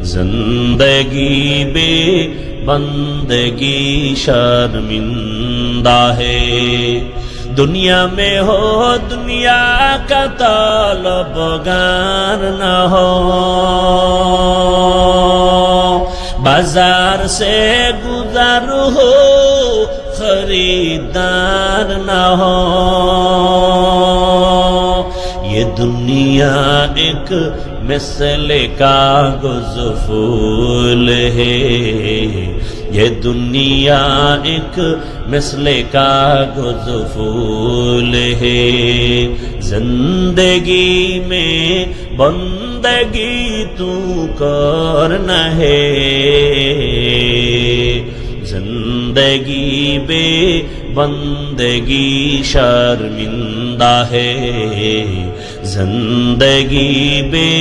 जिंदगी बे बंदगी शर्मिंदा है। दुनिया में हो दुनिया का तलबगार न हो, बाजार से गुजर हो खरीदार न हो। ये दुनिया एक मिसले कागज फूल है, ये दुनिया एक मिसले कागज फूल है। जिंदगी में बंदगी तू करना है, जिंदगी बे बंदगी शर्मिंदा है, जिंदगी बे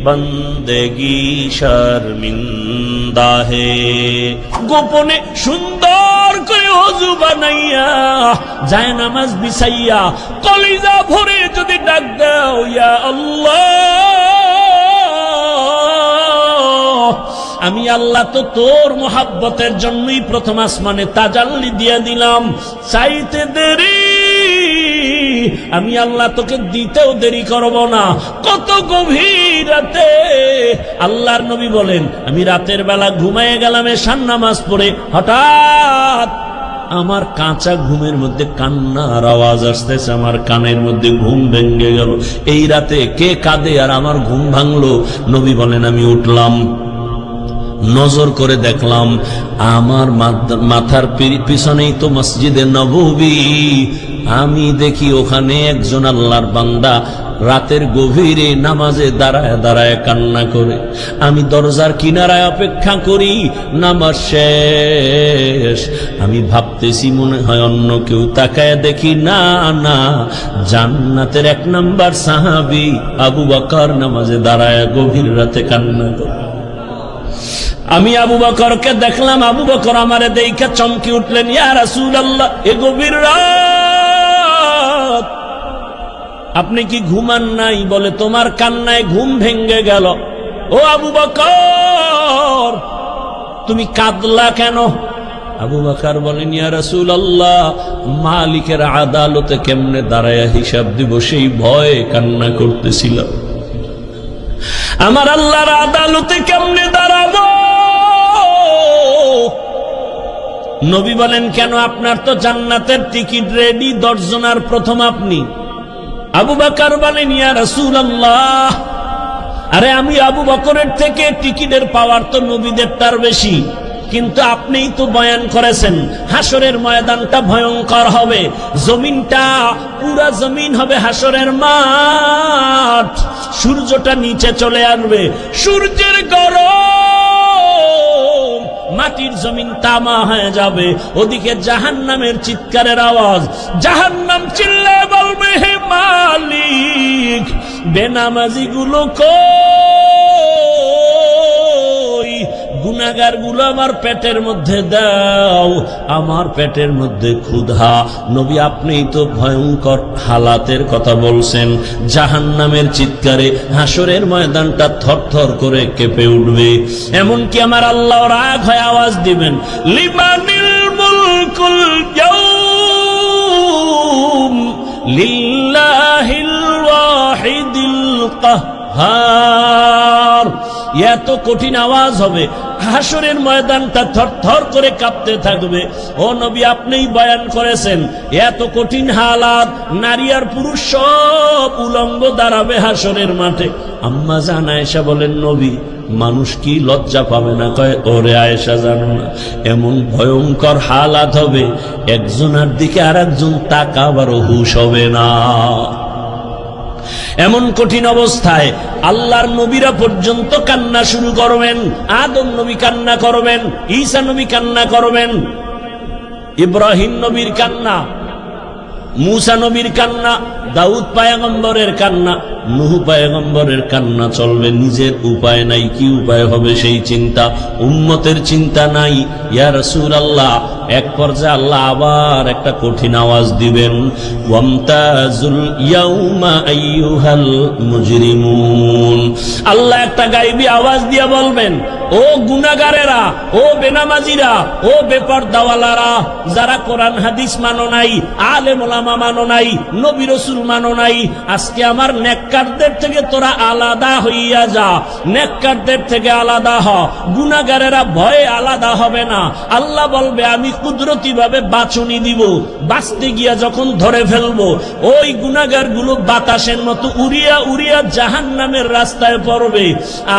बंदगी शर्मिंदा है। गोपने सुंदर করে ওযু বানাইয়া যায় নামাজ বিছাইয়া কলিজা ভরে যদি ডাক দাও ইয়া আল্লাহ, আমি আল্লাহ তো তোর মোহাব্বতের জন্যই প্রথম আসমানে তাজাল্লি দিয়ে দিলাম, চাইতে দেরি আমি আল্লাহ তোকে দিতেও দেরি করব না। কত গভীর রাতে আল্লাহর নবী বলেন, আমি রাতের বেলা ঘুমায়ে গেলাম এশার নামাজ পড়ে, হঠাৎ আমার কাঁচা ঘুমের মধ্যে কান্নার আওয়াজ আসতেছে, আমার কানের মধ্যে ঘুম ভেঙে গেল। এই রাতে কে কাঁদে আর আমার ঘুম ভাঙলো? নবী বলেন, আমি উঠলাম, নজর করে দেখলাম আমার মাথার পিছনেই তো মসজিদে নববী। আমি দেখি ওখানে একজন আল্লাহর বান্দা রাতের গভীরে নামাজে দাঁড়ায় দাঁড়ায় কান্না করে। আমি দরজার কিনারায় অপেক্ষা করি, নামাজ শেষ। আমি ভাবতেছি মনে হয় অন্য কেউ, তাকায় দেখি না না, জান্নাতের 1 নাম্বার সাহাবী আবু বকর নামাজে দাঁড়ায় গভীর রাতে কান্না করে। আমি আবু বকরকে দেখলাম, আবু বকর আমারে দেখে চমকে উঠলেন, ইয়া রাসূলুল্লাহ, এ গভীর রাত আপনি কি ঘুমান নাই? বলে, তোমার কান্নায় ঘুম ভেঙে গেল। ও আবু বকর, তুমি কাঁদলা কেন? আবু বকর বলেন, ইয়া রাসূলুল্লাহ, মালিকের আদালতে কেমনে দাঁড়ায়া হিসাব দিব সেই ভয়ে কান্না করতেছিলাম। আমার আল্লাহর আদালতে কেমনে দাঁড়াবো? নবী বলেন, কেন? আপনার তো জান্নাতের টিকিট রেডি, 10 জনের প্রথম আপনি। আবু বকর বলেন, ইয়া রাসূলুল্লাহ, আরে আমি আবু বকরের থেকে টিকিটের পাওয়ার তো নবীদেরটার বেশি, কিন্তু আপনিই তো বয়ান করেছেন হাসরের ময়দানটা ভয়ঙ্কর হবে, জমিনটা পুরা জমিন হবে হাসরের মাঠ, সূর্যটা নিচে চলে আসবে, সূর্যের গরম, মাটির জমিন তামা হয়ে যাবে, ওদিকে জাহান্নামের চিৎকারের আওয়াজ, জাহান্নাম চিল্লায় বলবে, হে মালিক, বেনামাজি গুলো কই, গুনাহগার গুলো আমার পেটের মধ্যে দাও, আমার পেটের মধ্যে ক্ষুধা। নবী, আপনিই তো ভয়ঙ্কর হালাতের কথা বলছেন, জাহান্নামের চিৎকারে হাসরের ময়দানটা থরথর করে কেঁপে উঠবে। এমনকি আমার আল্লাহ রাগ হয়ে আওয়াজ দিবেন, লিমানিল মুলকুল ইয়াউম লিল্লাহিল ওয়াহিদিল কাহ্হার। এত কঠিন আওয়াজ হবে, হাসরের ময়দানটা থরথর করে কাঁপতে থাকবে। ও নবী, আপনিই বয়ান করেছেন এত কঠিন হালাত, নারী আর পুরুষ সব উলঙ্গ দাঁড়াবে হাসরের মাঠে। আম্মা জান আয়েশা বলেন, নবী, মানুষ কি লজ্জা পাবে না? কয়, ওরে আয়েশা, জানো না, এমন ভয়ঙ্কর হালাত হবে, একজনের দিকে আর একজন তাকাবারও হুঁশ হবে না। এমন কঠিন অবস্থায় আল্লাহর নবীরা পর্যন্ত কান্না শুরু করবেন। আদম নবী কান্না করবেন, ঈসা নবী কান্না করবেন, ইব্রাহিম নবীর কান্না, মুসা নবীর কান্না, দাউদ পয়গম্বরের কান্না, নূহ পয়গম্বরের কান্না চলবে। নিজের উপায় নাই, কি উপায় হবে সেই চিন্তা, উম্মতের চিন্তা নাই। ইয়া রাসূলুল্লাহ, এক পর্যায়ে আল্লাহ আবার একটা কঠিন আওয়াজ দিবেন, ওয়ামতাজুল ইয়াউমা আইয়ুহাল মুজরিমুন। আল্লাহ একটা গায়বী আওয়াজ দিয়ে বলবেন, ও গুনাহগারেরা, ও বেনামাজিরা, ও বেপরদাওয়ালারা, যারা কোরআন হাদিস মানো নাই, আলেম ওলামা মানো নাই, নবী রাসূল মানো নাই, আজকে আমার নেককারদের থেকে তোরা আলাদা হইয়া যা, নেককারদের থেকে আলাদা হ। গুনাহগারেরা ভয়ে আলাদা হবে না। আল্লাহ বলবে, আমি কুদরতি ভাবে বাছুনি দিব, বাঁচতে গিয়া যখন ধরে ফেলবো, ওই গুনাহগার গুলো বাতাসের মতো উড়িয়া উড়িয়া জাহান্নামের রাস্তায় পড়বে।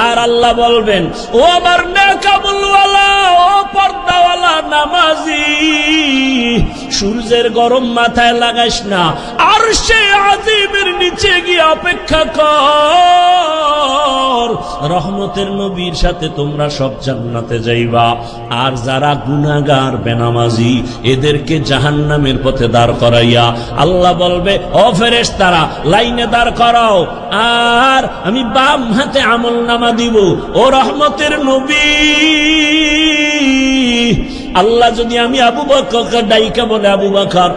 আর আল্লাহ বলবেন, ও আমার নেকামুলওয়ালা, ও পর্দাওয়ালা নামাজি, সূর্যের গরম মাথায় লাগাইস না, আরশে আজিমের নিচে গিয়ে অপেক্ষা কর, রহমতের নবীর সাথে তোমরা সব জান্নাতে যাইবা। আর যারা গুনাহগার বেনামাজি, এদেরকে জাহান্নামের পথে দাঁড় করাইয়া আল্লাহ বলবে, ও ফেরেশতারা, লাইনে দাঁড় করাও, আর আমি বাম হাতে আমলনামা দিব। ও রহমতের নবী, আল্লাহ যদি আমি আবু বকরকে ডাইকা বলে, আবু বকর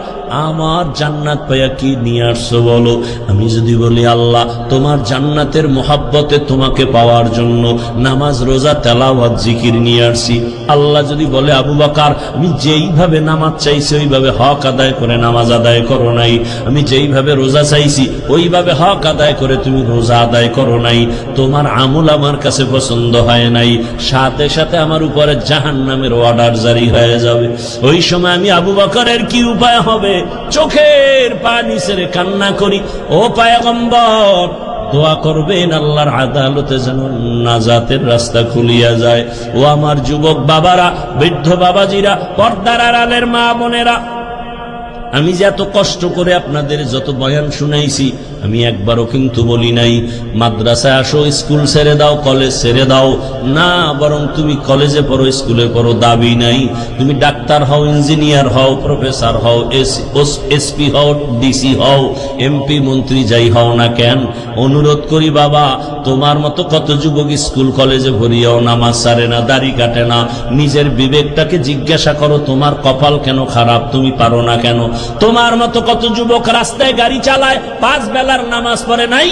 আমার জান্নাত পাইয়া কি নিয়ে আসছো বলো, আমি যদি বলি আল্লাহ তোমার জান্নাতের মোহাব্বতে তোমাকে পাওয়ার জন্য নামাজ রোজা তেলাওয়াত জিকির নিয়ে আসছি, আল্লাহ যদি বলে আবু বকর আমি যেইভাবে নামাজ চাইছি ওইভাবে হক আদায় করে নামাজ আদায় করো নাই, আমি যেইভাবে রোজা চাইছি ওইভাবে হক আদায় করে তুমি রোজা আদায় করো নাই, তোমার আমল আমার কাছে পছন্দ হয় নাই, সাথে সাথে আমার উপরে জাহান্নামের অর্ডার জারি হয়ে যাবে। ওই সময় আমি আবু বকরের কি উপায় হবে? চোখের পানি ছেড়ে কান্না করি, ও পয়গম্বর দোয়া করবেন আল্লাহর আদালতে যেন নাজাতের রাস্তা খুলিয়া যায়। ও আমার যুবক বাবারা, বৃদ্ধ বাবাজিরা, পর্দার আড়ালের মা বোনেরা, আমি যে এত কষ্ট করে আপনাদের যত বয়ান শুনাইছি, আমি একবারও কিন্তু বলি নাই মাদ্রাসায় আসো, স্কুল ছেড়ে দাও, কলেজ ছেড়ে দাও, না, বরং তুমি কলেজে পড়ো, স্কুলে পড়ো, দাবি নাই। তুমি ডাক্তার হও, ইঞ্জিনিয়ার হও, প্রফেসর হও, এসপি হও, ডিসি হও, এমপি মন্ত্রী যাই হও না কেন, অনুরোধ করি বাবা, তোমার মতো কত যুবক স্কুল কলেজে ভরিয়াও নামাজ ছাড়ে না, দাড়ি কাটে না। নিজের বিবেকটাকে জিজ্ঞাসা করো, তোমার কপাল কেন খারাপ, তুমি পারো না কেন? তোমার মতো কত যুবক রাস্তায় গাড়ি চালায়, 5 বেলার নামাজ পড়ে নাই,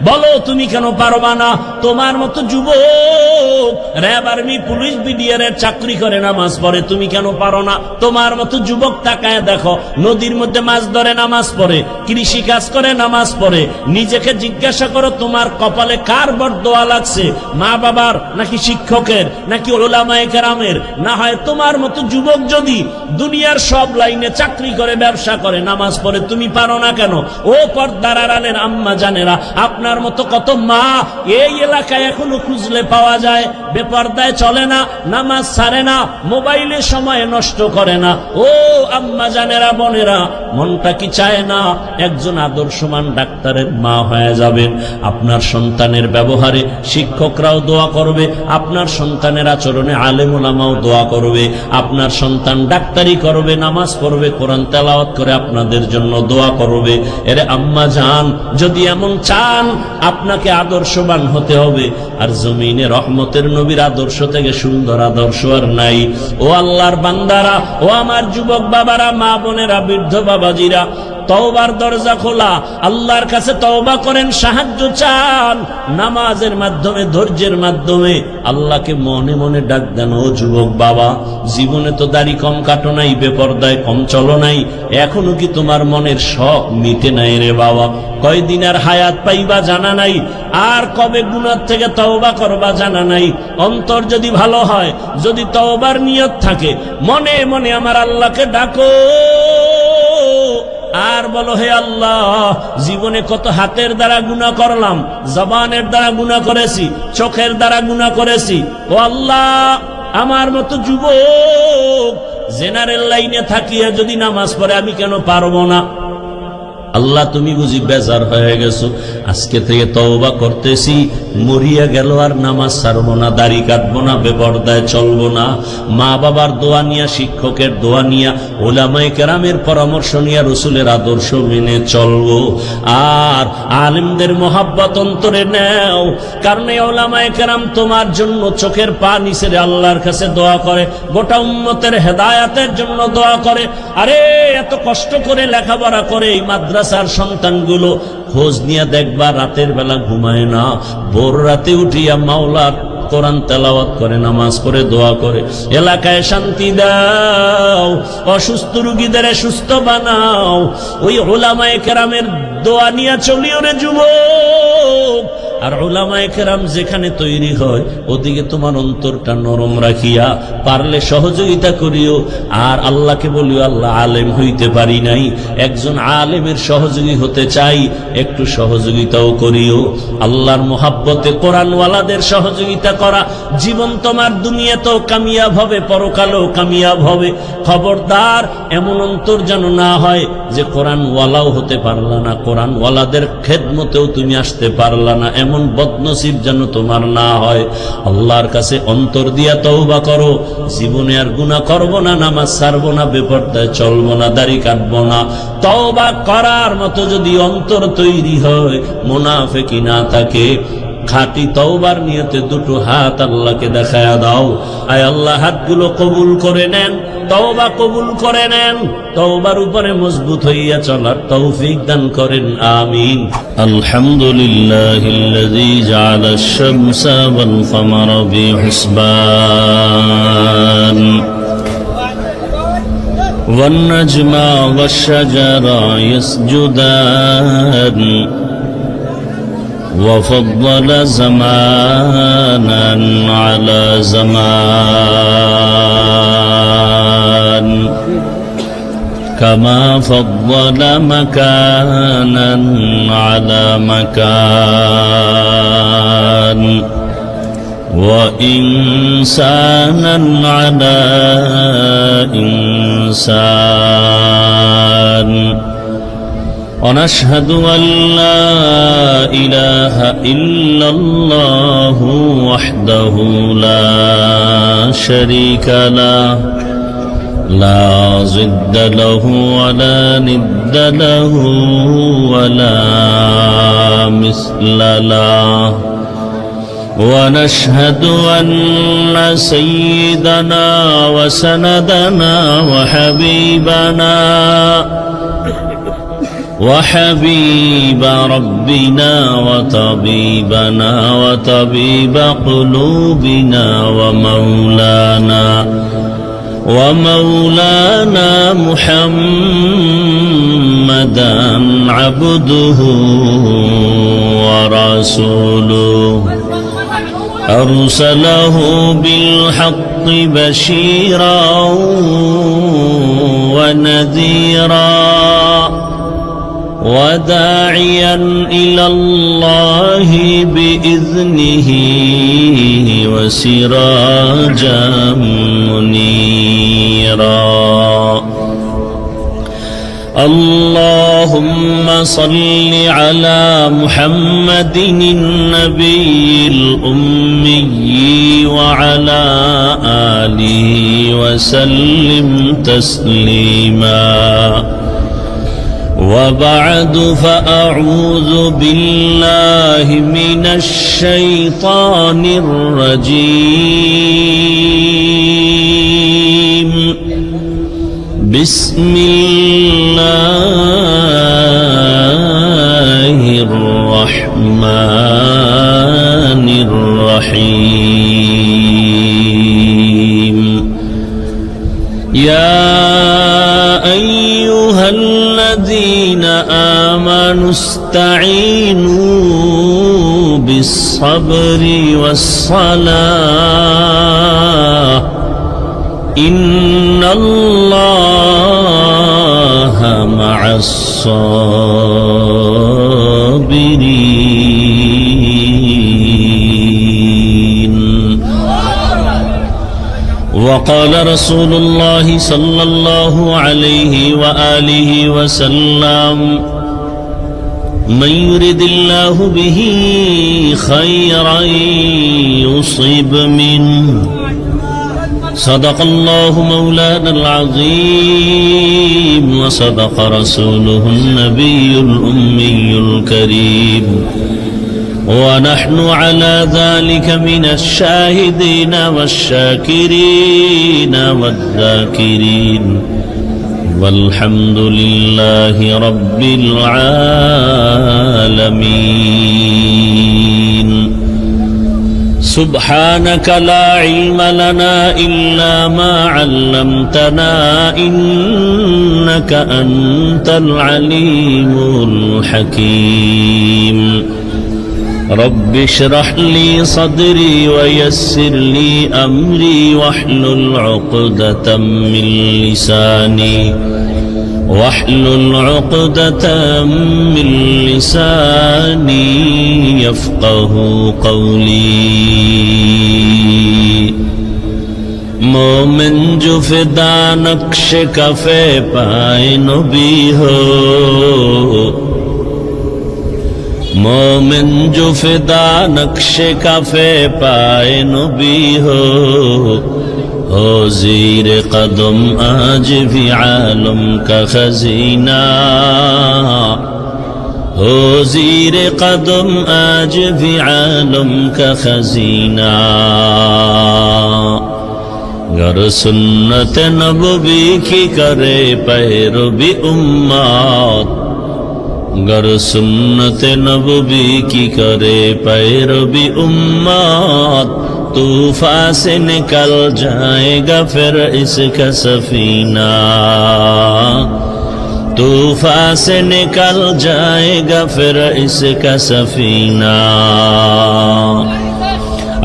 বলো তুমি কেন পারবা না? তোমার মতো যুবক র্যাব, আর্মি, পুলিশ, বিডিআর চাকরি করে নামাজ পড়ে, তুমি কেন পারো না? তোমার মতো যুবক তাকায় দেখো, নদীর মধ্যে মাছ ধরে নামাজ পড়ে, কৃষি কাজ করে নামাজ পড়ে। নিজেকে জিজ্ঞাসা করো, তোমার কপালে কার বরদোয়া লাগছে? মা বাবার, নাকি শিক্ষকের, নাকি উলামায়ে কেরামের? না হয় তোমার মতো যুবক যদি দুনিয়ার সব লাইনে চাকরি করে, ব্যবসা করে, নামাজ পড়ে, তুমি পারো না কেন? ও পর্দার আড়ালের আম্মা জানেরা, আপনার মতো কত মা এই এলাকায় এখনো খুঁজলে পাওয়া যায়, বেপরদায় চলে না, নামাজ ছাড়ে না, মোবাইলে সময় নষ্ট করে না। ও আম্মা জানেরা, বোনেরা, মনটা কি চায় না একজন আদর্শমান ডাক্তারের মা হয়ে যাবেন? আপনার সন্তানের ব্যবহারে শিক্ষকরাও দোয়া করবে, আপনার সন্তানের আচরণে আলেম ওলামাও দোয়া করবে, আপনার সন্তান ডাক্তারি করবে, নামাজ পড়বে, কোরআন তেলাওয়াত করে আপনাদের জন্য দোয়া করবে। এরে আম্মা জান, যদি এমন চান আপনাকে আদর্শবান হতে হবে, আর জমিনে রহমতের নবীর আদর্শ থেকে সুন্দর আদর্শ আর নাই। ও আল্লাহর বান্দারা, ও আমার যুবক বাবারা, মা বোনেরা, বৃদ্ধ বাবাজিরা, তওবার দরজা খোলা, আল্লাহর কাছে তওবা করেন, সাহায্য চান, নামাজের মাধ্যমে, ধৈর্যের মাধ্যমে আল্লাহকে মনে মনে ডাক দেন। ও যুবক বাবা, জীবনে তো দাড়ি কম কাটো নাই, বেপরদায় কম চলো নাই, এখনো কি তোমার মনের শখ মিটে নাই রে বাবা? কয়দিন আর হায়াত পাইবা জানা নাই, আর কবে গুনাহ থেকে তওবা করবা জানা নাই। অন্তর যদি ভালো হয়, যদি তওবার নিয়ত থাকে, মনে মনে আমার আল্লাহকে ডাকো আর বলো, হে আল্লাহ, জীবনে কত হাতের দ্বারা গুনাহ করলাম, জবানের দ্বারা গুনাহ করেছি, চোখের দ্বারা গুনাহ করেছি। ও আল্লাহ, আমার মতো যুবক জেনারেল লাইনে থাকিয়া যদি নামাজ পড়ে, আমি কেন পারবো না? আল্লাহ তুমি বুঝি বেজার হয়ে গেছো, আজকে থেকে তওবা করতেছি, মরিয়া গেল আর নামাজ ছাড়বো না, দাড়ি কাটবো না, বেপরদায় চলবো না, মা বাবার দোয়া নিয়া, শিক্ষকের দোয়া নিয়া, উলামায়ে কেরামের পরামর্শ নিয়া, রসুলের আদর্শ মেনে চলবো। আর আলেমদের মহাব্বত অন্তরে নেও, কারণ এই উলামায়ে কেরাম তোমার জন্য চোখের পানি ছেড়ে আল্লাহর কাছে দোয়া করে, গোটা উম্মতের হেদায়াতের জন্য দোয়া করে। আরে এত কষ্ট করে লেখাপড়া করে এই মাদ্রাসার সন্তানগুলো, খোঁজ নিয়ে দেখবা রাতের বেলা ঘুমায় না, ভোর রাতে উঠিয়া মাওলার কোরআন তেলাওয়াত করে, নামাজ পড়ে, দোয়া করে। এলাকায় শান্তি দাও, অসুস্থ রোগীদের সুস্থ বানাও। ওই উলামায়ে কেরামের দোয়া নিয়ে চলিও রে যুবক। আর উলামায়ে কেরাম যেখানে তৈরি হয় ওদিকে তোমার অন্তরটা নরম রাখিয়া পারলে সহযোগিতা করিও। আর আল্লাহকে বলিও, আল্লাহ আলেম হইতে পারি নাই, একজন আলেমের সহযোগী হতে চাই, একটু সহযোগিতাও করিও। আল্লাহর মোহাব্বতে কোরআনওয়ালাদের সহযোগিতা করা, জীবন তোমার দুনিয়াতেও কামিয়াব হবে, পরকালেও কামিয়াব হবে। খবরদার এমন অন্তর যেন না হয় যে কোরআনওয়ালাও হতে পারলা না, কোরআনওয়ালাদের খেদমতেও তুমি আসতে পারলা না, এমন বদনসিব যেন তোমার না হয়। আল্লাহর কাছে অন্তর দিয়া তওবা করো, জীবনে আর গুনাহ করব না, নামাজ ছাড়বো না, বেপরদায় চলবো না, দাড়ি কাটবো না। তওবা করার মতো যদি অন্তর তৈরি হয়, মুনাফিকি না থাকে, খাঁটি তওবার নিয়তে দুটো হাত আল্লাহকে দেখায়া দাও। আয় আল্লাহ, হাতগুলো কবুল করে নেন, তওবা কবুল করে নেন, তওবার উপরে মজবুত হইয়া চলার তৌফিক দান করেন, আমিন। আলহামদুলিল্লাহিল্লাযী জাআলাশ শামসা ওয়াল কমারা বিহিসবান ওয়ান নাজমা ওয়াশ শাজারা ইয়াসজুদান وفضل زمانا على زمان كما فضل مكانا على مكان وإنسانا على إنسان ونشهد أن لا إله إلا الله وحده لا شريك له لا ضد له ولا ند له ولا مثل له ونشهد أن سيدنا وسندنا وحبيب ربنا وطبيبنا وطبيب قلوبنا ومولانا محمدا عبده ورسوله أرسله بالحق بشيرا ونذيرا وداعيا إلى الله بإذنه وسراجا منيرا اللهم صل على محمد النبي الأمي وعلى آله وسلم تسليما وبعد فأعوذ بالله من الشيطان الرجيم بسم الله الرحمن الرحيم يا أيها الذين آمنوا استعينوا بالصبر والصلاة إن الله مع الصابرين. وقال رسول الله صلى الله عليه وآله وسلم من يرد الله به خيرا يصب منه صدق الله مولانا العظيم وصدق رسوله النبي الأمي الكريم ونحن على ذلك من الشاهدين والشاكرين والذاكرين والحمد لله رب العالمين سبحانك لا علم لنا إلا ما علمتنا إنك أنت العليم الحكيم رب اشرح لي صدري ويسر لي أمري واحلل عقدة من لساني يفقه قولي مومن جو فدا نقش کفے پائے نبی ہو مومن جو فدا نقش کفے پائے نبی ہو زیر قدم آج بھی عالم کا خزینہ ہو زیر قدم آج بھی عالم کا خزینہ گر سنت نبوی کی کرے پیروی امت گر سنت نبوی کی کرے پیروی امت طوفان سے نکل جائے گا پھر اس کا سفینہ طوفان سے نکل جائے گا پھر اس کا سفینہ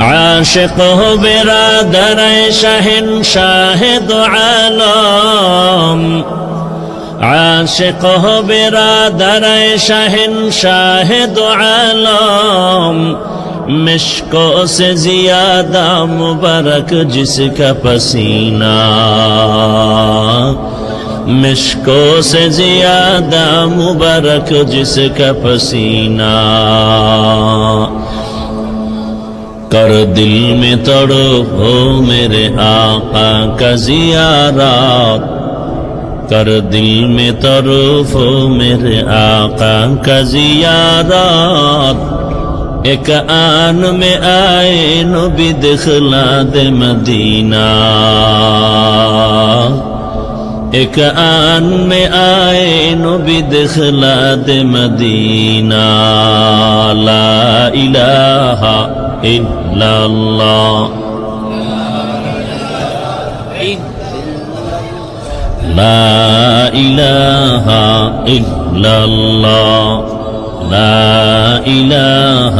عاشق ہو برادر شہنشاہ دو عالم عاشق ہو برادر شہنشاہ دو عالم مشکوں سے زیادہ مبارک جس کا پسینہ مشکوں سے زیادہ مبارک جس کا پسینہ کر دل میں تڑپ ہو میرے آقا کا زیارت کر دل میں طرف ہو میرے آقا کا زیارت ایک آن میں آئے نبی دخلا دے مدینہ ایک آن میں آئے نبی دخلا دے مدینہ لا الہ الا اللہ لا إله إلا الله لا إله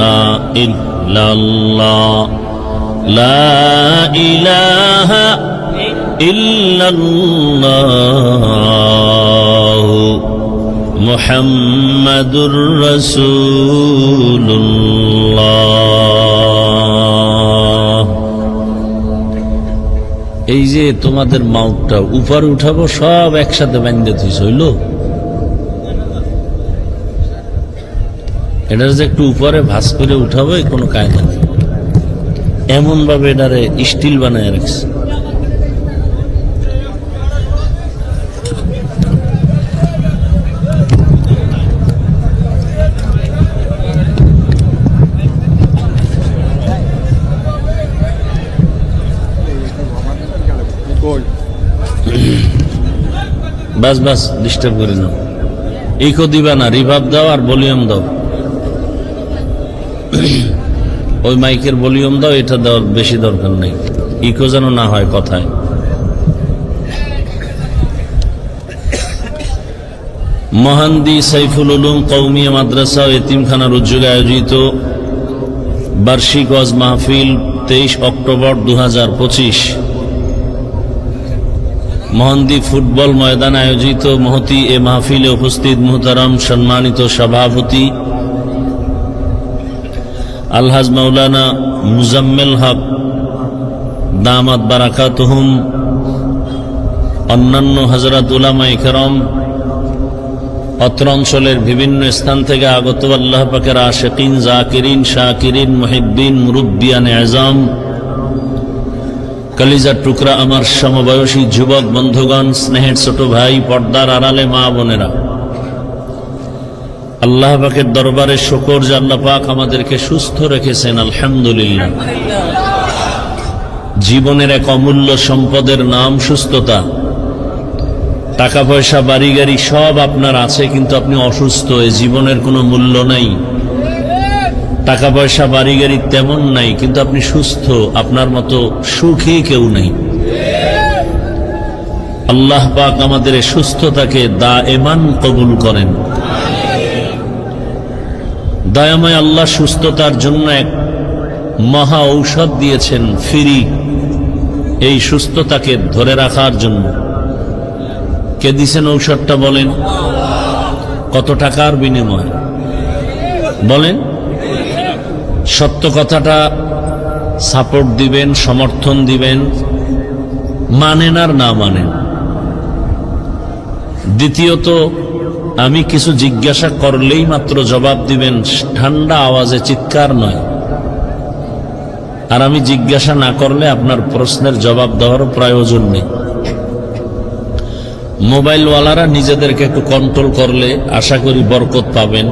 إلا الله لا إله إلا الله محمد رسول الله এই যে তোমাদের মাউথটা উপরে উঠাবো সব একসাথে বাঁধতে থইছ হইল এটা যে একটু উপরে ভাঁজ করে উঠাবো কোনো কায়দা নেই এমন ভাবে এটারে স্টিল বানায় রাখছে বাস বাস ডিস্টার্ব করে নাও ইকো দিবা না রিভার্ব দাও আর ভলিউম দাও ওই মাইকের ভলিউম দাও এটা দেওয়ার বেশি দরকার নেই ইকো যেন না হয় কথায় মহান্দি সাইফুল উলুম কওমিয়া মাদ্রাসা ও এতিমখানার উদ্যোগে আয়োজিত বার্ষিক ওয়াজ মাহফিল 23 অক্টোবর 2025 মহান্দি ফুটবল ময়দানে আয়োজিত মহতি এ মাহফিলে উপস্থিত মুহতারাম সম্মানিত সভাপতি আলহাজ মাওলানা মুজাম্মেল হক দামাত বারাকাতুহুম, অন্যান্য হযরত উলামায়ে কেরাম, অত্র অঞ্চলের বিভিন্ন স্থান থেকে আগত আল্লাহ পাকের আশিকিন, জাকিরিন, শাকিরিন, মুহিব্বিন, মুরব্বিয়ান আযম, কলিজার টুকরা আমার সমবয়সী যুবক বন্ধুগণ, স্নেহের ছোট ভাই, পর্দার আড়ালে মা বোনেরা, আল্লাহ পাকের দরবারে শুকর যে আল্লাহ পাক আমাদেরকে সুস্থ রেখেছেন, আলহামদুলিল্লাহ। জীবনের এক অমূল্য সম্পদের নাম সুস্থতা। টাকা পয়সা, বাড়ি গাড়ি সব আপনার আছে, কিন্তু আপনি অসুস্থ। এই জীবনের কোনো মূল্য নাই। টাকা পয়সা, বাড়ি গাড়ি তেমন নাই, কিন্তু আপনি সুস্থ। আপনার মতো সুখী কেউ নাই। আল্লাহ পাক আমাদের এই সুস্থতাকে দায়েমান কবুল করেন। দয়াময় আল্লাহ সুস্থতার জন্য এক মহা ঔষধ দিয়েছেন ফ্রি, এই সুস্থতাকে ধরে রাখার জন্য। কে দিছেন ঔষধটা বলেন? কত টাকার বিনিময় বলেন? সত্য কথাটা সাপোর্ট দিবেন, সমর্থন দিবেন, মানেন আর না মানেন। দ্বিতীয়ত, আমি কিছু জিজ্ঞাসা করলেই মাত্র জবাব দিবেন, ঠান্ডা আওয়াজে, চিৎকার নয়। আর আমি জিজ্ঞাসা না করলে আপনার প্রশ্নের জবাব দেওয়ারও প্রয়োজন নেই। মোবাইলওয়ালারা নিজেদেরকে একটু কন্ট্রোল করলে আশা করি বরকত পাবেন।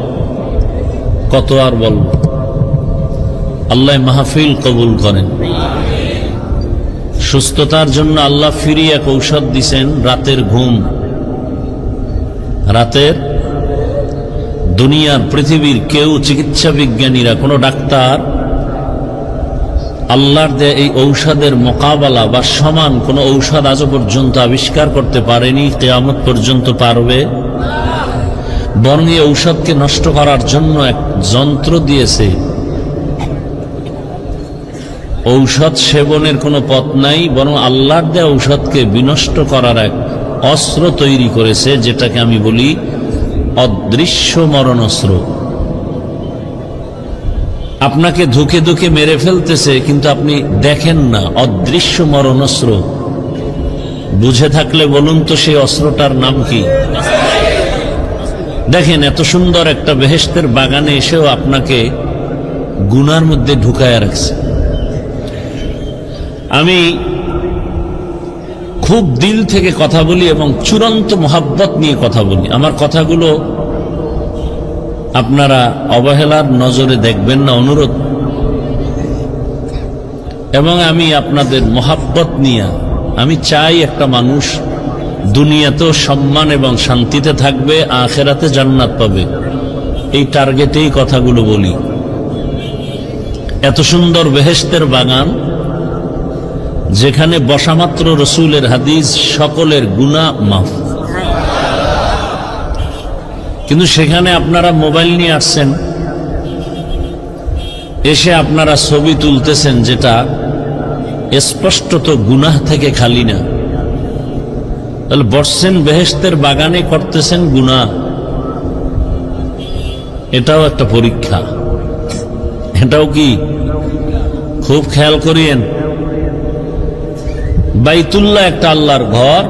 কত আর বলব। আল্লাহ মাহফিল কবুল করেন। সুস্থতার জন্য আল্লাহ ফ্রি এক ঔষধ দিছেন, রাতের ঘুম। রাতের দুনিয়ার পৃথিবীর কেউ, চিকিৎসা বিজ্ঞানীরা, কোনো ডাক্তার আল্লাহর দেয়া এই ঔষধের মোকাবেলা বা সমান কোন ঔষধ আজও পর্যন্ত আবিষ্কার করতে পারেনি, কিয়ামত পর্যন্ত পারবে। বরং এই ঔষধকে নষ্ট করার জন্য এক যন্ত্র দিয়েছে। ঔষধ সেবনের কোনো পথ নাই, বরং আল্লাহর দেয়া ঔষধকে বিনষ্ট করার এক অস্ত্র তৈরি করেছে, যেটাকে আমি বলি অদৃশ্য মরণাস্ত্র। আপনাকে ধুকে ধুকে মেরে ফেলতেছে, কিন্তু আপনি দেখেন না। অদৃশ্য মরণাস্ত্র বুঝে থাকলে বলুন তো সেই অস্ত্রটার নাম কি? দেখেন, এত সুন্দর একটা বেহেশতের বাগানে এসেও আপনাকে গুনার মধ্যে ঢুকায় রাখছে। আমি খুব দিল থেকে কথা বলি এবং চূড়ান্ত মোহাব্বত নিয়ে কথা বলি। আমার কথাগুলো আপনারা অবহেলার নজরে দেখবেন না, অনুরোধ। এবং আমি আপনাদের মোহাব্বত নিয়ে, আমি চাই একটা মানুষ দুনিয়াতেও সম্মান এবং শান্তিতে থাকবে, আখিরাতে জান্নাত পাবে। এই টার্গেটেই কথাগুলো বলি। এত সুন্দর বেহেশতের বাগান, যেখানে বসামাত্র রসুলের হাদিস সকলের গুনাহ মাফ। কিন্তু সেখানে আপনারা মোবাইল নিয়ে আসছেন, এসে আপনারা ছবি তুলতেছেন, যেটা স্পষ্টত গুনাহ থেকে খালি না। তাহলে বসছেন বেহেশতের বাগানে, করতেছেন গুনাহ। এটাও একটা পরীক্ষা। এটাও কি? খুব খেয়াল করিয়েন। বাইতুল্লাহ একটা আল্লাহর ঘর,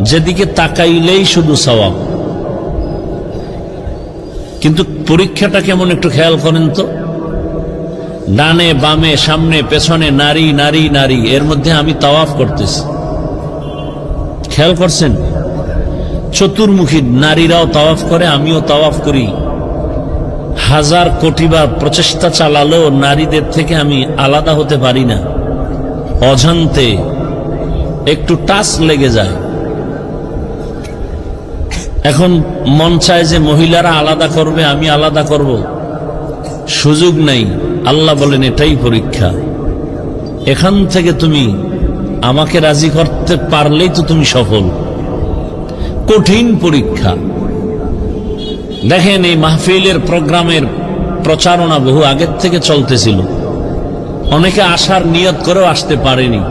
যেদিকে তাকাইলেই শুধু সওয়াব। কিন্তু পরীক্ষাটা কেমন একটু খেয়াল করেন তো। ডানে বামে, সামনে পেছনে নারী নারী নারী, এর মধ্যে আমি তাওয়াফ করতেছি। খেয়াল করছেন? চতুর্মুখী নারীরাও তাওয়াফ করে, আমিও তাওয়াফ করি। হাজার কোটিবার প্রচেষ্টা চালালেও নারীদের থেকে আমি আলাদা হতে পারি না। অজান্তে একটু টাচ লেগে যায়। এখন মন চায় যে মহিলারা আলাদা করবে, আমি আলাদা করব, সুযোগ নাই। আল্লাহ বলেন এটাই পরীক্ষা। এখান থেকে তুমি আমাকে রাজি করতে পারলেই তো তুমি সফল। কঠিন পরীক্ষা। দেখেন, এই মাহফিলের প্রোগ্রামের প্রচারণা বহু আগের থেকে চলতেছিল। অনেকে আসার নিয়ত করেও আসতে পারেনি,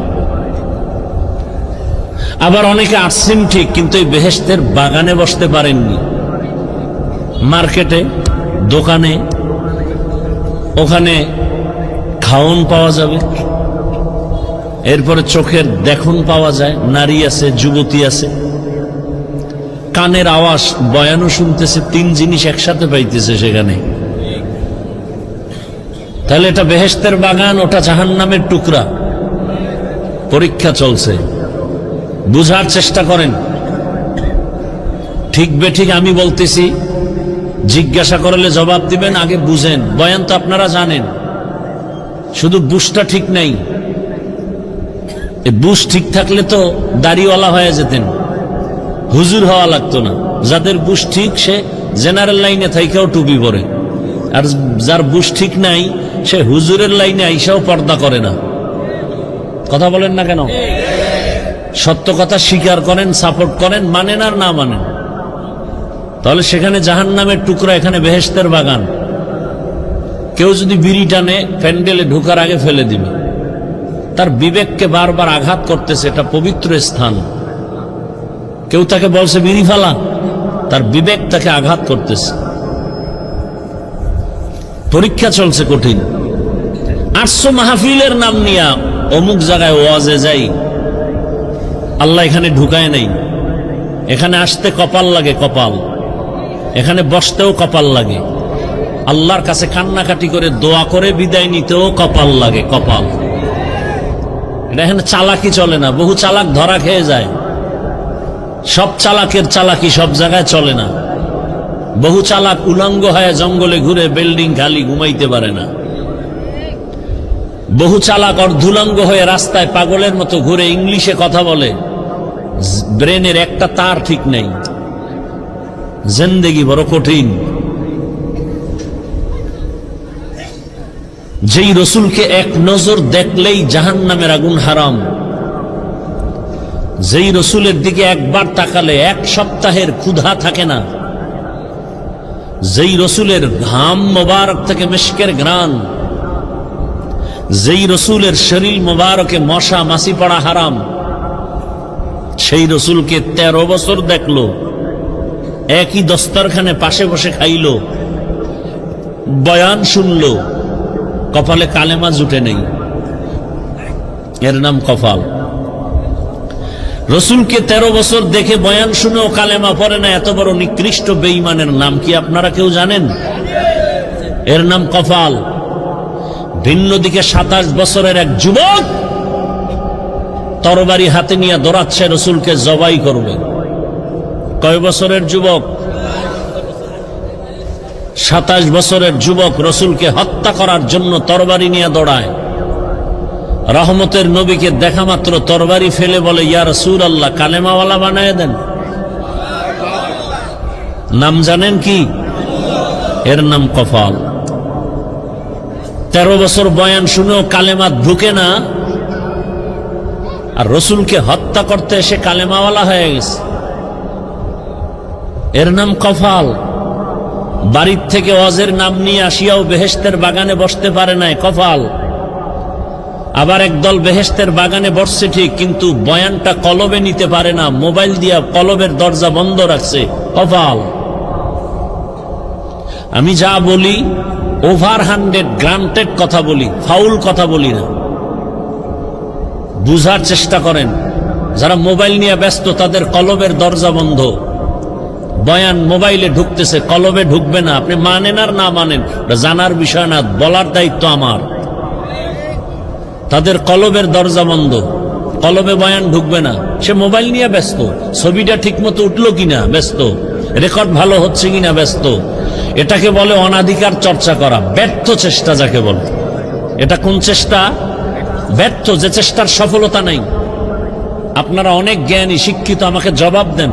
আবার অনেকে আসছেন ঠিক, কিন্তু এই বেহেশতের বাগানে বসতে পারেননি। মার্কেটে, দোকানে, ওখানে খাওন পাওয়া যাবে, এরপরে চোখের দেখুন পাওয়া যায়, নারী আছে, যুবতী আছে, কানের আওয়াজ, বয়ানও শুনতেছে, 3 জিনিস একসাথে পাইতেছে সেখানে। তাহলে এটা বেহেশতের বাগান, ওটা জাহান্নামের টুকরা। পরীক্ষা চলছে, বুঝার চেষ্টা করেন। ঠিক বেঠিক আমি বলতেছি, জিজ্ঞাসা করলে জবাব দিবেন, আগে বুঝেন। বয়ান তো আপনারা জানেন, শুধু বুঝটা ঠিক নাই। বুঝ ঠিক থাকলে তো দাড়িওয়ালা হয়ে যেতেন, হুজুর হওয়া লাগতো না। যাদের বুঝ ঠিক সে জেনারেল লাইনে থাইকেও টুপি পরে, আর যার বুঝ ঠিক নাই সে হুজুরের লাইনে আইসাও পর্দা করে না। কথা বলেন না কেন? সত্য কথা স্বীকার করেন, সাপোর্ট করেন, মানেন আর না মানেন। তাহলে সেখানে জাহান্নামের টুকরা, এখানে বেহেশতের বাগান। কেউ যদি বিড়ি টানে প্যান্ডেলে ঢোকার আগে ফেলে দিবে, তার বিবেককে বারবার আঘাত করতেছে, এটা পবিত্র স্থান। কেউ তাকে বলছে বিড়ি ফালা, তার বিবেক তাকে আঘাত করতেছে। পরীক্ষা চলছে কঠিন। 800 মাহফিলের নাম নিয়া অমুক জায়গায় ওয়াজে যাই, আল্লাহ এখানে ঢুকায় নাই। এখানে আসতে কপাল লাগে, কপাল। এখানে বসতেও কপাল লাগে। আল্লাহর কাছে কান্নাকাটি করে দোয়া করে বিদায় নিতেও কপাল লাগে, কপাল। এটা এখানে চালাকি চলে না, বহু চালাক ধরা খেয়ে যায়। সব চালাকের চালাকি সব জায়গায় চলে না। বহু চালাক উলঙ্গ হয়ে জঙ্গলে ঘুরে বিল্ডিং খালি ঘুমাইতে পারে না। বহু চালাক অর্ধুলঙ্গ হয়ে রাস্তায় পাগলের মতো ঘুরে ইংলিশে কথা বলে, ব্রেনের একটা তার ঠিক নেই। জিন্দেগি বড় কঠিন। যেই রসুলকে এক নজর দেখলেই জাহান্নামের আগুন হারাম, যেই রসুলের দিকে একবার তাকালে 1 সপ্তাহের ক্ষুধা থাকে না, যেই রসুলের ঘাম মোবারক থেকে মিশকের ঘ্রাণ, যেই রসুলের শরীর মোবারকে মশা মাছি পড়া হারাম, সেই রসুলকে 13 বছর দেখলো, একই দস্তরখানে পাশে বসে খাইল, বয়ান শুনলো, কপালে কালেমা জুটে নেই। এর নাম কপাল। রসুলকে 13 বছর দেখে বয়ান শুনেও কালেমা পড়ে না, এত বড় নিকৃষ্ট বেঈমানের নাম কি আপনারা কেউ জানেন? এর নাম কপাল। ভিন্ন দিকে 27 বছরের এক যুবক তরবারি হাতে নিয়ে দৌড়াচ্ছে রসুলকে জবাই করবে। কয় বছরের যুবক? 27 বছরের যুবক রসুলকে হত্যা করার জন্য তরবারি নিয়ে দৌড়ায়। রহমতের নবীকে দেখা মাত্র তরবারি ফেলে বলে, ইয়া রাসূলুল্লাহ, কালেমাওয়ালা বানায় দেন। নাম জানেন কি? এর নাম কপাল। 13 বছর বয়ান শুনেও কালেমা ঢুকে না, আর রসুলকে হত্যা করতে এসে কালেমাওয়ালা হয়ে গেছে। এর নাম কপাল। বাড়ির থেকে ওয়াজের নাম নিয়ে আসিয়াও বেহেশতের বাগানে বসতে পারে নাই, কপাল। আবার একদল বেহেশতের বাগানে বসছে ঠিক, কিন্তু বয়ানটা কলবে নিতে পারে না, মোবাইল দিয়া কলবের দরজা বন্ধ রাখছে, কপাল। আমি যা বলি ওভার 100 গ্রান্টেড কথা বলি, ফাউল কথা বলি না। বুঝার চেষ্টা করেন। যারা মোবাইল নিয়ে ব্যস্ত তাদের কলবের দরজা বন্ধ। বয়ান মোবাইলে ঢুকতেছে, কলবে ঢুকবে না। আপনি মানেন আর না মানেন জানার বিষয় না, বলার দায়িত্ব আমার। তাদের কলবের দরজা বন্ধ, কলবে বয়ান ঢুকবে না। সে মোবাইল নিয়ে ব্যস্ত, ছবিটা ঠিক মতো উঠলো কিনা ব্যস্ত, রেকর্ড ভালো হচ্ছে কিনা ব্যস্ত। এটাকে বলে অনাধিকার চর্চা করা, ব্যর্থ চেষ্টা যাকে বলে। এটা কোন চেষ্টা? ব্যর্থ, যে চেষ্টার সফলতা নাই। আপনারা অনেক জ্ঞানী শিক্ষিত, আমাকে জবাব দেন।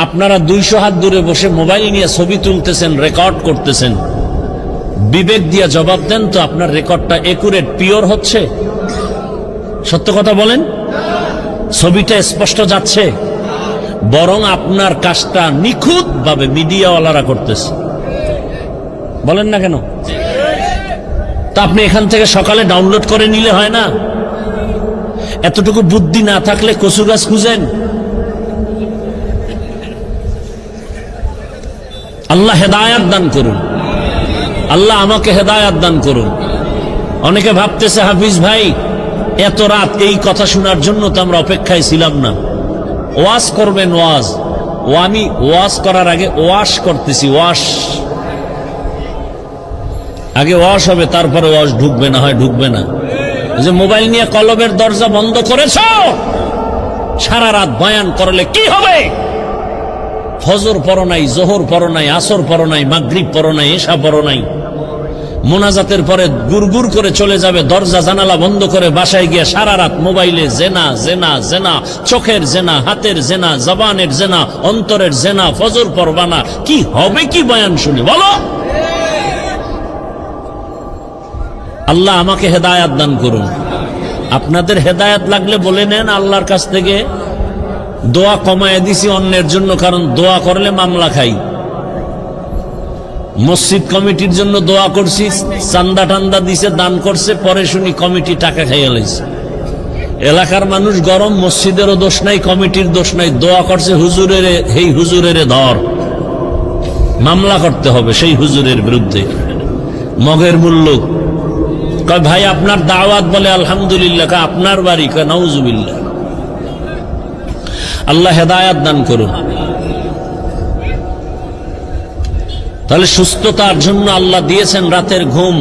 আপনারা 200 হাত দূরে বসে মোবাইল নিয়ে ছবি তুলতেছেন, রেকর্ড করতেছেন, বিবেক দিয়ে জবাব দেন তো, আপনার রেকর্ডটা একুরেট, পিওর হচ্ছে? সত্য কথা বলেন। ছবিটা স্পষ্ট যাচ্ছে, বরং আপনার কাজটা নিখুঁত ভাবে মিডিয়াওয়ালারা করতেছে। বলেন না কেন? তা আপনি এখান থেকে সকালে ডাউনলোড করে নিলে হয় না? এতটুকু বুদ্ধি না থাকলে কচু গাছ খুঁজেন। আল্লাহ হেদায়াত দান করুন, আল্লাহ আমাকে হেদায়াত দান করুন। অনেকে ভাবতেছে হাফিজ ভাই এত রাত এই কথা শোনার জন্য তো আমরা অপেক্ষায় ছিলাম না। ওয়াজ করবেন, ওয়াজ ও আমি ওয়াশ করার আগে ওয়াশ করতেছি, ওয়াশ আগে ওয়াশ হবে, তারপরে ওয়াশ ঢুকবে, না হয় ঢুকবে না। যে মোবাইল নিয়ে কলবের দরজা বন্ধ করেছ, সারা রাত বয়ান করলে কি হবে? ফজর পড়ো নাই, জোহর পড়ো নাই, আসর পড়ো নাই, মাগরিব পড়ো নাই, এশা পড়ো নাই, মোনাজাতের পরে গুড়গুড় করে চলে যাবে, দরজা জানালা বন্ধ করে বাসায় গিয়ে সারা রাত মোবাইলে জেনা জেনা জেনা, চোখের জেনা, হাতের জেনা, জবানের জেনা, অন্তরের জেনা, ফজর পড়বানা, কি হবে কি বয়ান শুনে বলো? আল্লাহ আমাকে হেদায়াত দান করুন। আপনাদের হেদায়াত লাগলে বলে নেন আল্লাহর কাছ থেকে। দোয়া কমায় দিছি অন্যের জন্য, কারণ দোয়া করলে মামলা খাই। মসজিদ কমিটির জন্য দোয়া করছি, চান্দা টান্দা দিছে, দান করছে, পরে শুনি কমিটি টাকা খাইয়া লাইছে। এলাকার মানুষ গরম, মসজিদেরও দোষ নাই, কমিটির দোষ নাই, দোয়া করছে হুজুরের, এই হুজুরের ধর, মামলা করতে হবে সেই হুজুরের বিরুদ্ধে। মগের মূল্য কয় ভাই আপনার দাওয়াত, বলে আলহামদুলিল্লাহ। আপনার বাড়ি? কয় নাউজুবিল্লাহ। আল্লাহ হেদায়াত দান করুন। তাহলে সুস্থতার জন্য আল্লাহ দিয়েছেন রাতের ঘুম,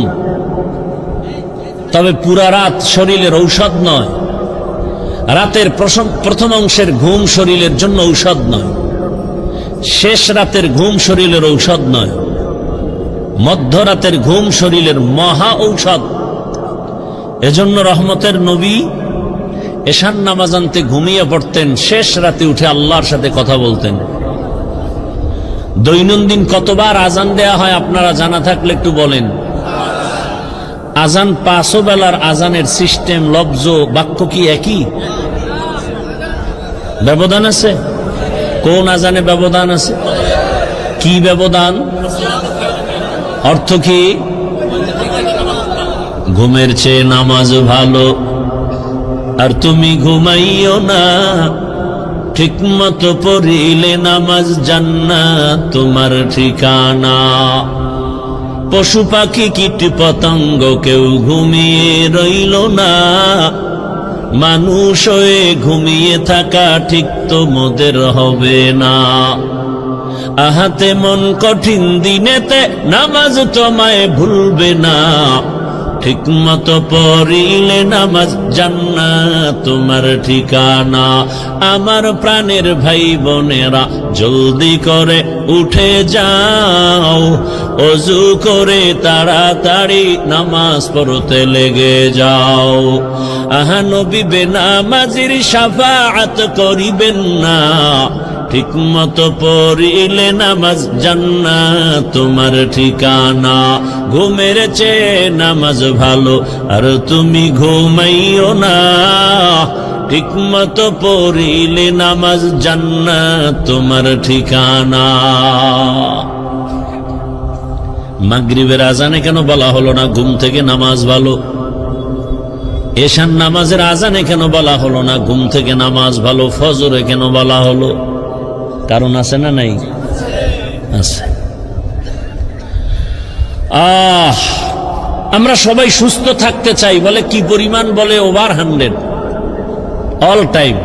তবে পুরা রাত শরীরের ঔষধ নয়। রাতের প্রথম অংশের ঘুম শরীরের জন্য ঔষধ নয়, শেষ রাতের ঘুম শরীরের ঔষধ নয়, মধ্যরাতের ঘুম শরীরের মহা ঔষধ। এজন্য রহমতের নবী এশার নামাজ আনতে ঘুমিয়ে পড়তেন, শেষ রাতে উঠে আল্লাহর সাথে কথা বলতেন। দৈনন্দিন কতবার আজান দেয়া হয় আপনারা জানা থাকলে একটু বলেন। আজান পাঁচও বেলার আজানের সিস্টেম, লফজ, বাক্য কি একই? ব্যবধান আছে? কোন আজানে ব্যবধান আছে? কি ব্যবধান? অর্থ কি? ঘুমের চেয়ে নামাজ ভালো, আর তুমি ঘুমাইও না, ঠিক মতো পড়িলে নামাজ জান্নাত তোমার ঠিকানা। পশু পাখি কীট পতঙ্গ কেউ ঘুমিয়ে রইল না, মানুষ হয়ে ঘুমিয়ে থাকা ঠিক তোমাদের হবে না। আহাতে মন কঠিন দিনেতে নামাজ তোমায় ভুলবে না, ঠিক মতো পড়িলে নামাজ জান্নাত তোমার ঠিকানা। আমার প্রাণের ভাই বোনেরা জলদি করে উঠে যাও, ওযু করে তাড়াতাড়ি নামাজ পড়তে লেগে যাও। আহা নবী বেনামাজির শাফাআত করিবেন না, ঠিক মতো পড়িলে নামাজ জান্নাত তোমার ঠিকানা। ঘুমের চেয়ে নামাজ ভালো, আর তুমি ঘুমাইও না, ঠিক মতো পড়িলে নামাজ জান্নাত তোমার ঠিকানা। মাগরিবের আজানে কেন বলা হলো না ঘুম থেকে নামাজ ভালো? এশার নামাজের আজানে কেন বলা হলো না ঘুম থেকে নামাজ ভালো? ফজরে কেন বলা হলো? কারণ আছে না নাই? আছে। আমরা সবাই সুস্থ থাকতে চাই, বলে কি পরিমাণ? বলে ওভার 100 অল টাইম।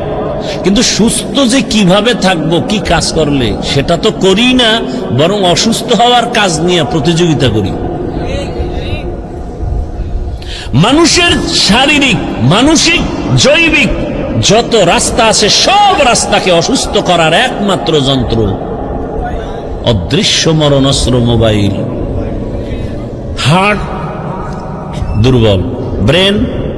কিন্তু সুস্থ যে কিভাবে থাকবো, কি কাজ করলে, সেটা তো করি না, বরং অসুস্থ হওয়ার কাজ নিয়ে প্রতিযোগিতা করি। মানুষের শারীরিক, মানসিক, জৈবিক যত রাস্তা আছে, সব রাস্তাকে অসুস্থ করার একমাত্র যন্ত্র অদৃশ্য মরণাস্ত্র মোবাইল। হার্ট দুর্বল, ব্রেন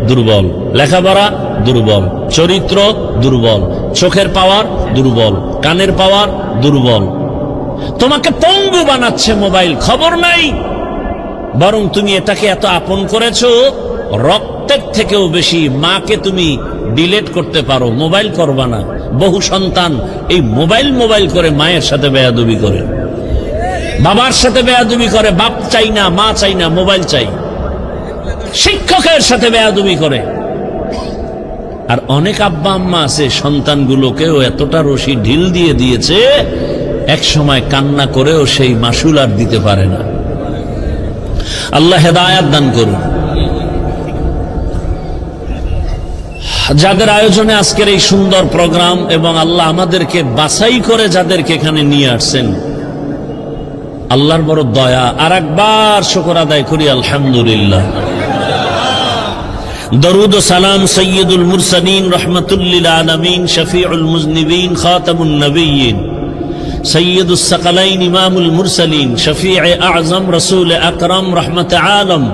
দুর্বল, লেখাপড়া দুর্বল, চরিত্র দুর্বল, চোখের পাওয়ার দুর্বল, কানের পাওয়ার দুর্বল। তোমাকে পঙ্গু বানাচ্ছে মোবাইল, খবর নাই। বরং তুমি এটাকে এত আপন করেছো, রক্তের থেকেও বেশি। মাকে তুমি ডিলেট করতে পারো, মোবাইল করবা না। বহু সন্তান এই মোবাইল করে মায়ের সাথে বেয়াদবি করে, বাবার সাথে বেয়াদবি করে। বাপ চাই না, মা চাই না, মোবাইল চাই। শিক্ষকের সাথে বেয়াদবি করে। আর অনেক আব্বা আম্মা আছে সন্তানগুলোকেও এতটা রশি ঢিল দিয়ে দিয়েছে, এক সময় কান্না করেও সেই মাসুল আর দিতে পারে না। আল্লাহ হেদায়াত দান করুন। যাদের আয়োজনে আজকের এই সুন্দর প্রোগ্রাম এবং আল্লাহ আমাদেরকে বাছাই করে যাদেরকে এখানে নিয়ে আসছেন, আল্লাহর বড় দয়া। আর একবার শুকর আদায় করি আলহামদুলিল্লাহ। দরুদ ও সালাম সৈয়দুল মুরসালিন রহমাতুল্লিল আলামিন শফিউল মুজনিবিন খাতামুন নবিয়্যিন সৈয়দুস সাকালাইন ইমামুল মুরসালিন শফিউ আযম রাসূল আকরাম রহমতে আলম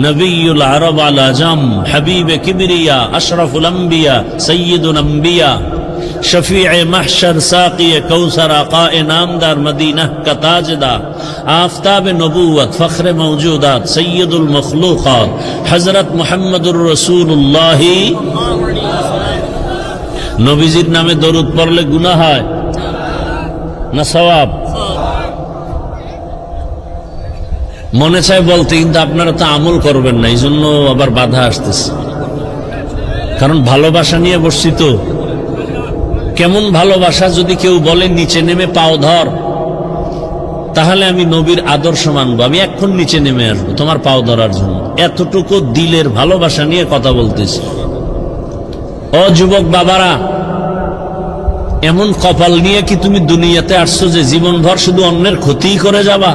নবিয়ুল আরব আল আজম হাবিবে কিবরিয়া আশরাফুল আম্বিয়া সৈয়দুল আম্বিয়া शफीअ महशर साक़ी कौसर आक़ाए नामदार मदीना का ताजदार आफ़ताब नबूवत फ़ख्र मौजूदात सय्यदुल मखलूक़ात हज़रत मुहम्मदुर रसूलुल्लाह। नबीजिर नामे दरूद पढ़ले गुनाह है ना सवाब? মনে চাই বলতে, কিন্তু আপনারা তো আমল করবেন না, এই জন্য আবার বাধা আসতেছে। কারণ ভালোবাসা নিয়ে বসছি তো। কেমন ভালোবাসা যদি কেউ বলে নিচে নেমে পাও ধর, তাহলে আমি নবীর আদর্শ মানবো, আমি এখন নিচে নেমে আসবো তোমার পাও ধরার জন্য। এতটুকু দিলের ভালোবাসা নিয়ে কথা বলতেছি। ও যুবক বাবারা, এমন কপাল নিয়ে কি তুমি দুনিয়াতে আসছো যে জীবনভর শুধু অন্যের ক্ষতিই করে যাবা?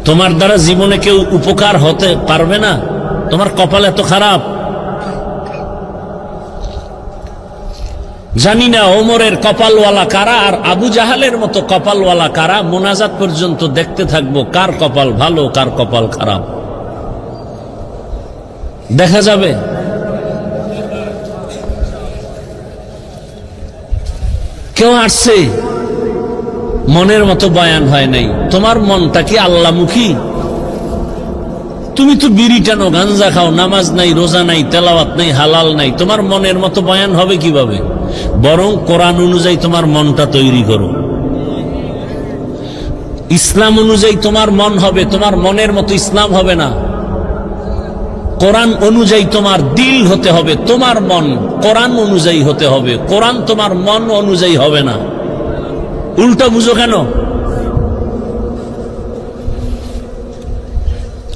তোমার দ্বারা জীবনে কেউ উপকার হতে পারবে না? তোমার কপাল এত খারাপ? জানি না ওমরের কপালওয়ালা কারা আর আবু জাহালের মতো কপালওয়ালা কারা। মোনাজাত পর্যন্ত দেখতে থাকবো কার কপাল ভালো কার কপাল খারাপ, দেখা যাবে। কেউ আসছে মনের মতো বয়ান হয় নাই। তোমার মনটা কি আল্লাহমুখী? তুমি তো বিড়ি টানো, গাঞ্জা খাও, নামাজ নাই, রোজা নাই, তেলাওয়াত নাই, হালাল নাই, তোমার মনের মতো বয়ান হবে কিভাবে? বরং কোরআন অনুযায়ী তোমার মনটা তৈরি করো, ইসলাম অনুযায়ী তোমার মন হবে। তোমার মনের মতো ইসলাম হবে না, কোরআন অনুযায়ী তোমার দিল হতে হবে। তোমার মন কোরআন অনুযায়ী হতে হবে, কোরআন তোমার মন অনুযায়ী হবে না। উল্টা বুঝো কেন?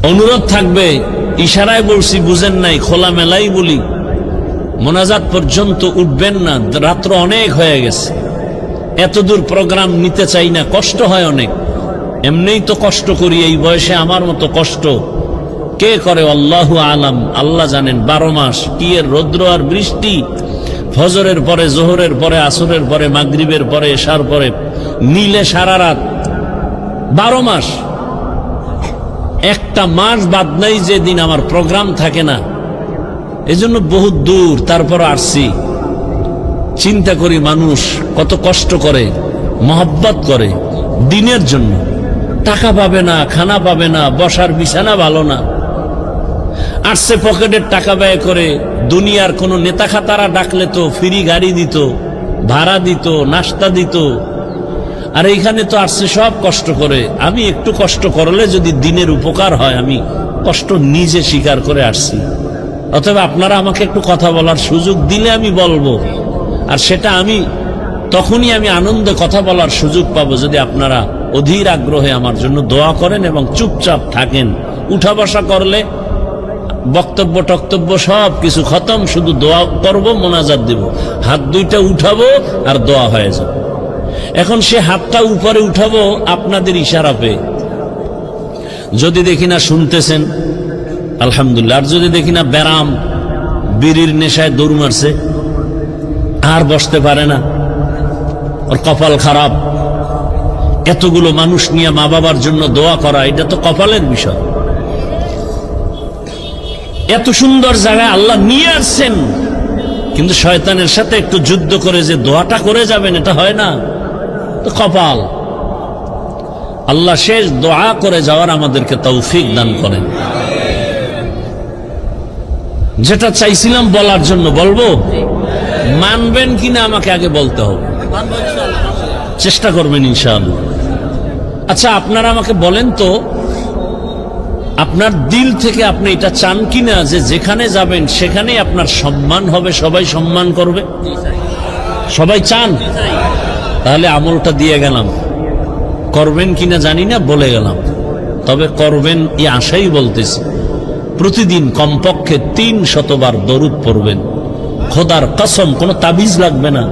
অনুরোধ থাকবে, ইশারায় বলছি বুঝেন নাই, খোলা মেলাই বলি, মোনাজাত পর্যন্ত উঠবেন না, রাত্র অনেক হয়ে গেছে। এতদূর প্রোগ্রাম নিতে চাই না, কষ্ট হয় অনেক। এমনিই তো কষ্ট করি, এই বয়সে আমার মতো কষ্ট কে করে আল্লাহু আলাম, আল্লাহ জানেন। 12 মাস কি এর রৌদ্র আর বৃষ্টি, ফজরের পরে, জোহরের পরে, আসরের পরে, মাগরিবের পরে, এশার পরে, নীলে সারা রাত, 12 মাস। একটা মাস বাদ নাই যেদিন আমার প্রোগ্রাম থাকে না। এজন্য বহুত দূর, তারপর আসছি। চিন্তা করি মানুষ কত কষ্ট করে, মহব্বত করে দিনের জন্য। টাকা পাবে না, খানা পাবে না, বসার বিছানা ভালো না, আসছে পকেটের টাকা ব্যয় করে। দুনিয়ার কোন নেতা খাতারা ডাকলে তো ফ্রি গাড়ি দিত, ভাড়া দিত, নাস্তা দিত। আর এইখানে তো আসছে সব কষ্ট করে। আমি একটু কষ্ট করলে যদি দিনের উপকার হয়, আমি কষ্ট নিজে স্বীকার করে আসছি। অথবা আপনারা আমাকে একটু কথা বলার সুযোগ দিলে আমি বলবো, আর সেটা আমি তখনই আমি আনন্দে কথা বলার সুযোগ পাবো যদি আপনারা অধীর আগ্রহে আমার জন্য দোয়া করেন এবং চুপচাপ থাকেন। উঠা বসা করলে বক্তব্য টক্তব্য সব কিছু খতম, শুধু দোয়া করব, মোনাজাত দেব, হাত দুইটা উঠাবো আর দোয়া হয়ে যাবে। এখন সে হাতটা উপরে উঠাবো আপনাদের ইশারা পেয়ে। যদি দেখি না শুনতেছেন আলহামদুলিল্লাহ, আর যদি দেখি না ব্যারাম, বিড়ির নেশায় দৌড় মারছে, আর বসতে পারে না, ওর কপাল খারাপ। এতগুলো মানুষ নিয়ে মা বাবার জন্য দোয়া করা, এটা তো কপালের বিষয়। এত সুন্দর জায়গায় আল্লাহ নিয়ে আসছেন, কিন্তু শয়তানের সাথে একটু যুদ্ধ করে যে দোয়াটা করে যাবেন, এটা হয় না, তো কপাল। আল্লাহ শেষ দোয়া করে যাওয়ার আমাদেরকে তৌফিক দান করেন। যেটা চাইছিলাম বলার জন্য বলবো, মানবেন কিনা আমাকে আগে বলতে হবে, চেষ্টা করবেন ইনশাআল্লাহ। আচ্ছা, আপনারা আমাকে বলেন তো, আপনার দিল থেকে আপনি এটা চান কিনা যে যেখানে যাবেন সেখানেই আপনার সম্মান হবে, সবাই সম্মান করবে? সবাই চান? তাহলে আমলটা দিয়ে গেলাম, করবেন কিনা জানি না, বলে গেলাম। তবে করবেন এই আশাই বলতেছি। প্রতিদিন কমপক্ষে 300 বার দরুদ পড়বেন। খোদার কসম, কোনো তাবিজ লাগবে না,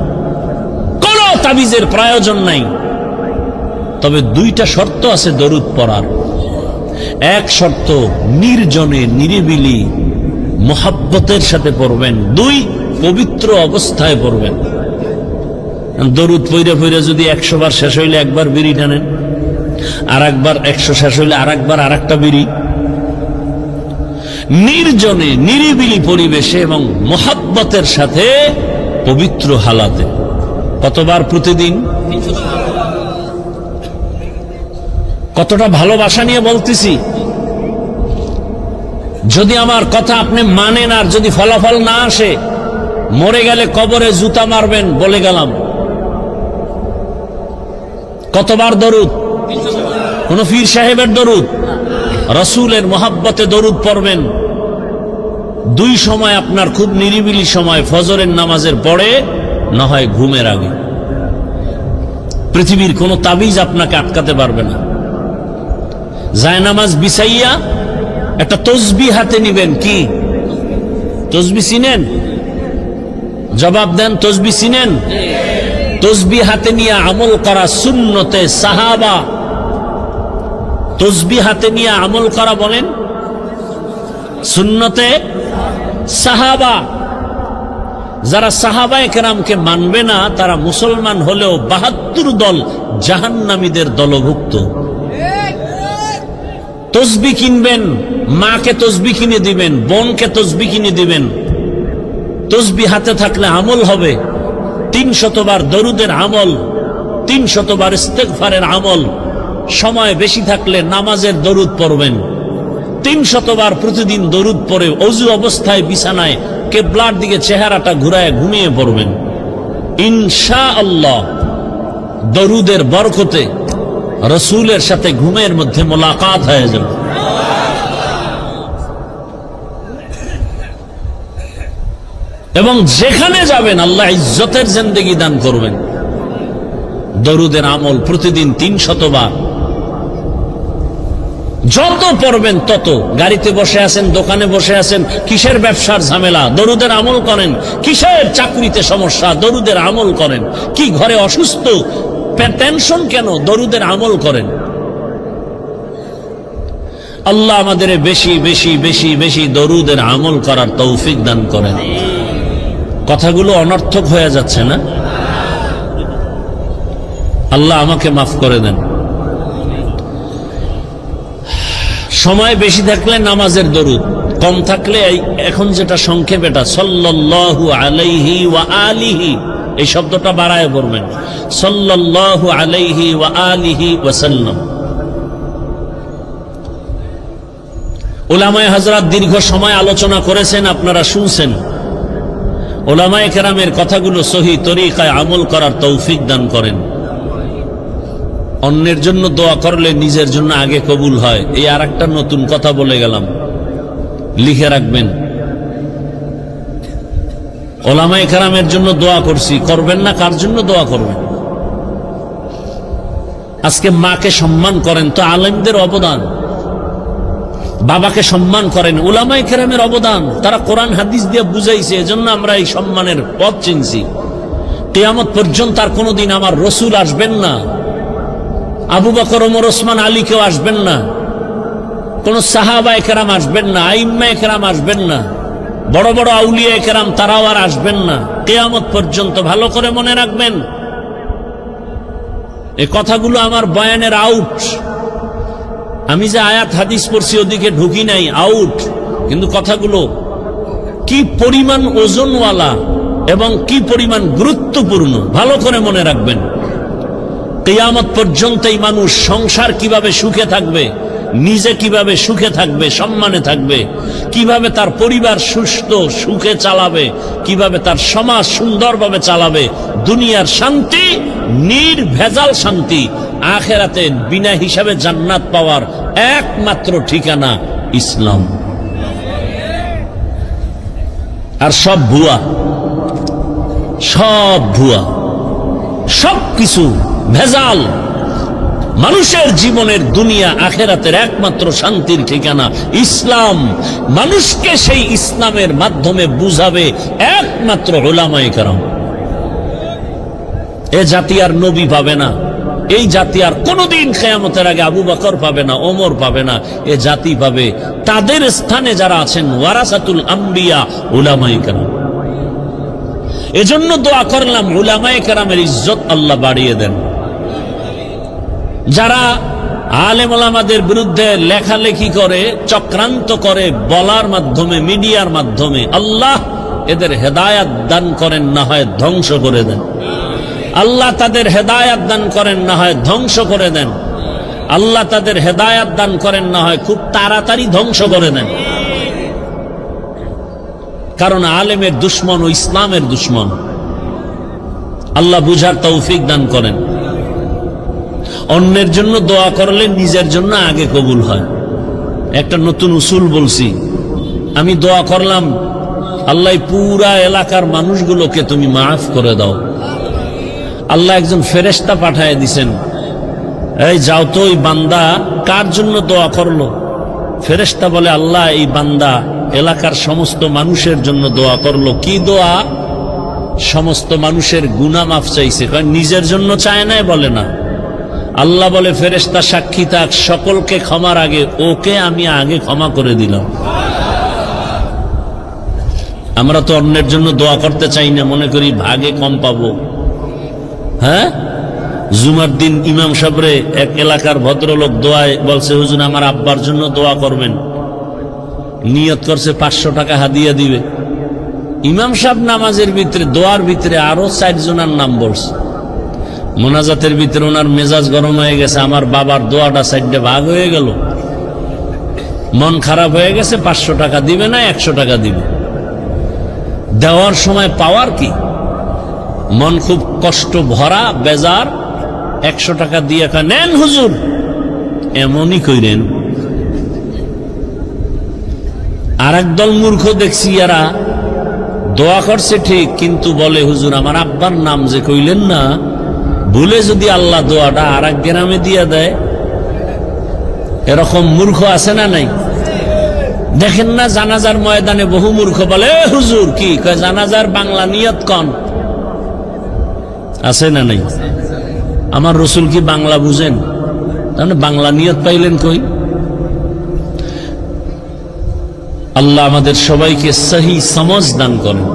কোনো তাবিজের প্রয়োজন নাই। তবে 2টা শর্ত আছে দরুদ পড়ার। এক শর্ত, নির্জনে নিরিবিলি মোহাব্বতের সাথে পড়বেন। 2, পবিত্র অবস্থায় পড়বেন। দরুদ পইরা পইরা যদি 100 বার শেষ হইলে একবার বিড়ি টানেন, আর একবার 100 শেষ হইলে আর একবার আর একটা বিড়ি। নির্জনে নিরিবিলি পরিবেশে এবং মোহাব্বতের সাথে পবিত্র হালাতে। কতবার প্রতিদিন? কতটা ভালোবাসা নিয়ে বলতেছি। যদি আমার কথা আপনি মানেন আর যদি ফলাফল না আসে, মরে গেলে কবরে জুতা মারবেন, বলে গেলাম। কতবার দরুদ? কোন পীর সাহেবের দরুদ? রাসূলের মোহাব্বতে দরুদ পড়বেন। 2 সময় আপনার খুব নিরিবিলি সময়, ফজরের নামাজের পরে, না হয় ঘুমের আগে। পৃথিবীর কোন তাবিজ আপনাকে আটকাতে পারবে না। জায়নামাজ বিছাইয়া একটা তসবিহ হাতে নিবেন। কি তসবিহ চিনেন? জবাব দেন, তসবিহ চিনেন? তসবিহ হাতে নিয়ে আমল করা সুন্নতে সাহাবা। তসবিহ হাতে নিয়ে আমল করা বলেন সুন্নতে সাহাবা। যারা সাহাবায়ে কেরামকে মানবে না, তারা মুসলমান হলেও 72 দল জাহান্নামীদের দলভুক্ত। তসবিহ কিনবেন, মাকে তসবিহ কিনে দিবেন, বোনকে তসবিহ কিনে দিবেন। তসবিহ হাতে থাকলে আমল হবে। 300 বার দরুদের আমল, 300 বার ইস্তেগফারের আমল। সময় বেশি থাকলে নামাজের দরুদ পড়বেন। 300 বার প্রতিদিন দরুদ পড়ে ওযু অবস্থায় বিছানায় কিবলার দিকে চেহারাটা ঘুরায় ঘুমিয়ে পড়বেন। ইনশাআল্লাহ দরুদের বরকতে রাসূলের সাথে ঘুমের মধ্যে মোলাকাত হয়ে যাবে। এবং যেখানে যাবেন আল্লাহ ইজ্জতের জিন্দেগি দান করবেন। দরুদের আমল প্রতিদিন 300 বার। যত পড়বেন তত। গাড়িতে বসে আছেন, দোকানে বসে আছেন, কিসের ব্যবসার ঝামেলা, দরুদের আমল করেন। কিসের চাকরিতে সমস্যা, দরুদের আমল করেন। কি ঘরে অসুস্থ, টেনশন কেন, দরুদের আমল করেন। আল্লাহ আমাদের বেশি বেশি বেশি বেশি দরুদের আমল করার তৌফিক দান করেন। কথাগুলো অনর্থক হয়ে যাচ্ছে না? আল্লাহ আমাকে মাফ করে দেন। সময় বেশি থাকলে নামাজের দরুদ, কম থাকলে এখন যেটা সংক্ষেপ, এটা সাল্লাল্লাহু আলাইহি ওয়া আলিহি, এই শব্দটা বাড়ায় বলবেন। সাল্লাল্লাহু আলাইহি ওয়া আলিহি ওয়াসাল্লাম। উলামায়ে হযরত দীর্ঘ সময় আলোচনা করেছেন, আপনারা শুনছেন। উলামায়ে কেরামের কথাগুলো সহি তরিকায় আমল করার তৌফিক দান করেন। অন্যের জন্য দোয়া করলে নিজের জন্য আগে কবুল হয়। এই আরেকটা নতুন কথা বলে গেলাম, লিখে রাখবেন। উলামায়ে কেরামের জন্য দোয়া করছি, করবেন না? কার জন্য দোয়া করবেন? আজকে মাকে সম্মান করেন তো আলেমদের অবদান। বাবাকে সম্মান করেন, উলামায়ে কেরামের অবদান। তারা কোরআন হাদিস দিয়ে বুঝাইছে, এজন্য আমরা এই সম্মানের পথ চিনছি। কিয়ামত পর্যন্ত আর কোনদিন আমার রসুল আসবেন না, আবু বকর, ওমর, ওসমান, আলী কেউ আসবেন না, কোন সাহাবায়ে কেরাম আসবেন না, আইম্মায়ে কেরাম আসবেন না, বড় বড় আউলিয়ায়ে কেরাম তারাও আর আসবেন না কিয়ামত পর্যন্ত। ভালো করে মনে রাখবেন। এই কথাগুলো আমার বয়ানের আউট। আমি যে আয়াত হাদিস পড়ছি ওদিকে ঢুকি নাই, আউট। কিন্তু কথাগুলো কি পরিমাণ ওজনওয়ালা এবং কি পরিমাণ গুরুত্বপূর্ণ, ভালো করে মনে রাখবেন। কিয়ামত পর্যন্ত এই মানুষ সংসার কিভাবে সুখে থাকবে, নিজে কিভাবে সুখে থাকবে, সম্মানে থাকবে, কিভাবে তার পরিবার সুস্থ সুখে চালাবে, কিভাবে তার সমাজ সুন্দরভাবে চালাবে, দুনিয়ার শান্তি, নির্ভেজাল শান্তি, আখিরাতে বিনা হিসাবে জান্নাত পাওয়ার একমাত্র ঠিকানা ইসলাম। আর সব ভুয়া, সব ভুয়া, সব কিছু ভেজাল। মানুষের জীবনের দুনিয়া আখেরাতের একমাত্র শান্তির ঠিকানা ইসলাম। মানুষকে সেই ইসলামের মাধ্যমে বুঝাবে একমাত্র উলামায়ে কেরাম। এ জাতি আর নবী পাবে না, এই জাতি আর কোনদিন কিয়ামতের আগে আবু বকর পাবে না, ওমর পাবে না। এ জাতি পাবে তাদের স্থানে যারা আছেন ওয়ারাসাতুল আম্বিয়া, উলামায়ে কেরাম। এজন্য দোয়া করলাম উলামায়ে কেরামের ইজ্জত আল্লাহ বাড়িয়ে দেন। যারা আলেম ওলামাদের বিরুদ্ধে লেখালেখি করে, চক্রান্ত করে, বলার মাধ্যমে, মিডিয়ার মাধ্যমে, আল্লাহ এদের হেদায়াত দান করেন, না হয় ধ্বংস করে দেন। আল্লাহ তাদের হেদায়াত দান করেন, না হয় ধ্বংস করে দেন। আল্লাহ তাদের হেদায়াত দান করেন, না হয় খুব তাড়াতাড়ি ধ্বংস করে দেন। কারণ আলেমের দুশ্মন ও ইসলামের দুশ্মন। আল্লাহ বুঝার তৌফিক দান করেন। অন্যের জন্য দোয়া করলে নিজের জন্য আগে কবুল হয়। একটা নতুন উসুল বলছি, আমি দোয়া করলাম আল্লাহ পুরা এলাকার মানুষগুলোকে তুমি মাফ করে দাও। আল্লাহ একজন ফেরেশতা পাঠায় দিছেন, এই যাও তো ওই বান্দা কার জন্য দোয়া করলো। ফেরেশতা বলে আল্লাহ এই বান্দা এলাকার সমস্ত মানুষের জন্য দোয়া করলো। কি দোয়া? সমস্ত মানুষের গুনাহ মাফ চাইছে, নিজের জন্য চায় নাই বলে না। আল্লাহ বলে ফেরেশতা সাক্ষী থাক, সকলকে ক্ষমার আগে ওকে আমি আগে ক্ষমা করে দিলাম। আমরা তো অন্যের জন্য দোয়া করতে চাই না, মনে করি ভাগে কম পাবো। হ্যাঁ, জুমার দিন ইমাম সাহেবরে এক এলাকার ভদ্রলোক দোয়ায় বলছে, হুজুর আমার আব্বার জন্য দোয়া করবেন। নিয়ত করছে 500 টাকা হাদিয়া দিবে। ইমাম সাহেব নামাজের ভিতরে, দোয়ার ভিতরে আরো 4 জনের নাম বলছে। মোনাজাতের ভিতরে ওনার মেজাজ গরম হয়ে গেছে, আমার বাবার দোয়াটা 4টে ভাগ হয়ে গেল। মন খারাপ হয়ে গেছে, 500 টাকা দিবে না 100 টাকা দিবে। দেওয়ার সময় পাওয়ার কি, মন খুব কষ্ট ভরা, বেজার। 100 টাকা দিয়ে নেন হুজুর, এমনই কইরেন। আর একদল মূর্খ দেখছি, এরা দোয়া করছে ঠিক, কিন্তু বলে হুজুর আমার আব্বার নাম যে কইলেন না, ভুলে যদি আল্লাহ দোয়াটা আর এক গ্রামে দিয়ে দেয়। এরকম মূর্খ আছে না নাই? দেখেন না জানাজার ময়দানে বহু মূর্খ বলে, হুজুর কি কয়, জানাজার বাংলা নিয়ত কন। আছে না নাই? আমার রসুল কি বাংলা বুঝেন? তাহলে বাংলা নিয়ত পাইলেন কই? আল্লাহ আমাদের সবাইকে সহি সমঝ দান করেন।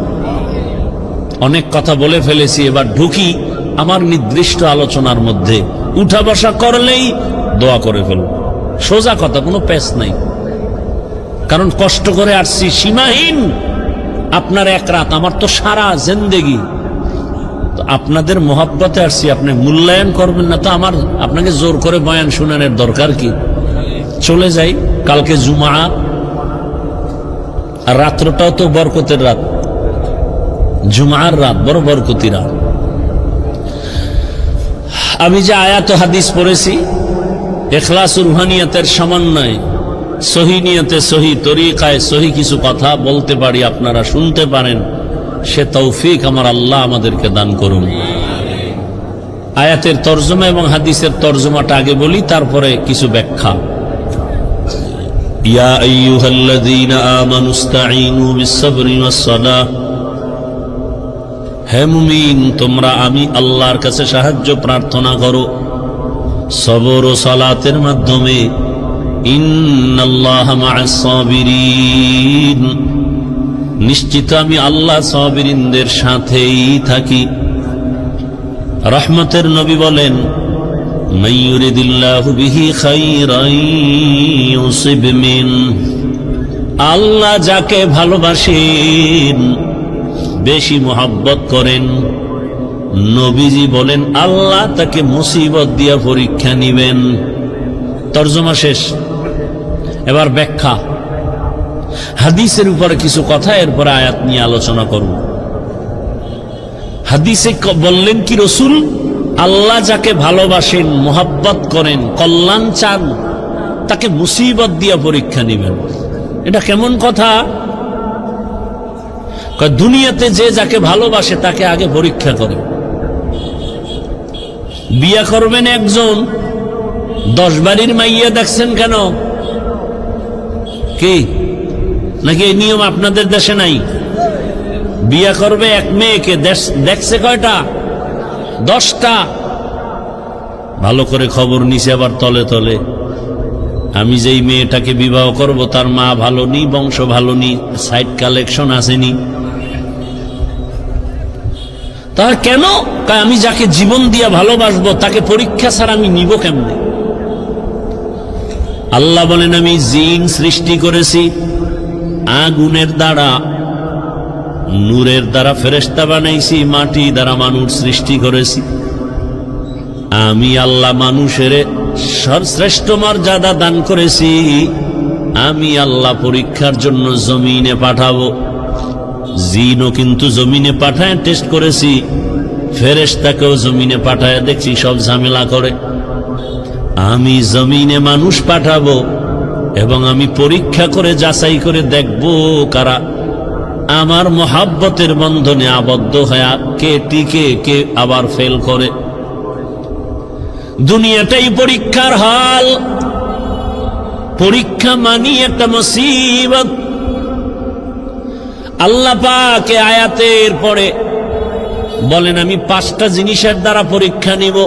অনেক কথা বলে ফেলেছি, এবার ঢুকি আমার নির্দিষ্ট আলোচনার মধ্যে। উঠা বসা করলেই দোয়া করে ফেলব, সোজা কথা, কোনো পেশ নাই। কারণ কষ্ট করে আসছি, সীমাহীন। আপনার এক রাত, আমার তো সারা জিন্দেগি। তো আপনাদের মহব্বতে আসছি, আপনি মূল্যায়ন করবেন না তো আমার আপনাকে জোর করে বয়ান শুনানোর দরকার কি? চলে যাই, কালকে জুমা, আর রাত্রটাও তো বরকতের রাত। জুমার রাত বড় বরকতি রাত। আমি যে আয়াত হাদিস পড়েছি, ইখলাস রুহানিয়াতের সমন্বয়, সহি নিয়তে, সহি তরিকায়, সহি কিছু কথা বলতে পারি, আপনারা শুনতে পারেন, সে তৌফিক আমার আল্লাহ আমাদেরকে দান করুন। আয়াতের তর্জমা এবং হাদিসের তর্জমাটা আগে বলি, তারপরে কিছু ব্যাখ্যা। ইয়া আইয়ুহাল্লাযীনা আমানুস্তাঈনু বিস-সাবরি ওয়াস-সালাহ, হে মুমিন তোমরা আমি আল্লাহর কাছে সাহায্য প্রার্থনা করো সবর ও সালাতের মাধ্যমে। ইন্নাল্লাহা মা'আস-সাবিরিন, নিশ্চিত আমি আল্লাহ সাবিরিনদের সাথেই থাকি। রহমতের নবী বলেন, মান ইউরিদিল্লাহু বিহি খাইরান ইউসিব মিন, আল্লাহ যাকে ভালোবাসেন, বেশি মোহাব্বত করেন, নবীজি বলেন আল্লাহ তাকে মুসিবত দিয়া পরীক্ষা নিবেন। তর্জমা শেষ। এবার ব্যাখ্যা, হাদিসের উপরে কিছু কথা, এরপরে আয়াত নিয়ে আলোচনা করব। হাদিসে বললেন কি রসুল, আল্লাহ যাকে ভালোবাসেন, মোহাব্বত করেন, কল্যাণ চান, তাকে মুসিবত দিয়া পরীক্ষা নিবেন। এটা কেমন কথা? দুনিয়াতে যে যাকে ভালোবাসে তাকে আগে পরীক্ষা করে। বিয়া করবেন একজন, 10 বাড়ির মাইয়া দেখছেন কেন? কি নাকি এই নিয়ম আপনাদের দেশে নাই? বিয়া করবে এক মেয়েকে, দেখছে কয়টা? 10টা। ভালো করে খবর নিছে আবার তলে তলে। আমি যেই মেয়েটাকে বিবাহ করব তার মা ভালো নি, বংশ ভালো নি, সাইড কালেকশন আসেনি। তার কেন? আমি যাকে জীবন দিয়া ভালোবাসবো তাকে পরীক্ষা ছাড়া আমি নিব কেমনে? আল্লাহ বলেন আমি জিন সৃষ্টি করেছি আগুনের দ্বারা, নূরের দ্বারা ফেরেশতা বানাইছি, মাটি দ্বারা মানুষ সৃষ্টি করেছি। আমি আল্লাহ মানুষের সর্বশ্রেষ্ঠ মর্যাদা দান করেছি। আমি আল্লাহ পরীক্ষার জন্য জমিনে পাঠাবো। জিনও কিন্তু জমিনে পাঠায় টেস্ট করেছি, ফেরেশতাকেও জমিনে পাঠায় দেখছি সব ঝামেলা করে। আমি জমিনে মানুষ পাঠাবো এবং আমি পরীক্ষা করে যাচাই করে দেখব কারা আমার মহাব্বতের বন্ধনে আবদ্ধ হয়ে কে টিকে, কে আবার ফেল করে। দুনিয়াটাই পরীক্ষার হাল। পরীক্ষা মানি একটা মুসিবত। আল্লাহ পাক আয়াতের পরে বলেন আমি 5টা জিনিসের দ্বারা পরীক্ষা নিব।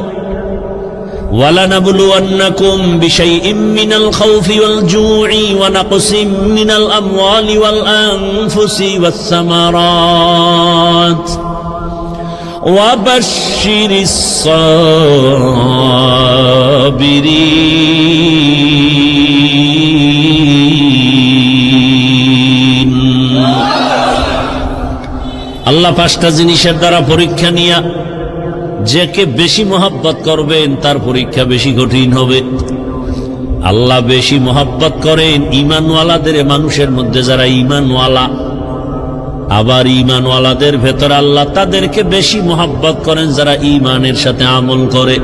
وَلَنَبْلُوَنَّكُمْ بِشَيْءٍ مِّنَ الْخَوْفِ وَالْجُوعِ وَنَقْصٍ مِّنَ الْأَمْوَالِ وَالْأَنفُسِ وَالثَّمَرَاتِ وَبَشِّرِ الصَّابِرِينَ। আল্লাহ 5টা জিনিসের দ্বারা পরীক্ষা নিয়া যাকে বেশি মহব্বত করবেন তার পরীক্ষা বেশি কঠিন হবে। আল্লাহ বেশি মহব্বত করেন ঈমানওয়ালাদের, মানুষের মধ্যে যারা ঈমানওয়ালা। আবার ঈমানওয়ালাদের ভেতর আল্লাহ তাদেরকে বেশি মহব্বত করেন যারা ঈমানের সাথে আমল করে।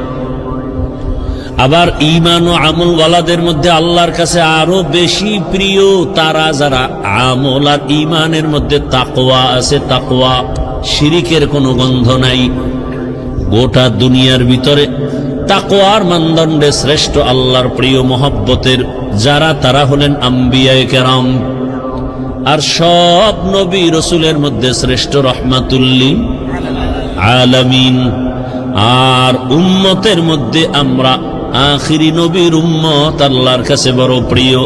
আবার ঈমান ও আমলওয়ালাদের মধ্যে আল্লাহর কাছে আরো বেশি প্রিয় তারা যারা আমল আর ঈমানের মধ্যে তাকওয়া আছে। তাকওয়া, শিরিকের কোনো গন্ধ নাই। গোটা দুনিয়ার ভিতরে তাকওয়ার মানদণ্ডে শ্রেষ্ঠ আল্লাহর প্রিয় মহব্বতের যারা, তারা হলেন আম্বিয়ায়ে কেরাম। আর সব নবী রসুলের মধ্যে শ্রেষ্ঠ রহমাতুল্লিল আলামিন। আর উম্মতের মধ্যে আমরা আখিরি নবীর উম্মত আল্লাহর কাছে বড় প্রিয়।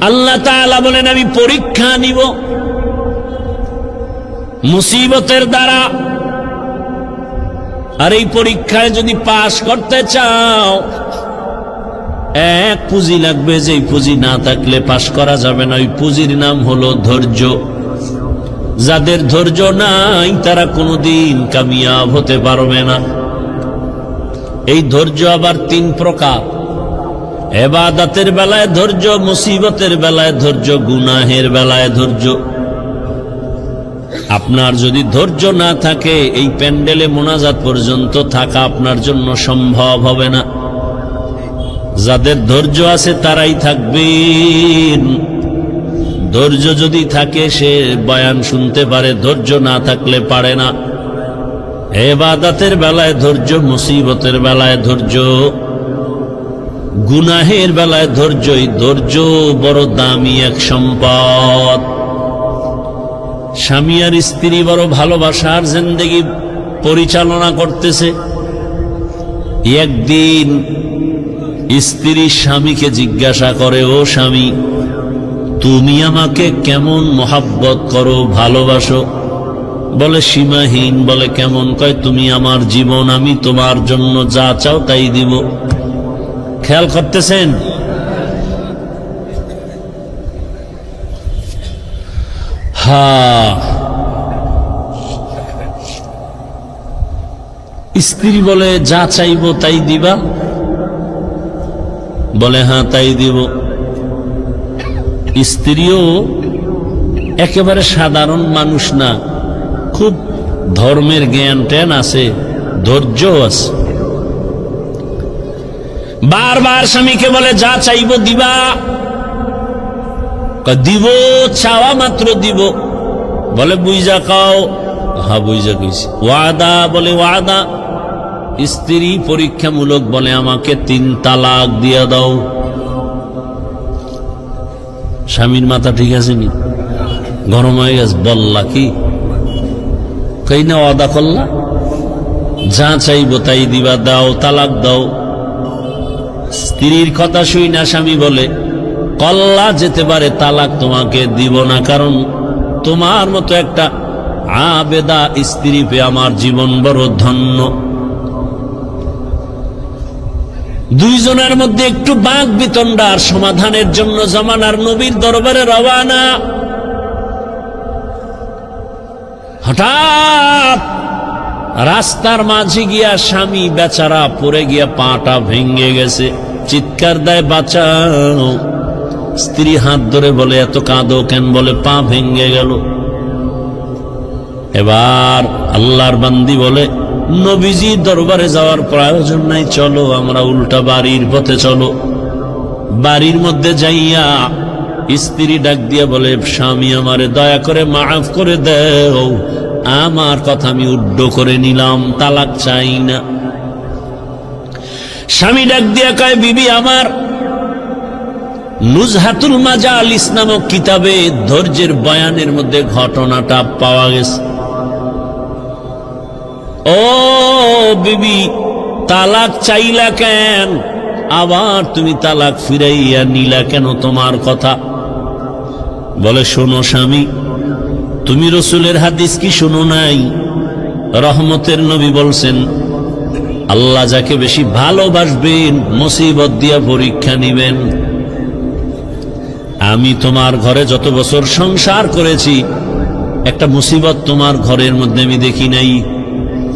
আল্লাহ তাআলা বলেন আমি পরীক্ষা নিব মুসিবতের দ্বারা। আর এই পরীক্ষায় যদি পাশ করতে চাও এক পুঁজি লাগবে, যে পুঁজি না থাকলে পাশ করা যাবে না। ওই পুঁজির নাম হলো ধৈর্য। যাদের ধৈর্য নাই তারা কোনোদিন কামিয়াব হতে পারবে না। এই ধৈর্য আবার 3 প্রকার। ইবাদতের বেলায় ধৈর্য, মুসিবতের বেলায় ধৈর্য, গুনাহের বেলায় ধৈর্য। আপনার যদি ধৈর্য না থাকে এই প্যান্ডেলে মোনাজাত পর্যন্ত থাকা আপনার জন্য সম্ভব হবে না। যাদের ধৈর্য আছে তারাই থাকবেন। ধৈর্য যদি থাকে সে বয়ান শুনতে পারে, ধৈর্য না থাকলে পারে না। ইবাদতের বেলায় ধৈর্য, মুসিবতের বেলায় ধৈর্য, গুনাহের বেলায় ধৈর্য। এই ধৈর্য বড় দামি এক সম্পদ। স্বামী আর স্ত্রী বড় ভালোবাসার জিন্দেগি পরিচালনা করতেছে। একদিন স্ত্রী স্বামীকে জিজ্ঞাসা করে, ও স্বামী তুমি আমাকে কেমন মহাব্বত করো, ভালোবাসো? বলে সীমাহীন। বলে কেমন? কয় তুমি আমার জীবন, আমি তোমার জন্য যা চাও তাই দিব। খেয়াল করতেছেন? স্ত্রী বলে যা চাইবো তাই দিবা? বলে হ্যাঁ তাই দিব। স্ত্রীও একেবারে সাধারণ মানুষ না, খুব ধর্মের জ্ঞান ট্যান আছে, ধৈর্য আছে। বারবার স্বামীকে বলে যা চাইবো দিবা? দিব, চাওয়া মাত্র দিব। বলে বুঝা খাও? হ্যাঁ বুঝা কইছি। ওয়াদা? বলে ওয়াদা। স্ত্রী পরীক্ষামূলক বলে আমাকে 3 তালাক দিয়ে দাও। স্বামীর মাথা ঠিক আছে নি? গরম হয়ে গেছে। বললা কি কই না ওয়াদা করলা, যা চাইবো তাই দিবা, দাও তালাক দাও। স্ত্রীর কথা শুই না স্বামী বলে কল্লা যেতে পারে, তালাক তোমাকে দিব না, কারণ তোমার মতো একটা আবেদা স্ত্রী পেয়ে আমার জীবন বড় ধন্য। দুইজনের মধ্যে একটু বাক বিতণ্ডার সমাধানের জন্য জামানার নবীর দরবারে রওয়ানা। হঠাৎ রাস্তার মাঝে গিয়া স্বামী বেচারা পড়ে গিয়া পাটা ভেঙে গেছে, চিৎকার দেয় বাঁচাও। স্ত্রী হাত ধরে বলে এত কাঁদো কেন? বলে পা ভেঙে গেল। এবার আল্লাহর বান্দি বলে নবীজি দরবারে যাওয়ার প্রয়োজন নাই, চলো আমরা উল্টা বাড়ির পথে চলো। বাড়ির মধ্যে যাইয়া স্ত্রী ডাক দিয়া বলে স্বামী আমারে দয়া করে মাফ করে দাও, আমার কথা আমি উড্ড করে নিলাম, তালাক চাই না। স্বামী ডাক দিয়া কয় বিবি আমার, নুজহাতুল মাজালিস নামক কিতাবে ধৈর্যের বয়ানের মধ্যে ঘটনাটা পাওয়া গেছে। ও বিবি, তালাক চাইলা কেন? আবার তুমি তালাক ফিরাইয়া নিলা কেন? তোমার কথা বলে শোনো স্বামী, তুমি রসুলের হাদিস কি শোনো নাই? রহমতের নবী বলছেন আল্লাহ যাকে বেশি ভালোবাসবেন মুসিবত দিয়া পরীক্ষা নিবেন। আমি তোমার ঘরে যত বছর সংসার করেছি একটা মুসিবত তোমার ঘরের মধ্যে আমি দেখি নাই।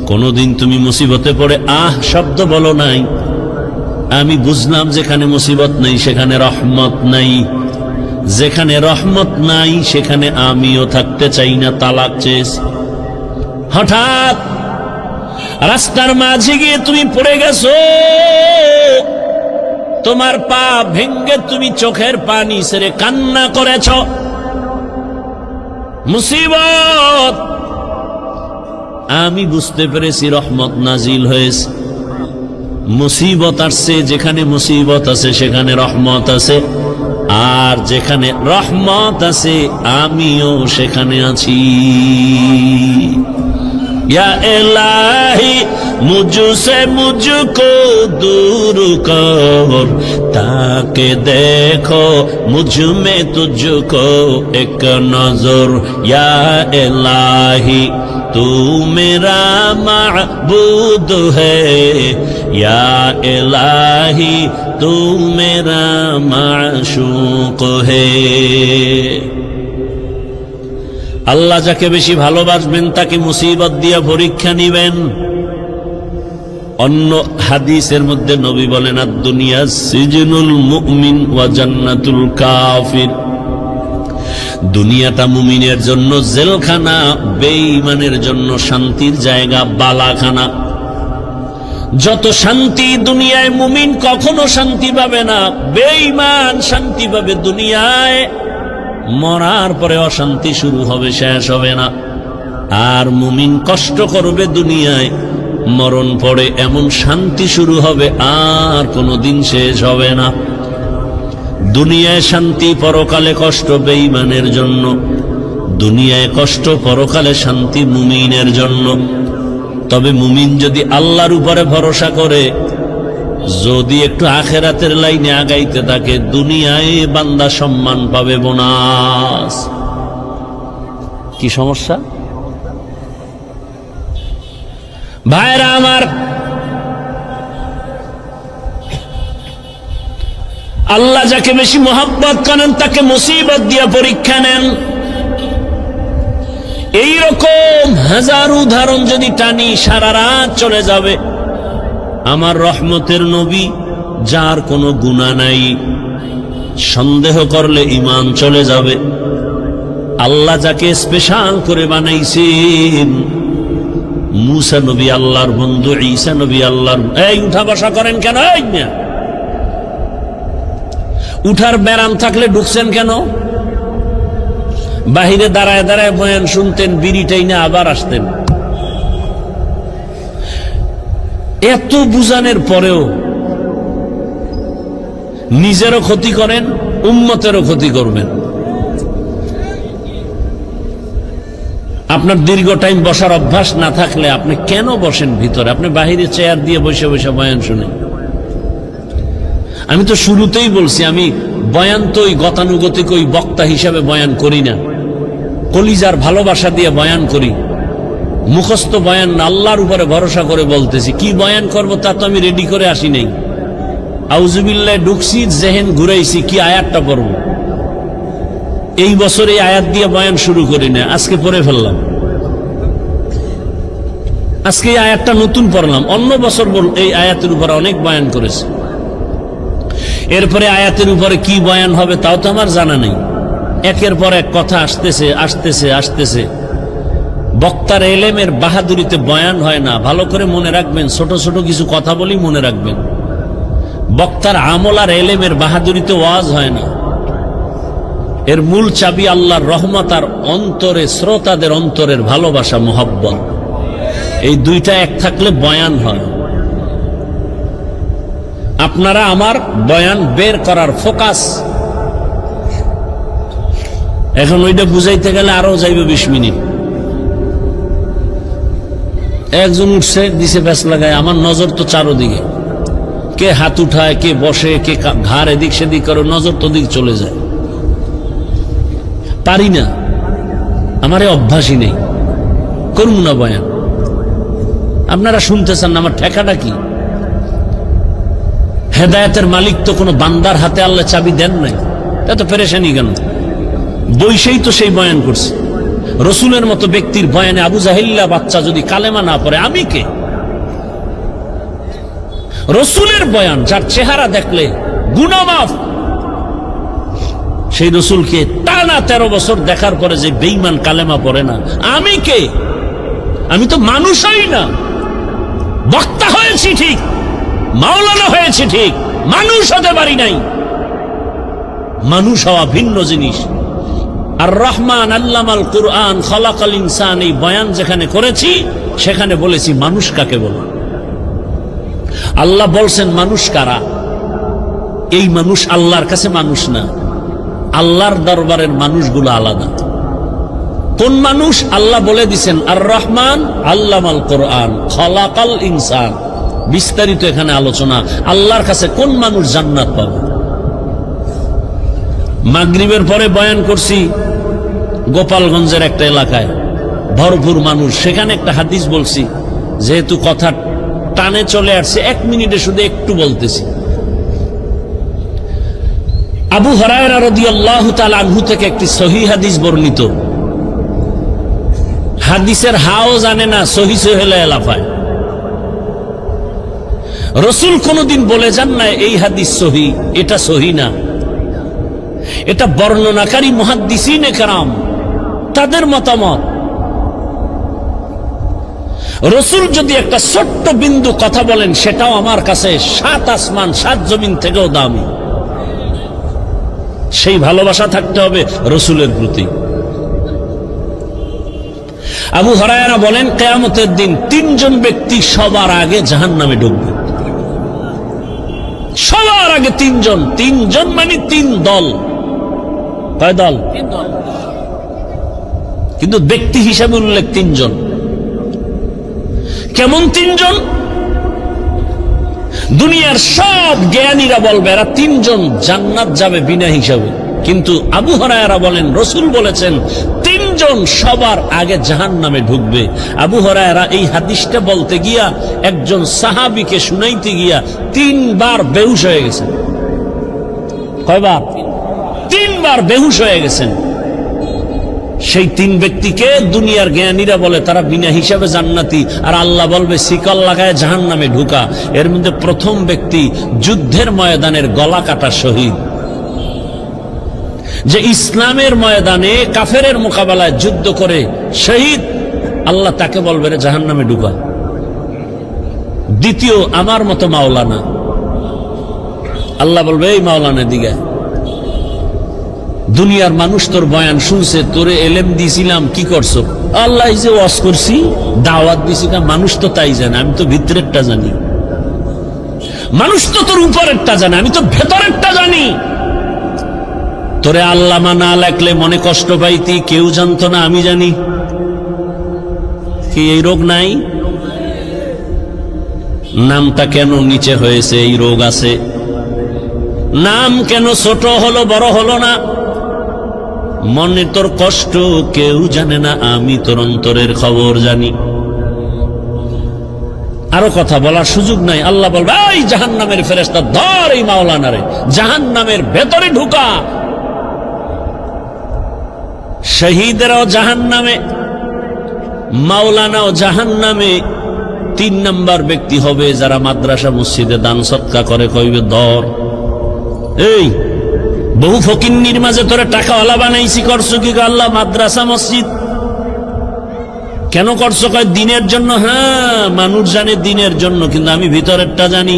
কোনদিন তুমি মুসিবতে পড়ে আহ শব্দ বলো নাই। আমি বুঝলাম যেখানে মুসিবত নেই সেখানে রহমত নাই, যেখানে রহমত নাই সেখানে আমিও থাকতে চাই না, তালাক চেয়েছ। হঠাৎ রাস্তার মাঝে গিয়ে তুমি পড়ে গেছো, তোমার পা ভেঙ্গে তুমি চোখের পানি ছেড়ে কান্না করেছ। মুসিবত, আমি বুঝতে পেরেছি রহমত নাজিল হয়েছে। মুসিবত আসছে, যেখানে মুসিবত আছে সেখানে রহমত আছে, আর যেখানে রহমত আছে আমিও সেখানে আছি। या इलाही मुझसे मुझको दूर कर, ताकि देखो मुझ में तुझको एक नजर। या इलाही तू मेरा माबूद है, या इलाही तू मेरा माशूक है। আল্লাহ যাকে বেশি ভালোবাসবেন তাকে মুসিবত দিয়া পরীক্ষা নিবেন। অন্য হাদিসের মধ্যে নবী বলেন আদ-দুনিয়া সিজনুল মুমিন ওয়া জান্নাতুল কাফির। দুনিয়াটা মুমিনের জন্য জেলখানা, বেঈমানের জন্য শান্তির জায়গা, বালাখানা। যত শান্তি দুনিয়ায় মুমিন কখনো শান্তি পাবে না, বেঈমান শান্তি পাবে দুনিয়ায়, মরার পরে অশান্তি শুরু হবে, শেষ হবে না। আর মুমিন কষ্ট করবে দুনিয়ায়, মরণ পরে এমন শান্তি শুরু হবে আর কোনোদিন শেষ হবে না। দুনিয়ায় শান্তি, পরকালে কষ্ট বেঈমানের জন্য। দুনিয়ায় কষ্ট, পরকালে শান্তি মুমিনের জন্য। তবে মুমিন যদি আল্লাহর উপরে ভরসা করে, যদি একটু আখেরাতের লাইনে আগাইতে থাকে, দুনিয়ায় বান্দা সম্মান পাবে, বোনাস। কি সমস্যা ভাইরা আমার? আল্লাহ যাকে বেশি মোহাব্বত করেন তাকে মুসিবত দিয়া পরীক্ষা নেন। এইরকম হাজার উদাহরণ যদি টানি সারা রাত চলে যাবে। আমার রহমতের নবী, যার কোনো গুনাহ নাই, সন্দেহ করলে ঈমান চলে যাবে। আল্লাহ যাকে স্পেশাল করে বানাইছেন, মুসা নবী আল্লাহর বন্ধু, ঈসা নবী আল্লাহর। এই উঠা বসা করেন কেন? উঠার ব্যারাম থাকলে ঢুকছেন কেন? বাহিরে দাঁড়ায় দাঁড়ায় বয়ান শুনতেন, বিড়িটাই না আবার আসতেন। এত বুঝানোর পরেও নিজেরও ক্ষতি করেন, উম্মতেরও ক্ষতি করবেন। আপনার দীর্ঘ টাইম বসার অভ্যাস না থাকলে আপনি কেন বসেন ভিতরে? আপনি বাহিরে চেয়ার দিয়ে বসে বসে বয়ান শুনেন। আমি তো শুরুতেই বলছি, আমি বয়ান তো ওই গতানুগতিক ওই বক্তা হিসাবে বয়ান করি না, কলিজার ভালোবাসা দিয়ে বয়ান করি। মুখস্থ বয়ান না, আল্লাহর উপরে ভরসা করে বলতেছি। কি বয়ান করব তা তো আমি রেডি করে আসি নাই। আউযুবিল্লাহ ঢুকছি, জেহেন ঘুরাইছি, কি আয়াতটা পড়ব। এই বছর এই আয়াত দিয়ে বয়ান শুরু করি না, আজকে পড়ে ফেললাম। আজকে এই আয়াতটা নতুন পড়লাম, অন্য বছর এই আয়াতের উপরে অনেক বয়ান করেছে। এরপরে আয়াতের উপরে কি বয়ান হবে তাও তো আমার জানা নেই। একের পর এক কথা আসতেছে আসতেছে আসতেছে। বক্তার এলেমের বাহাদুরিতে বয়ান হয় না, ভালো করে মনে রাখবেন। ছোট ছোট কিছু কথা বলি মনে রাখবেন। বক্তার আমল আর এলেমের বাহাদুরিতে ওয়াজ হয় না। এর মূল চাবি আল্লাহর রহমত আর অন্তরে শ্রোতাদের অন্তরের ভালোবাসা, মোহাব্বত। এই দুইটা এক থাকলে বয়ান হয়। আপনারা আমার বয়ান বের করার ফোকাস। এখন ওইটা বুঝাইতে গেলে আরো যাইবে 20 মিনিট। একজন উঠছে, দিছে ব্যাস লাগায়, আমার নজর তো চারোদিকে। কে হাত উঠায়, কে বসে, কে ঘাড় এদিক সেদিক করে, নজর তো দিক চলে যায়। পারি না, আমার অভ্যাসই নেই, করুন না বয়ান। আপনারা শুনতে চান না, আমার ঠেকাটা কি? হেদায়েতের মালিক তো কোনো বান্দার হাতে আল্লাহ চাবি দেন নাই, তা তো পেরেশানি কেন? বৈশেই তো সেই বয়ান করছে। রসুলের মতো ব্যক্তির বয়ানে আবু জাহিল্লা বাচ্চা যদি কালেমা না পড়ে, আমি কে? রসুলের বয়ান, যার চেহারা দেখলে গুনাহ মাফ, সেই রসুলকে টানা 13 বছর দেখার পরে যে বেঈমান কালেমা পড়ে না, আমি কে? আমি তো মানুষই না। বক্তা হয়েছি ঠিক, মাওলানা হয়েছে ঠিক, মানুষ হতে পারি নাই। মানুষ হওয়া ভিন্ন জিনিস। আর রহমান আল্লামাল কুরআন খালাকাল ইনসান, এই বয়ান যেখানে করেছি সেখানে বলেছি মানুষ কাকে বলে। আল্লাহ বলছেন মানুষ কারা? এই মানুষ আল্লাহর কাছে মানুষ না, আল্লাহর দরবারের মানুষগুলো আলাদা। কোন মানুষ? আল্লাহ বলে দিছেন আর রহমান আল্লামাল কুরআন খালাকাল ইনসান। বিস্তারিত এখানে আলোচনা। আল্লাহর কাছে কোন মানুষ জান্নাত পাবে? মাগরিবের পরে বয়ান করছি গোপালগঞ্জের একটা এলাকায়, ভরপুর মানুষ। সেখানে একটা হাদিস বলছি, যেহেতু কথা টানে চলে আসছে 1 মিনিটে শুধু একটু বলতেছি। আবু হুরায়রা রাদিয়াল্লাহু তাআলা আনহু থেকে একটি সহিহ হাদিস বর্ণিত। হাদিসের হাও জানে না, সহিহ সহিহ লাফায়। রসুল কোনদিন বলে যান না এই হাদিস সহিহ, এটা সহিহ না। এটা বর্ণনাকারী মুহাদ্দিসিনে কেরাম তাদের মতামত। রসুল যদি একটা ছোট্ট বিন্দু কথা বলেন, সেটাও আমার কাছে 7 আসমান 7 জমিন থেকেও দামি। সেই ভালোবাসা থাকতে হবে রসুলের প্রতি। আবু হুরায়রা বলেন, কিয়ামতের দিন 3 জন ব্যক্তি সবার আগে জাহান্নামে ঢুকবে। সবার আগে 3 জন। 3 জন মানে 3 দল। কয় দল? 3 দল। কিন্তু ব্যক্তি হিসাবে উল্লেখ 3 জন। কেমন 3 জন? দুনিয়ার সব জ্ঞানীরা বলবে এরা 3 জন জান্নাত যাবে বিনা হিসাবে। কিন্তু আবু হুরায়রা বলেন, রসুল বলেছেন 3 জন সবার আগে জাহান্নামে ঢুকবে। আবু হুরায়রা এই হাদিসটা বলতে গিয়া একজন সাহাবীকে শুনাইতে গিয়া 3 বার বেহুশ হয়ে গেছেন। কয়বার? 3 বার বেহুশ হয়ে গেছেন। সেই 3 ব্যক্তিকে দুনিয়ার জ্ঞানীরা বলে তারা বিনা হিসাবে জান্নাতি, আর আল্লাহ বলবে শিকল লাগায় জাহান্নামে ঢুকা। এর মধ্যে প্রথম ব্যক্তি যুদ্ধের ময়দানের গলা কাটা শহীদ, যে ইসলামের ময়দানে কাফেরের মোকাবেলায় যুদ্ধ করে শহীদ, আল্লাহ তাকে বলবে রে জাহান্নামে ঢুকা। দ্বিতীয় আমার মতো মাওলানা, আল্লাহ বলবে এই মাওলানা দিকে, দুনিয়ার মানুষ তোর বয়ান শুনছে, তোরে এলেম দিয়েছিলাম, কি করছো? আল্লাহ যে ওয়াজ করছি, দাওয়াত দিছি, মানুষ তো তাই জানে, আমি তো ভিতরেরটা জানি। মানুষ তো তোর উপরেরটা জানে, আমি তো ভেতরেরটা জানি। তোরে আল্লামা না লেখলে মনে কষ্ট পাইতি, কেউ জানতো না, আমি জানি। কি এই রোগ নাই? নামটা কেন নিচে হয়েছে? এই রোগ আছে। নাম কেন ছোট হলো, বড় হলো না? মনে তোর কষ্ট কেউ জানে না, আমি তোর অন্তরের খবর জানি। আরো কথা বলার সুযোগ নাই। আল্লাহ বলবে, এই জাহান্নামের ফেরেশতা ধর এই মাওলানারে, জাহান্নামের ভেতরে ঢুকা। শহীদেরাও জাহান্নামে, মাওলানাও জাহান্নামে। 3 নাম্বার ব্যক্তি হবে যারা মাদ্রাসা মসজিদে দান সৎকা করে, কইবে ধর। এই বহু ফকিন্নির মাঝে তোরে টাকাওয়ালা বানাইছি, করছো কি আল্লাহ? মাদ্রাসা মসজিদ কেন করছো? কয় দিনের জন্য। হ্যাঁ, মানুষ জানে দিনের জন্য, কিন্তু আমি ভিতরেরটা জানি।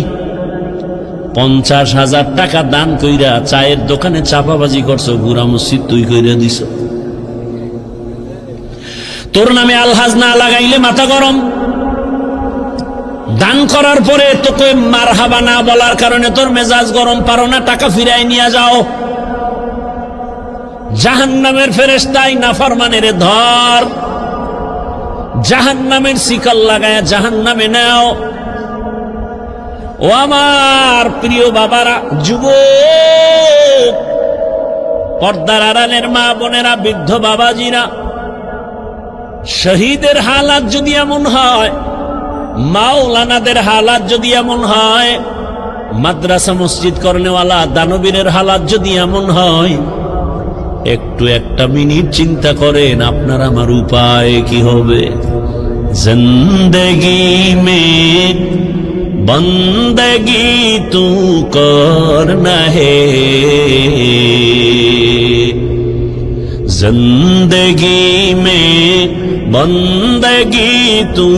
50,000 টাকা দান কইরা চায়ের দোকানে চাপাবাজি করছো, পুরা মসজিদ তুই কইরা দিছ। তোর নামে আলহাজ না লাগাইলে মাথা গরম। দান করার পরে তোকে মারহাবা না বলার কারণে তোর মেজাজ গরম, পারো না, টাকা ফিরাই নিয়ে যাও। জাহান্নামের ফেরেশতাই নাফরমানের ধর, জাহান্নামের শিকল লাগায়া জাহান্নামে নাও। ও আমার প্রিয় বাবারা, যুবক, পর্দার আড়ালের মা বোনেরা, বৃদ্ধ বাবাজিরা, শহীদের হালাত যদি এমন হয়, মাওলানাদের হালাত যদি এমন হয়, মাদ্রাসা মসজিদ করনেওয়ালা দানবীরের হালাত যদি এমন হয়, একটু একটা মিনিট চিন্তা করেন আপনার আমার উপায় কি হবে। জিন্দেগি মে বন্দগি তু করনা হে, जिंदगी में बंदगी तू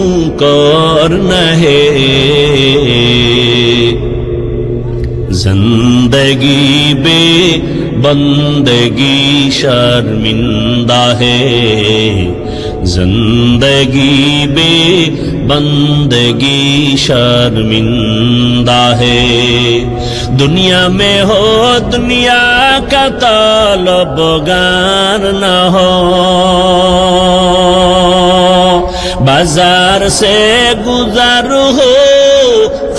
करना है, जिंदगी बे बंदगी शर्मिंदा है, जिंदगी बे बंदगी शर्मिंदा है। दुनिया में हो दुनिया का तलबगार न हो, बाजार से गुजर हो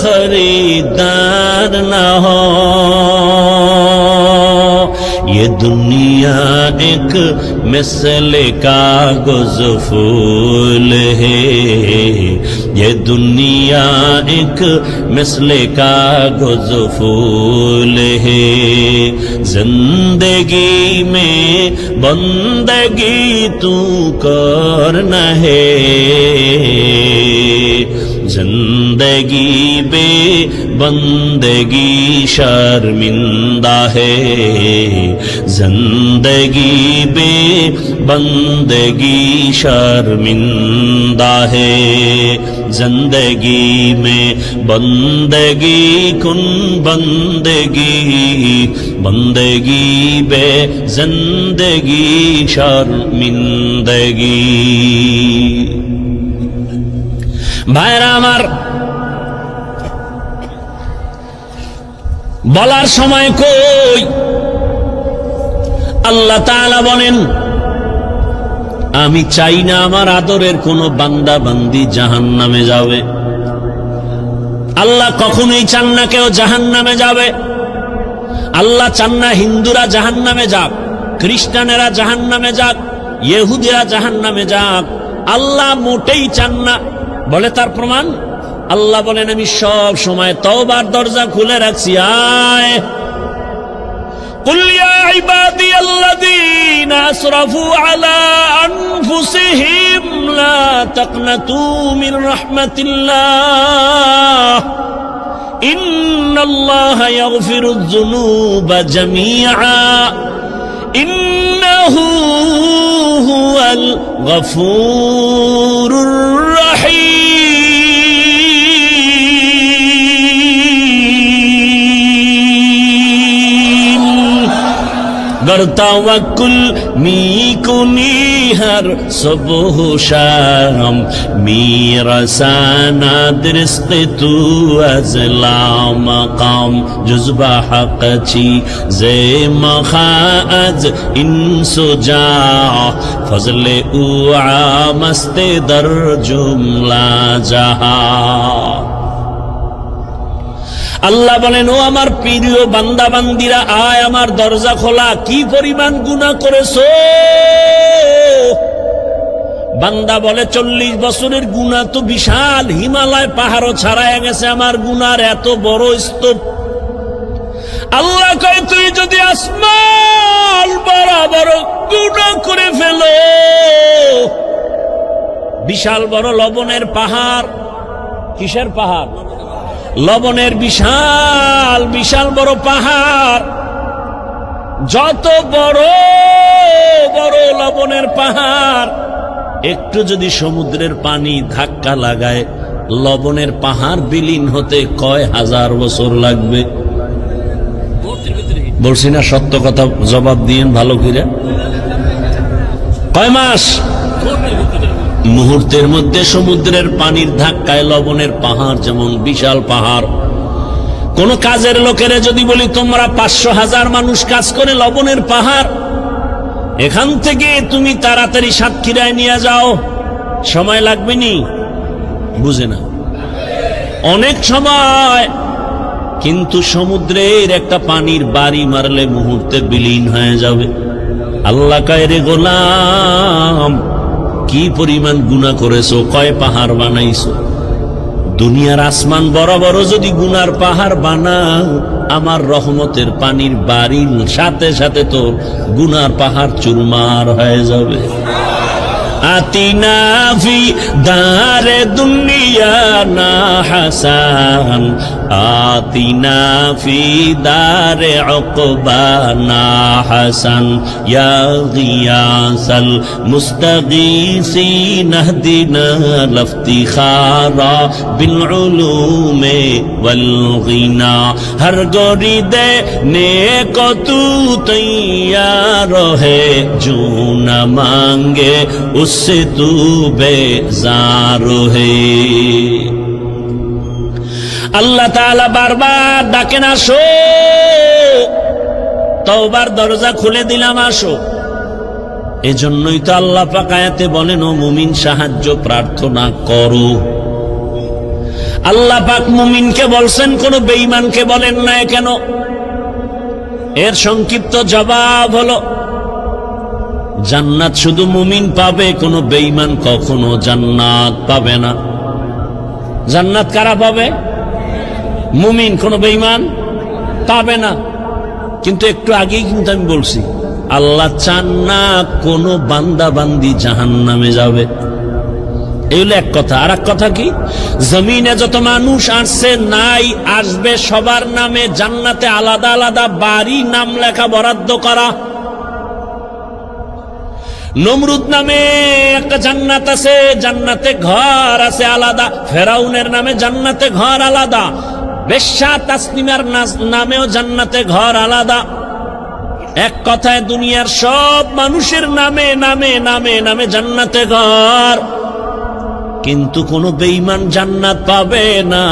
खरीदार न हो। ये दुनिया एक मिसले कागज फूल है, ये दुनिया एक मिसले कागज फूल है। जिंदगी में बंदगी तू करना है, जिंदगी बे बंदगी शर्मिंदा है, जिंदगी बे बंदगी शर्मिंदा है। जिंदगी में बंदगी कुन बंदगी, बंदगी बे जिंदगी शर्मिंदगी। ভাইরা আমার, বলার সময় কই আল্লাহ তাআলা বলেন, আমি চাই না আমার আদরের কোন বান্দা বান্দি জাহান্নামে যাবে। আল্লাহ কখনোই চান না কেউ জাহান্নামে যাবে। আল্লাহ চান না হিন্দুরা জাহান্নামে যাক, খ্রিস্টানেরা জাহান্নামে যাক, ইহুদিরা জাহান্নামে যাক। আল্লাহ মোটেই চান না। বলে তার প্রমাণ, আল্লাহ বলেন আমি সব সময় তওবার দরজা খুলে রাখছি। আয় কুল ইয়া ইবাদিয়াল্লাযীনা আসরাফু আলা আনফুসিহিম লা তাকনাতু মির রাহমাতিল্লাহ ইন্নাল্লাহা ইয়াগফিরুয যুনুবা জামিআ ইন্নাহু হুয়াল গফুরুর রাহিম। कर तवक्कुल मी हर सुबह शाम मेरा साना रिस्क तू अज़ला मकाम जुज़बा हक़ची ज़े मखाअज इंसुजा फज़ले उआ मस्ते दर जुमला जहा। আল্লাহ বলেন, ও আমার প্রিয় বান্দা বান্দিরা, আয় আমার দরজা খোলা। কি পরিমাণ গুনাহ করেছো? বান্দা বলে 40 বছরের গুনাহ তো বিশাল, হিমালয় পাহাড়ও ছাড়ায় গেছে আমার গুনার এত বড় স্তূপ। আল্লাহ কয়, তুই যদি আসমান বরাবর গুনাহ করে ফেলো, বিশাল বড় লবণের পাহাড়। কিসের পাহাড়? লবণের বিশাল বিশাল বড় পাহাড়। যত বড় বড় লবণের পাহাড়, একটু যদি সমুদ্রের পানি ধাক্কা লাগায়, লবণের পাহাড় বিলীন হতে কয় হাজার বছর লাগবে? বলছি না সত্য কথা, জবাব দিয়েন ভালো করে। কয় মাস? মুহূর্তের মধ্যে সমুদ্রের পানির ধাক্কায় লবণের পাহাড় যেমন বিশাল পাহাড়। কোন কাজের লোকেরা যদি বলি, তোমরা 500,000 মানুষ কাজ করে লবণের পাহাড়, এখান থেকে তুমি তাড়াতাড়ি সাতক্ষীরায় নিয়ে যাও, সময় লাগবে নি? বুঝে না, অনেক সময়। কিন্তু সমুদ্রের একটা পানির বাড়ি মারলে মুহূর্তে বিলীন হয়ে যাবে। আল্লাহ কয়, রে গোলাম, কি পরিমাণ গুনাহ করেছো, কয় পাহাড় বানাইছো। দুনিয়ার আসমান বরাবর যদি গুনার পাহাড় বানাও, আমার রহমতের পানির বাড়ির সাথে সাথে তোর গুনার পাহাড় চুরমার হয়ে যাবে। আতিনা ফি দারে দুনিয়া না হাসান, আতিনা ফি দারে উকবা না হাসান, ইয়া গিয়াসাল মুস্তাগীসিন ইহদিনা লফতিখারা বিল উলুমে ওয়াল গিনা। হর গরিদে নেক তু তৈয়ার হে, জো না মাঙ্গে उससे तू बेजार है। আল্লাহ তাআলা বারবার ডাকেন, আসো, তওবার দরজা খুলে দিলাম, আসো। এজন্যই তো আল্লাহ পাক আয়াতে বলেন, ও মুমিন সাহায্য প্রার্থনা করো। আল্লাহ পাক মুমিনকে বলছেন, কোন বেঈমানকে বলেন না কেন? এর সংক্ষিপ্ত জবাব হলো, জান্নাত শুধু মুমিন পাবে, কোন বেঈমান কখনো জান্নাত পাবে না। জান্নাত কারা পাবে? মুমিন, কোন বেঈমান পাবে না। কিন্তু একটু আগেই কিন্তু আমি বলছি, আল্লাহ চান না কোন বান্দা বান্দি জাহান্নামে যাবে। এই হলো এক কথা। আর এক কথা কি, জমিনে যত মানুষ আসছে নাই আসবে, সবার নামে জান্নাতে আলাদা আলাদা বাড়ি নাম লেখা বরাদ্দ করা। নমরুদ নামে একটা জান্নাত আছে, জান্নাতে ঘর আছে আলাদা। ফেরাউনের নামে জান্নাতে ঘর আলাদা। বেশ্যা তাসনিমার নামেও জান্নাতে ঘর আলাদা। এক কথায় দুনিয়ার সব মানুষের নামে নামে নামে নামে জান্নাতে ঘর। কিন্তু কোন বেঈমান জান্নাত পাবে না,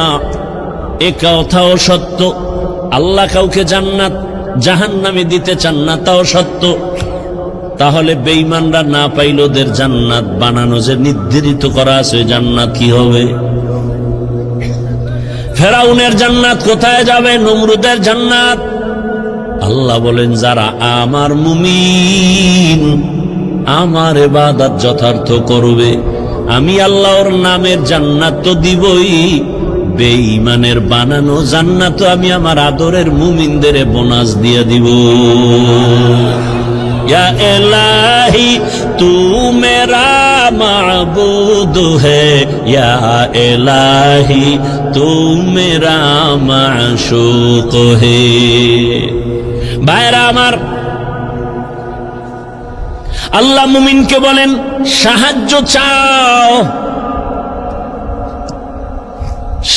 এ কথাও সত্য। আল্লাহ কাউকে জান্নাত জাহান্নামে দিতে চান না, তাও সত্য। তাহলে বেঈমানরা না পাইল, ওদের জান্নাত বানানো যে নির্ধারিত করা আছে, জান্নাত কি হবে? ফেরাউনের জান্নাত কোথায় যাবে? নমরুদের জান্নাত। আল্লাহ বলেন, যারা আমার মুমিন, আমার ইবাদত যথার্থ করবে, আমি আল্লাহর নামের জান্নাত তো দিবই, বেঈমানের বানানো জান্নাত আমি আমার আদরের মুমিনদের বোনাস দিয়ে দিব। या इलाही तू मेरा माबूद है, या इलाही तू मेरा माशूक है। भाईरा আমার, আল্লাহ মুমিনকে বলেন, সাহায্য চাও।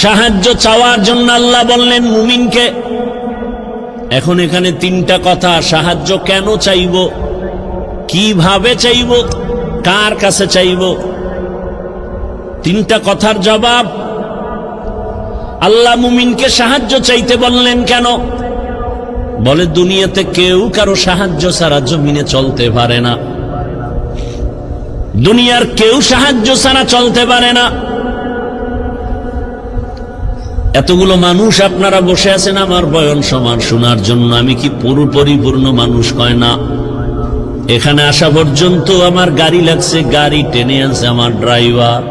সাহায্য চাওয়ার জন্য আল্লাহ বললেন মুমিনকে, এখন এখানে তিনটা কথা, সাহায্য কেন চাইব, কিভাবে চাইব, কার কাছে চাইব। তিনটা কথার জবাব। আল্লাহ মুমিনকে সাহায্য চাইতে বললেন কেন? বলে দুনিয়াতে কেউ কারো সাহায্য ছাড়া জমিনে চলতে পারে না, দুনিয়ার কেউ সাহায্য ছাড়া চলতে পারে না। এতগুলো মানুষ আপনারা বসে আছেন আমার বয়ান সমান শোনার জন্য, আমি কি পুরো পরিপূর্ণ মানুষ কয় না? এখানে আসা পর্যন্ত আমার গাড়ি লাগছে, গাড়ি টেনে আনছে আমার ড্রাইভার।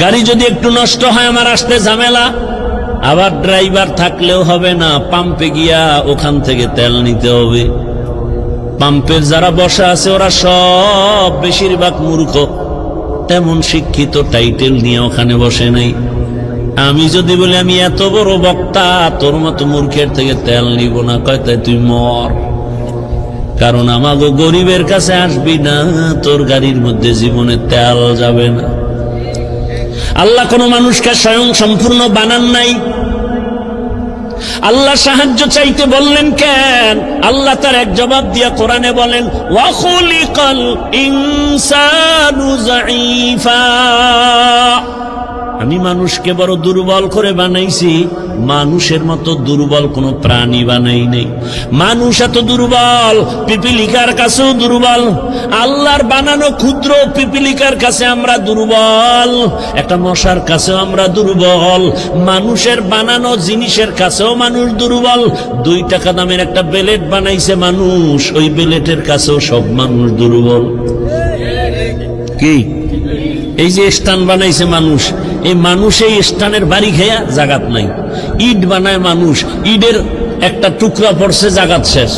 গাড়ি যদি একটু নষ্ট হয় আমার আসতে ঝামেলা, আবার ড্রাইভার থাকলেও হবে না, পাম্পে গিয়া ওখান থেকে তেল নিতে হবে। পাম্পের যারা বসা আছে ওরা সব বেশিরভাগ মূর্খ, তেমন শিক্ষিত টাইটেল নিয়ে ওখানে বসে নাই। আমি যদি বলি আমি এত বড় বক্তা, তোর মতো মূর্খের থেকে তেল নিব না, কয় তাই তুই মর, কারণ আমাগো গরিবের কাছে আসবি না, তোর গাড়ির মধ্যে জীবনে তেল যাবে না। আল্লাহ কোন মানুষকে স্বয়ং সম্পূর্ণ বানান নাই। আল্লাহ সাহায্য চাইতে বললেন কেন? আল্লাহ তার এক জবাব দিয়া কোরআনে বলেন, ওয়া খুলিকাল ইনসানু যায়ীফা, আমি মানুষকে বড় দুর্বল করে বানাইছি, মানুষের মতো দুর্বল কোন প্রাণী বানাই নেই। মানুষ এত দুর্বল, পিপিলিকার কাছেও দুর্বল। আল্লাহর বানানো ক্ষুদ্র পিপিলিকার কাছে আমরা দুর্বল, একটা মশার কাছেও আমরা দুর্বল, মানুষের বানানো জিনিসের কাছেও মানুষ দুর্বল। 2 টাকা দামের একটা বেলেট বানাইছে মানুষ, ওই বেলেটের কাছেও সব মানুষ দুর্বল। কি এই যে স্টান বানাইছে মানুষ, এই মানুষ এই স্টানের বাড়ি খেয়া জাগাত নাই। ইট বানায় মানুষ, ইটের একটা টুকরা পড়ছে, জাগাত শেষ।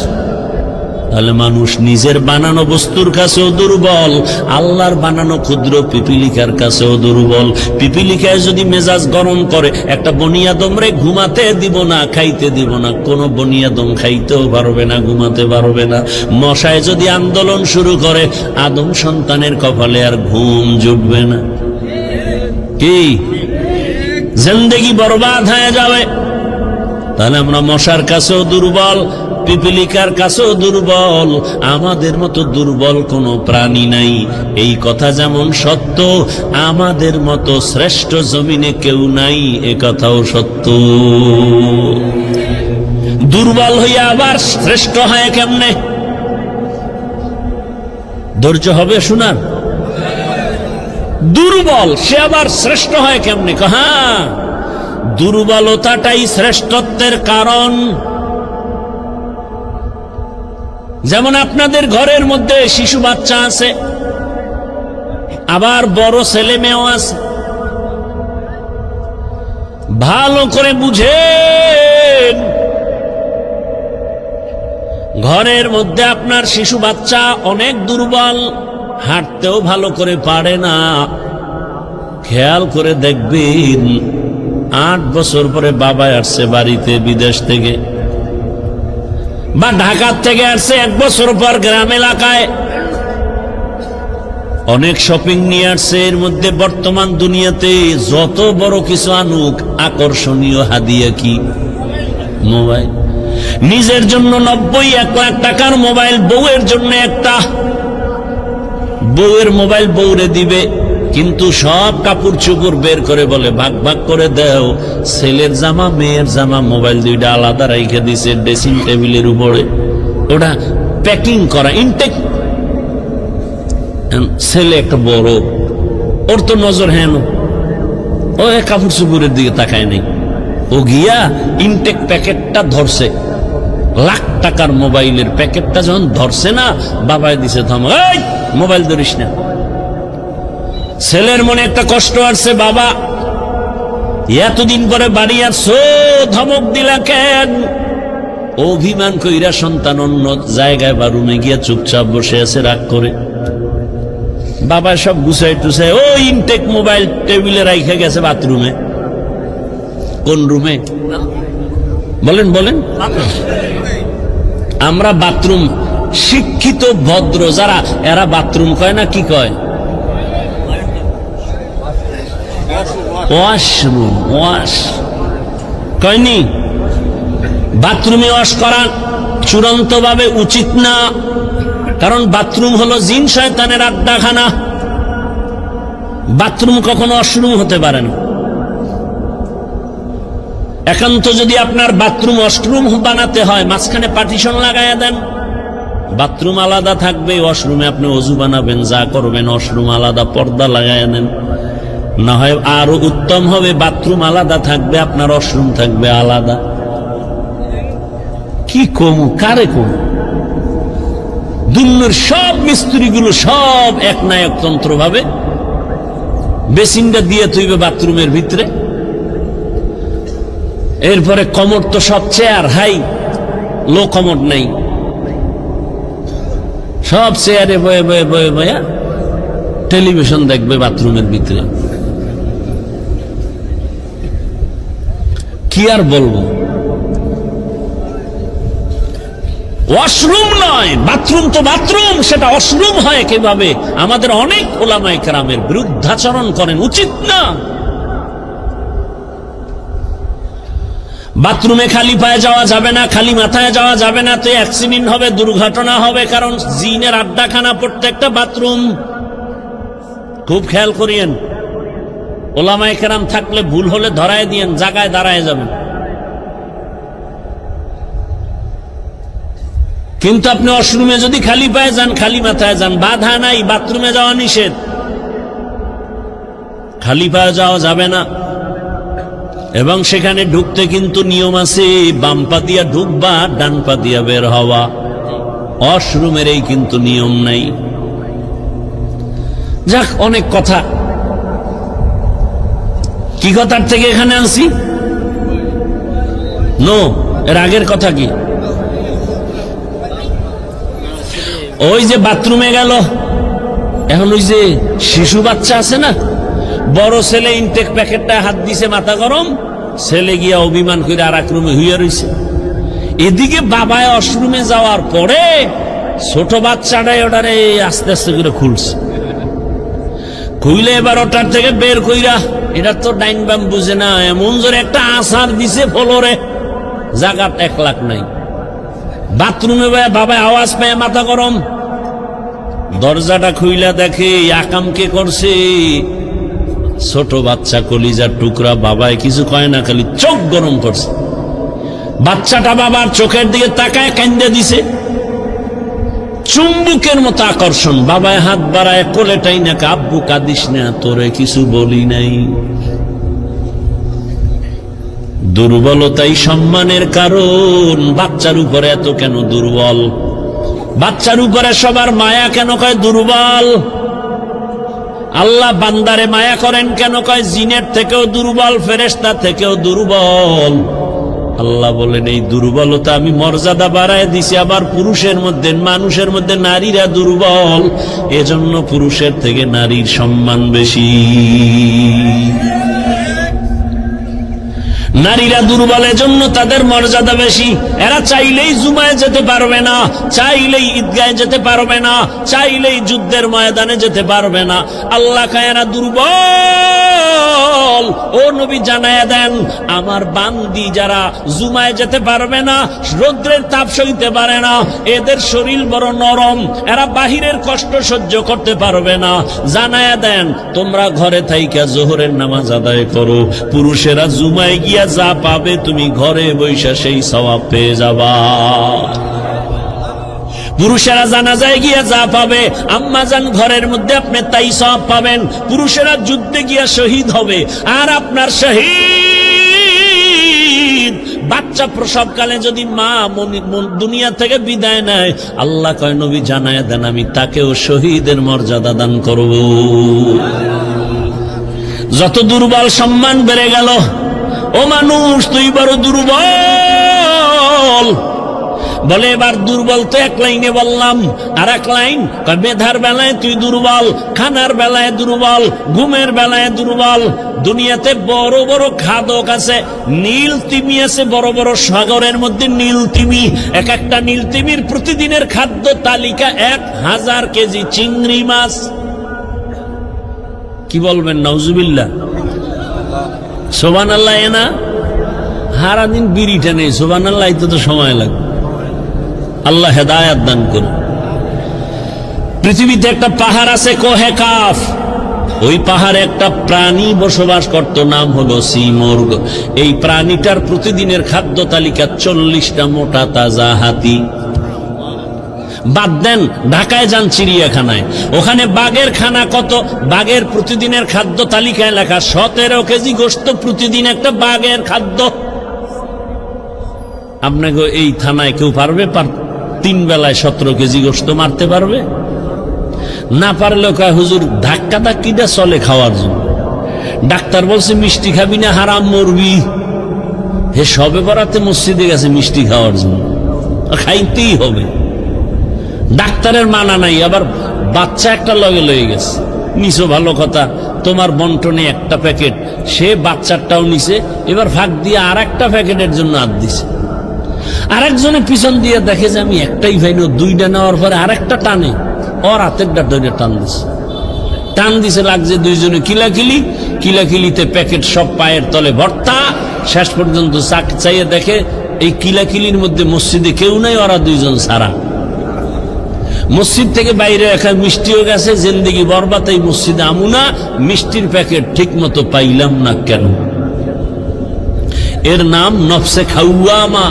তাহলে মানুষ নিজের বানানো বস্তুর কাছেও দুর্বল, আল্লাহর বানানো ক্ষুদ্র পিপিলিকার কাছেও দুর্বল। পিপিলিকায় যদি মেজাজ গরম করে, একটা বনিয়াদমরে ঘুমাতে দিব না, খাইতে দিব না, কোন বনিয়াদম খাইতেও পারবে না, ঘুমাতে পারবে না। মশায় যদি আন্দোলন শুরু করে, আদম সন্তানের কপালে আর ঘুম জুটবে না। কি জিন্দেগি বরবাদ হয়ে যাবে। তাহলে আমরা মশার কাছেও দুর্বল, পিপিলিকার কাছেও দুর্বল, আমাদের মতো দুর্বল কোনো প্রাণী নাই। এই কথা যেমন সত্য, আমাদের মতো শ্রেষ্ঠ জমিনে কেউ নাই, এ কথাও সত্য। দুর্বল হইয়া আবার শ্রেষ্ঠ হয় কেমনে? ধৈর্য হবে শোনার। দুর্বল সে আবার শ্রেষ্ঠ হয় কেমনে? হ্যাঁ, দুর্বলতাটাই শ্রেষ্ঠত্বের কারণ। যেমন আপনাদের ঘরের মধ্যে শিশু বাচ্চা আছে, আবার বড় ছেলে মেয়েও আছে। ভালো করে বুঝেন, ঘরের মধ্যে আপনার শিশু বাচ্চা অনেক দুর্বল, হাঁটতেও ভালো করে পারে না। খেয়াল করে দেখবেন, 8 বছর পরে বাবা আসছে বাড়িতে বিদেশ থেকে, বা ঢাকার থেকে আসছে 1 বছর পর গ্রাম এলাকায়, অনেক শপিং নিয়ে আসছে। এর মধ্যে বর্তমান দুনিয়াতে যত বড় কিছু আনুক, আকর্ষণীয় হাদিয়া কি? মোবাইল। নিজের জন্য 90-1 লাখ টাকার মোবাইল, বউয়ের জন্য একটা। বউয়ের মোবাইল বউরে দিবে, কিন্তু সব কাপড় চোপড় বের করে বলে ভাগ ভাগ করে দাও। ছেলের জামা মেয়ের জামা মোবাইল 2টা আলাদা রেখে দিছে ড্রেসিং টেবিলের উপরে, ওটা প্যাকিং করা ইনটেক। ছেলে একটা বড়, ওর তো নজর হেন, ও কাপড় চোপড়ের দিকে তাকায় নেই। ও গিয়া ইনটেক প্যাকেটটা ধরছে, লাখ টাকার মোবাইলের প্যাকেটটা যখন ধরছে না, বাবাই দিছে থাম, এই মোবাইল ধরিস না। ছেলের মনে একটা কষ্ট আসছে, বাবা এতদিন পরে বাড়ি আসছো, ধমক দিলা কেন? অভিমান কইরা সন্তান অন্য জায়গায় বা রুমে গিয়া চুপচাপ বসে আছে রাগ করে। বাবা সব গুছাই টুছাই ও ইনটেক মোবাইল টেবিলে রাইখা গেছে বাথরুমে। কোন রুমে? বলেন বলেন। আমরা বাথরুম, শিক্ষিত ভদ্র যারা, এরা বাথরুম কয় না, কি কয়? ওয়াশরুম। ওয়াশ কয়নি? বাথরুমে ওয়াশ করা চূড়ান্ত ভাবে উচিত না, কারণ বাথরুম হলো জিন শয়তানের আড্ডাখানা। বাথরুম কখনো ওয়াশরুম হতে পারে না। একান্ত যদি আপনার বাথরুম ওয়াশরুম বানাতে হয়, মাঝখানে পার্টিশন লাগাইয়া দেন, বাথরুম আলাদা থাকবে, ওয়াশরুমে আপনি ওযু বানাবেন, যা করবেন, ওয়াশরুম আলাদা, পর্দা লাগাইয়া দেন। না হয় আরো উত্তম হবে, বাথরুম আলাদা থাকবে, আপনার ওয়াশরুম থাকবে আলাদা। কি কমু, কারে কমু? দুনিয়ার সব মিস্ত্রিগুলো সব এক নায়কতন্ত্র ভাবে বেসিনটা দিয়ে তুইবে বাথরুমের ভিতরে। এরপরে কমর তো সব চেয়ার হাই, লো কমর নাই, সব চেয়ারে বয়ে বয়ে বয়ে বয়ে টেলিভিশন দেখবে বাথরুমের ভিতরে। কি আর বলবো? ওয়াশরুম নয়, বাথরুম তো বাথরুম, সেটা ওয়াশরুম হয় কিভাবে? আমাদের অনেক ওলামায়ে কেরামের বিরুদ্ধাচরণ করেন, উচিত না। বাথরুমে খালি পায়ে যাওয়া যাবে না, খালি মাথায় যাওয়া যাবে না, তো অ্যাক্সিডেন্ট হবে, দুর্ঘটনা হবে, কারণ জিনের আড্ডাখানা প্রত্যেকটা বাথরুম। খুব খেয়াল করিয়েন, ওলামায়ে কেরাম থাকলে ভুল হলে ধরায় দিয়েন, জায়গায় দাঁড়ায় যাবেন। কিন্তু আপনি ওয়াশরুমে যদি খালি পায়ে যান, খালি মাথায় যান, বাধা নাই, বাথরুমে যাওয়া নিষেধ, খালি পায়ে যাওয়া যাবে না। এবং সেখানে ঢুকতে কিন্তু নিয়ম আছে, বাম পা দিয়া ঢুকবা, ডান পা দিয়া বের হওয়া। ওয়াশরুমের এই কিন্তু নিয়ম নাই। যাক, অনেক কথা, কি কথার থেকে এখানে আনছি? নো, এর আগের কথা কি? ওই যে বাথরুমে গেল, এখন ওই যে শিশু বাচ্চা আছে না, বড় ছেলে ইনটেক প্যাকেটটা হাত দিছে, মাথা গরম, ছেলে গিয়া অভিমান করে আর এক রুমে হইয়া রইছে। এদিকে বাবায় ওয়াশরুমে যাওয়ার পরে ছোট বাচ্চাটাই ওটারে আস্তে আস্তে করে খুলছে, খুইলে এবার ওটার থেকে বের কইরা, এটা তো ডাইন বাম বুঝে না, এমন জোরে একটা আছাড় দিছে ফ্লোরে, জায়গাত 1 লাখ নাই। বাথরুমে বাবায় আওয়াজ পায়, মাথা গরম, দরজাটা খুইলা দেখে আকাম কে করছে, ছোট বাচ্চা, কলিজার টুকরা। বাবায় কিছু কয় না, খালি চোখ গরম করছে। বাচ্চাটা বাবার চোখের দিকে তাকায় কান্দে দিছে, চুম্বুকের মতো আকর্ষণ। বাবায় হাত বাড়ায় কোলেটাই না, আব্বু কাঁদিস না, তোরে কিছু বলি নাই। দুর্বলতাই সম্মানের কারণ। বাচ্চার উপরে এত কেন দুর্বল? বাচ্চার উপরে সবার মায়া কেন কয় দুর্বল? আল্লাহ বান্দারে মায়া করেন কেন কয় জিনের থেকেও দুর্বল, ফেরেশতা থেকেও দুর্বল। আল্লাহ বলেন এই দুর্বলতা আমি মর্যাদা বাড়ায় দিছি। আবার পুরুষের মধ্যে, মানুষের মধ্যে নারীরা দুর্বল, এজন্য পুরুষের থেকে নারীর সম্মান বেশি। নারীরা দুর্বল, এজন্য তাদের মর্যাদা বেশি। এরা চাইলেই জুমায় যেতে পারবে না, চাইলেই ঈদগাহে যেতে পারবে না, চাইলেই যুদ্ধের ময়দানে যেতে পারবে না। আল্লাহ কয় এরা দুর্বল। ও নবী জানায়া দেন, আমার বান্দি যারা জুমায় যেতে পারবে না, রৌদ্রের তাপ সইতে পারে না, এদের শরীর বড় নরম, এরা বাহিরের কষ্ট সহ্য করতে পারবে না, জানায়া দেন তোমরা ঘরে থাইকা জোহরের নামাজ আদায় করো। পুরুষেরা জুমায় গিয়া যা পাবে তুমি ঘরে বৈশা সেই সওয়াব পেয়ে যাবা। পুরুষেরা জানাজায় গিয়া যা পাবে, আম্মাজান ঘরের মধ্যে আপনি তাই সওয়াব পাবেন। পুরুষেরা যুদ্ধে গিয়া শহীদ হবে, আর আপনার শহীদ বাচ্চা প্রসবকালে যদি মা দুনিয়া থেকে বিদায় নেয়, আল্লাহ কয় নবী জানায় দেন আমি তাকেও শহীদের মর্যাদা দান করব। যত দুর্বল সম্মান বেড়ে গেল। ও মানুষ, তুই বড় দুর্বল। বলে এবার দুর্বল তো এক লাইনে বললাম, আর এক লাইন মেধার বেলায় তুই দুর্বল, খানার বেলায় দুর্বল, ঘুমের বেলায় দুর্বল। দুনিয়াতে বড় বড় খাদক আছে, নীল তিমি আছে, বড় বড় সাগরের মধ্যে নীল তিমি। এক একটা নীল তিমির প্রতিদিনের খাদ্য তালিকা 1000 কেজি চিংড়ি মাছ। কি বলবেন? নাউজুবিল্লাহ, সুবহানাল্লাহ। না সারাদিন বিড়িটা নেই, সুবহানাল্লাহ, তো সময় লাগবে। আল্লাহ হেদায়াত দান করুন। পৃথিবীতে একটা পাহাড় আছে কোহে কাফ, ওই পাহাড়ে একটা প্রাণী বসবাস করত, নাম হলো সিমর্গ। এই প্রাণীটার প্রতিদিনের খাদ্য তালিকা 40টা মোটা তাজা হাতি। বাদ দেন, ঢাকায় যান চিড়িয়াখানায়, ওখানে বাঘের খানা কত? বাঘের প্রতিদিনের খাদ্য তালিকায় লেখা 17 কেজি গোশত প্রতিদিন একটা বাঘের খাদ্য। আপনাকে এই থানায় কেউ পারবে 3 বেলায় 17 কেজি গোশত মারতে পারবে? না পারলেও কয় হুজুর ধাক্কা ধাক্কিটা চলে খাওয়ার জন্য। ডাক্তার বলছে মিষ্টি খাবি না, হারাম মরবি। হে সবে বরাতে মসজিদে গেছে মিষ্টি খাওয়ার জন্য, খাইতেই হবে। ডাক্তারের মানা নাই, আবার বাচ্চা একটা লগে লয়ে গেছে, নিছো ভালো কথা, তোমার বন্টনে একটা প্যাকেট, সে বাচ্চাটাও নিছে, এবার ফাঁক দিয়ে আর একটা প্যাকেটের জন্য হাত দিছে। আরেকজনে পিছন দিয়ে দেখে যে আমি একটাই ভাইনো, 2টা নেওয়ার পরে আরেকটা টানে, ওর হাতের ডাক্তারে টান দিছে, টান দিছে, লাগছে দুইজনে কিলাকিলিতে প্যাকেট সব পায়ের তলে ভর্তা। শেষ পর্যন্ত চাইয়ে দেখে এই কিলাকিলির মধ্যে মসজিদে কেউ নাই, ওরা 2জন ছাড়া। মসজিদ থেকে বাইরে রাখা মিষ্টিও গেছে, জিন্দেগি বরবাদ, এই মসজিদে আমুনা, মিষ্টির প্যাকেট ঠিক মতো পাইলাম না কেন? এর নাম নফসে খাওয়ামা।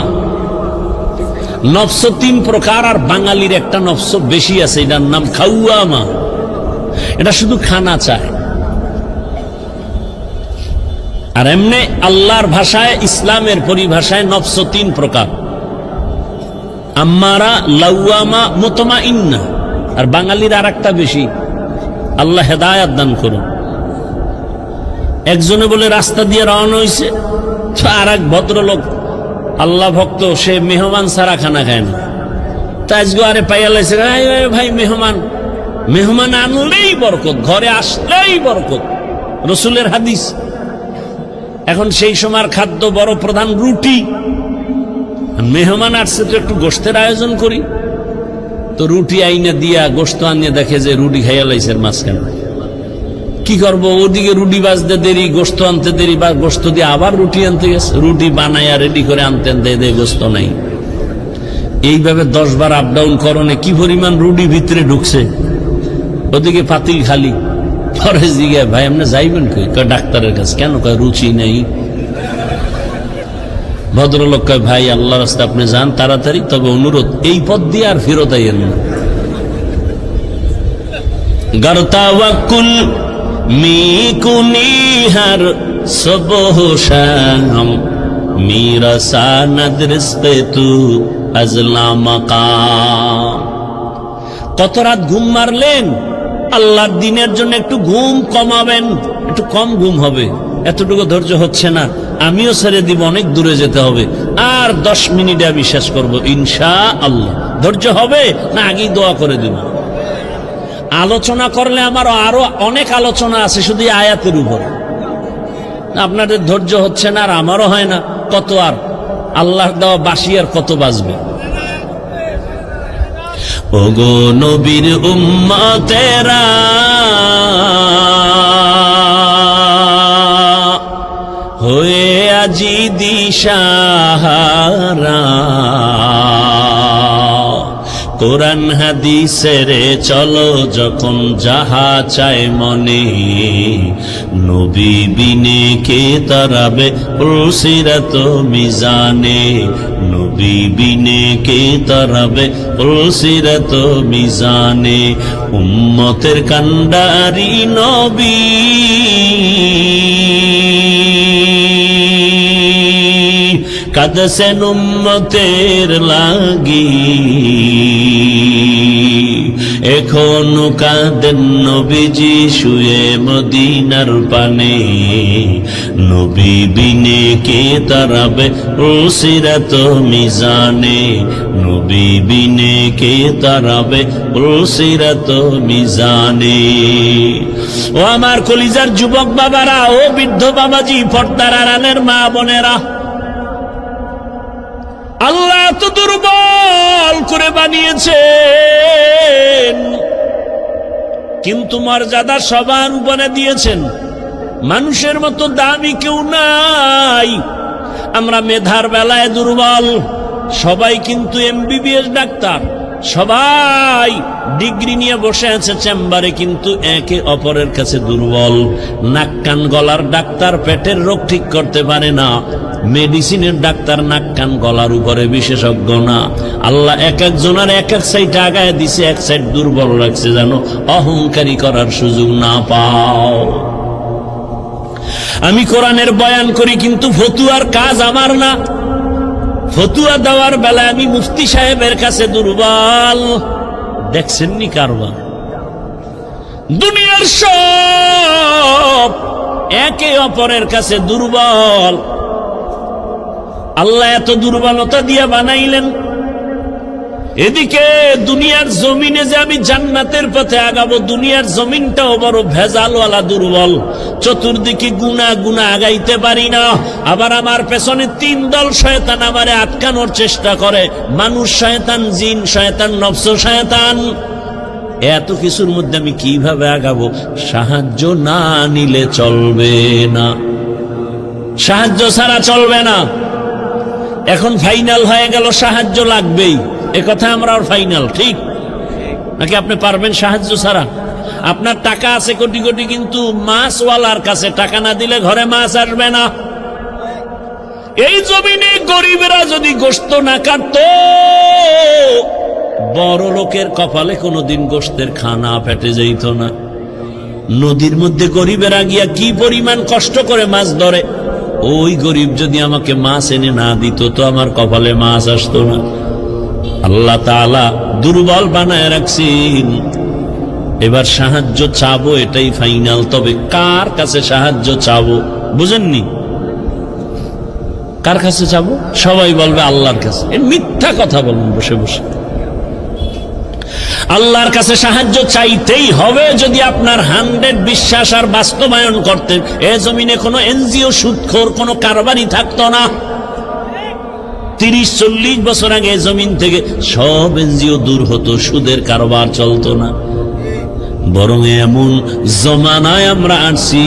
নফস 3 প্রকার, আর বাঙালির একটা নফস বেশি আছে, এটার নাম খাওয়ামা। এটা শুধু খানা চায়। আর এমনি আল্লাহর ভাষায়, ইসলামের পরিভাষায় নফস 3 প্রকার, আম্মারা, লাওয়ামা, মুতমাইন্না। আর বাঙালির আর একটা বেশি। আল্লাহ হেদায়াত দান করুন। একজনে বলে রাস্তা দিয়ে রওনা হয়েছে, আর এক ভদ্রলোক আল্লাহ ভক্ত, সে মেহমান ছাড়া খানা খায় না। তাজগো আরে পাইয়া লাইছে, ভাই মেহমান আনলেই বরকত, ঘরে আসলেই বরকত, রসুলের হাদিস। এখন সেই সময়ের খাদ্য বড় প্রধান রুটি। মেহমান আসছে তো একটু গোশতের আয়োজন করি, তো রুটি আইনে দিয়া গোশত আনিয়ে দেখে যে রুটি খাইয়া লাইছে মাঝখানে। কি করবো, ওদিকে রুটি বাজতে দেরি, গোশত আনতে দেরি, বা গোশত দিয়ে আবার রুটি আনতে গেছে, রুটি বানাইয়া রেডি করে আনতে দে গোশত নাই। এইভাবে 10 বার আপ ডাউন করণে কি পরিমাণ রুটি ভিতরে ঢুকছে, ওদিকে পাতিল খালি। পরে জিজ্ঞাসা, ভাই আপনি যাইবেন কই? ডাক্তারের কাছে। কেন? কয় রুচি নেই। ভদ্রলোক কয়, ভাই আল্লাহ রাস্তায় আপনি যান তাড়াতাড়ি, তবে অনুরোধ এই পথ দিয়ে আর ফেরত আইয়েন না। গরতাওয়াকুল মিকুনিহার সবহ শাম মীরা সানদ রিজকে তু আজলা মাকাম। কত রাত ঘুম মারলেন? আল্লাহর দিনের জন্য একটু ঘুম কমাবেন, একটু কম ঘুম হবে। এতটুকু ধৈর্য হচ্ছে না, আমিও ছেড়ে দিব, অনেক দূরে যেতে হবে। আর 10 মিনিটে আমি শেষ করবো ইনশাআল্লাহ। ধৈর্য হবে না আগেই দোয়া করে দিব? আলোচনা করলে আমার আরো অনেক আলোচনা আছে শুধু আয়াতের উপর। আপনাদের ধৈর্য হচ্ছে না, আর আমারও হয় না। কত আর আল্লাহর দেওয়া বাঁশি আর কত বাজবে? ওগো নবীর উম্মতেরা, হয়ে আজি দিশাহারা, কোরআন হাদিসের চলো যখন যাহা চায় মনে, নবী বিনে কে তারাবে পুলসিরাত মিজানে, নবী বিনে কে তারাবে পুলসিরাত মিজানে। উম্মতের কান্ডারি নবী, কাঁদছেন উম্মতের লাগি, এখনো কাঁদেন নবীজি শুয়ে মদিনার পানে, নবী বিনে কে তারাবে পুলসিরাত মিজানে, নবী বিনে কে তারাবে পুলসিরাত মিজানে। ও আমার কলিজার যুবক বাবারা, ও বৃদ্ধ বাবাজি, পর্দার আড়ালের মা বোনেরা, আল্লাহ তো দুর্বল করে বানিয়েছেন, কিন্তু মর্যাদা সবার উপরে দিয়েছেন। মানুষের মতো দামি কেউ নাই। আমরা মেধার বেলায় দুর্বল। সবাই কিন্তু এমবিবিএস ডাক্তার, সবাই ডিগ্রি নিয়ে বসে আছে চেম্বারে, কিন্তু একে অপরের কাছে দুর্বল। নাক কান গলার ডাক্তার পেটের রোগ ঠিক করতে পারে না, মেডিসিনের ডাক্তার নাক কান গলার উপরে বিশেষজ্ঞ না। আল্লাহ এক একজনের এক এক সাইড আগায় দিছে, এক সাইড দুর্বল রাখছে, যেন অহংকারী করার সুযোগ না পাও। আমি কোরআনের বয়ান করি, কিন্তু ফতুয়ার কাজ আমার না। ফতুয়া দেওয়ার বেলা আমি মুফতি সাহেবের কাছে দুর্বল। দেখছেননি কারবার? দুনিয়ার সব একে অপরের কাছে দুর্বল। আল্লাহ এত দুর্বলতা দিয়ে বানাইলেন। এদিকে দুনিয়ার জমিনে যে আমি জান্নাতের পথে আগাবো, দুনিয়ার জমিনটাও বড় ভেজালওয়ালা, দুর্বল। চতুর্দিকে গুনাহ গুনাহ আগাইতে পারি না। আবার আমার পেছনে তিন দল শয়তান আমারে আটকানোর চেষ্টা করে, মানুষ শয়তান, জিন শয়তান, নফস শয়তান। এত কিছুর মধ্যে আমি কিভাবে আগাবো? সাহায্য না নিলে চলবে না, সাহায্য ছাড়া চলবে না। এখন ফাইনাল হয়ে গেল, সাহায্য লাগবেই। এ কথা আমরা ফাইনাল, ঠিক নাকি? আপনি পারবেন সাহায্য ছাড়া? আপনার টাকা আছে কোটি কোটি, কিন্তু মাছওয়ালার কাছে টাকা না দিলে ঘরে মাছ আসবে না। এই জমিনে গরিবেরা যদি গোশত না কাটতো, বড় লোকের কপালে কোনোদিন গোশতের খানা পেটে যেত না। নদীর মধ্যে গরিবেরা গিয়া কি পরিমাণ কষ্ট করে মাছ ধরে, ওই গরিব যদি আমাকে মাছ এনে না দিত, তো আমার কপালে মাছ আসতো না। আল্লাহ তাআলা দুর্বল বানায় রাখছেন। এবার সাহায্য চাবো, এটাই ফাইনাল। তবে কার কাছে সাহায্য চাবো বুঝেননি? কার কাছে চাবো? সবাই বলবে আল্লাহর কাছে। মিথ্যা কথা বলুন বসে বসে। আল্লাহর কাছে সাহায্য চাইতেই হবে। যদি আপনার 100 বিশ্বাস আর বাস্তবায়ন করতেন, এ জমিনে কোনো এনজিও সুদখোর কোনো কারবারই থাকতো না। 30-40 বছর আগে জমিন থেকে সব এনজিও দূর হতো, সুদের কারবার চলতো না। বরং এমন জমানায় আমরা আসছি,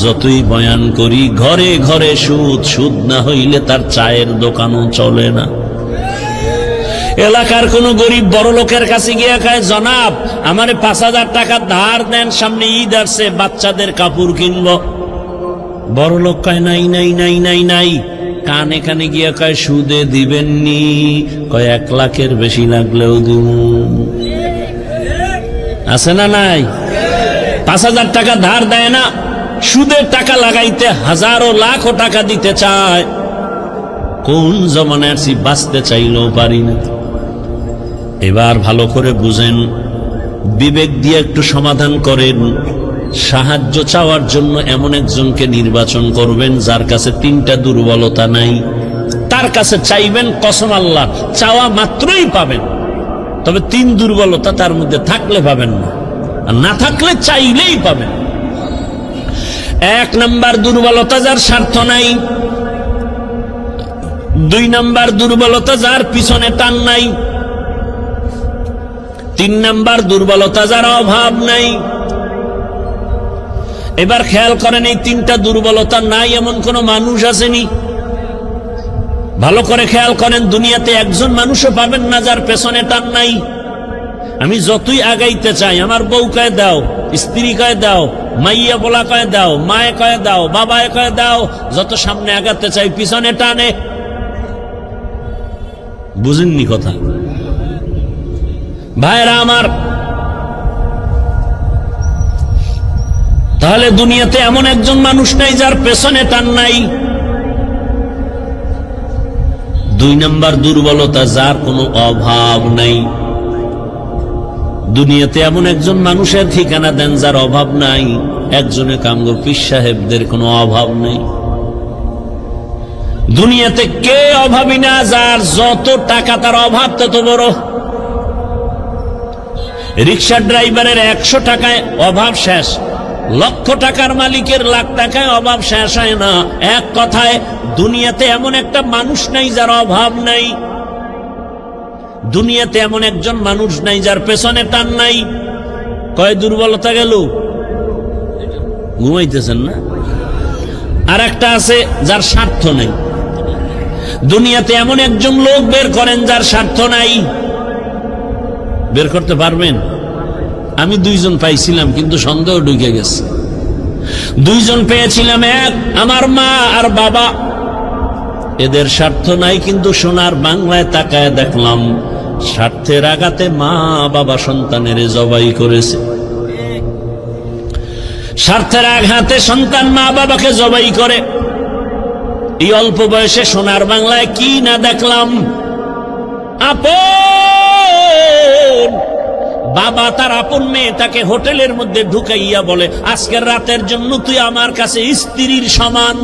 যতই বয়ান করি ঘরে ঘরে সুদ, সুদ না হইলে তার চায়ের দোকানও চলে না। এলাকার কোন গরিব বড় লোকের কাছে গিয়ে কয়, জনাব আমারে 5000 টাকা ধার দেন, সামনে ঈদ আসছে, বাচ্চাদের কাপড় কিনবো। বড় লোক কয় নাই নাই নাই নাই নাই। কানে কানে গিয়া কয়, সুদে দিবেননি? কয় 1 লাখের বেশি লাগলেও দিব। আছে না নাই? 5000 টাকা ধার দেয় না, সুদের টাকা লাগাইতে হাজারো লাখো টাকা দিতে চায়। কোন জমানায় আসি, বাঁচতে চাইলেও পারি না। এবার ভালো করে বুঝেন, বিবেক দিয়ে একটু সমাধান করেন। সাহায্য চাওয়ার জন্য এমন একজনকে নির্বাচন করবেন যার কাছে 3টা দুর্বলতা নাই। তার কাছে চাইবেন, কসম আল্লাহ, চাওয়া মাত্রই পাবেন। তবে 3 দুর্বলতা তার মধ্যে থাকলে পাবেন না, আর না থাকলে চাইলেই পাবেন। 1 নাম্বার দুর্বলতা, যার স্বার্থ নাই। 2 নাম্বার দুর্বলতা, যার পিছনে টান নাই। 3 নাম্বার দুর্বলতা, যার অভাব নাই। এবার খেয়াল করেন, এই 3টা দুর্বলতা নাই এমন কোন মানুষ আসেনি? ভালো করে খেয়াল করেন, দুনিয়াতে একজন মানুষও পাবেন না যার পেছনে টান নাই। আমি যতই আগাইতে চাই, আমার বউ কয়ে দাও, স্ত্রী কয়ে দাও, মাইয়া বলা কয়ে দাও, মায়ে কয়ে দাও, বাবায় কয়ে দাও, যত সামনে আগাতে চাই পিছনে টানে। বুঝেননি কথা? ভাইরা আমার, তাহলে দুনিয়াতে এমন একজন মানুষ নাই যার পেছনে টান নাই। 2 নাম্বার দুর্বলতা, যার কোনো অভাব নাই। দুনিয়াতে এমন একজন মানুষের ঠিকানা দেন যার অভাব নাই। একজনে কামগো পীর সাহেবদের কোনো অভাব নেই। দুনিয়াতে কে অভাবী না? যার যত টাকা তার অভাব তত বড়। রিক্সা ড্রাইভারের 100 টাকায় অভাব শেষ, লক্ষ টাকার মালিকের লাখ টাকায় অভাব শেষ হয় না। এক কথায়, দুনিয়াতে এমন একটা মানুষ নাই যার অভাব নাই। দুনিয়াতে এমন একজন মানুষ নাই যার পেছনে টান নাই। কয় দুর্বলতা গেল? ঘুমাইতেছেন না? আর একটা আছে যার স্বার্থ নেই। দুনিয়াতে এমন একজন লোক বের করেন যার স্বার্থ নাই, বের করতে পারবেন? আমি 2 জন পাইছিলাম, কিন্তু সন্দেহ ঢুকে গেছে। 2 জন পেয়েছিলাম, এক আমার মা আর বাবা, এদের স্বার্থ নাই, কিন্তু সোনার বাংলায় তাকায় দেখলাম স্বার্থের আঘাতে মা বাবা সন্তানের জবাই করেছে। স্বার্থের আঘাতে সন্তান মা বাবাকে জবাই করে। এই অল্প বয়সে সোনার বাংলায় কি না দেখলাম। আপন বাবা তার আপন মেয়েটাকে হোটেলের মধ্যে ঢুকাইয়া বলে, আজকের রাতের জন্য তুই আমার কাছে স্ত্রীর সমান।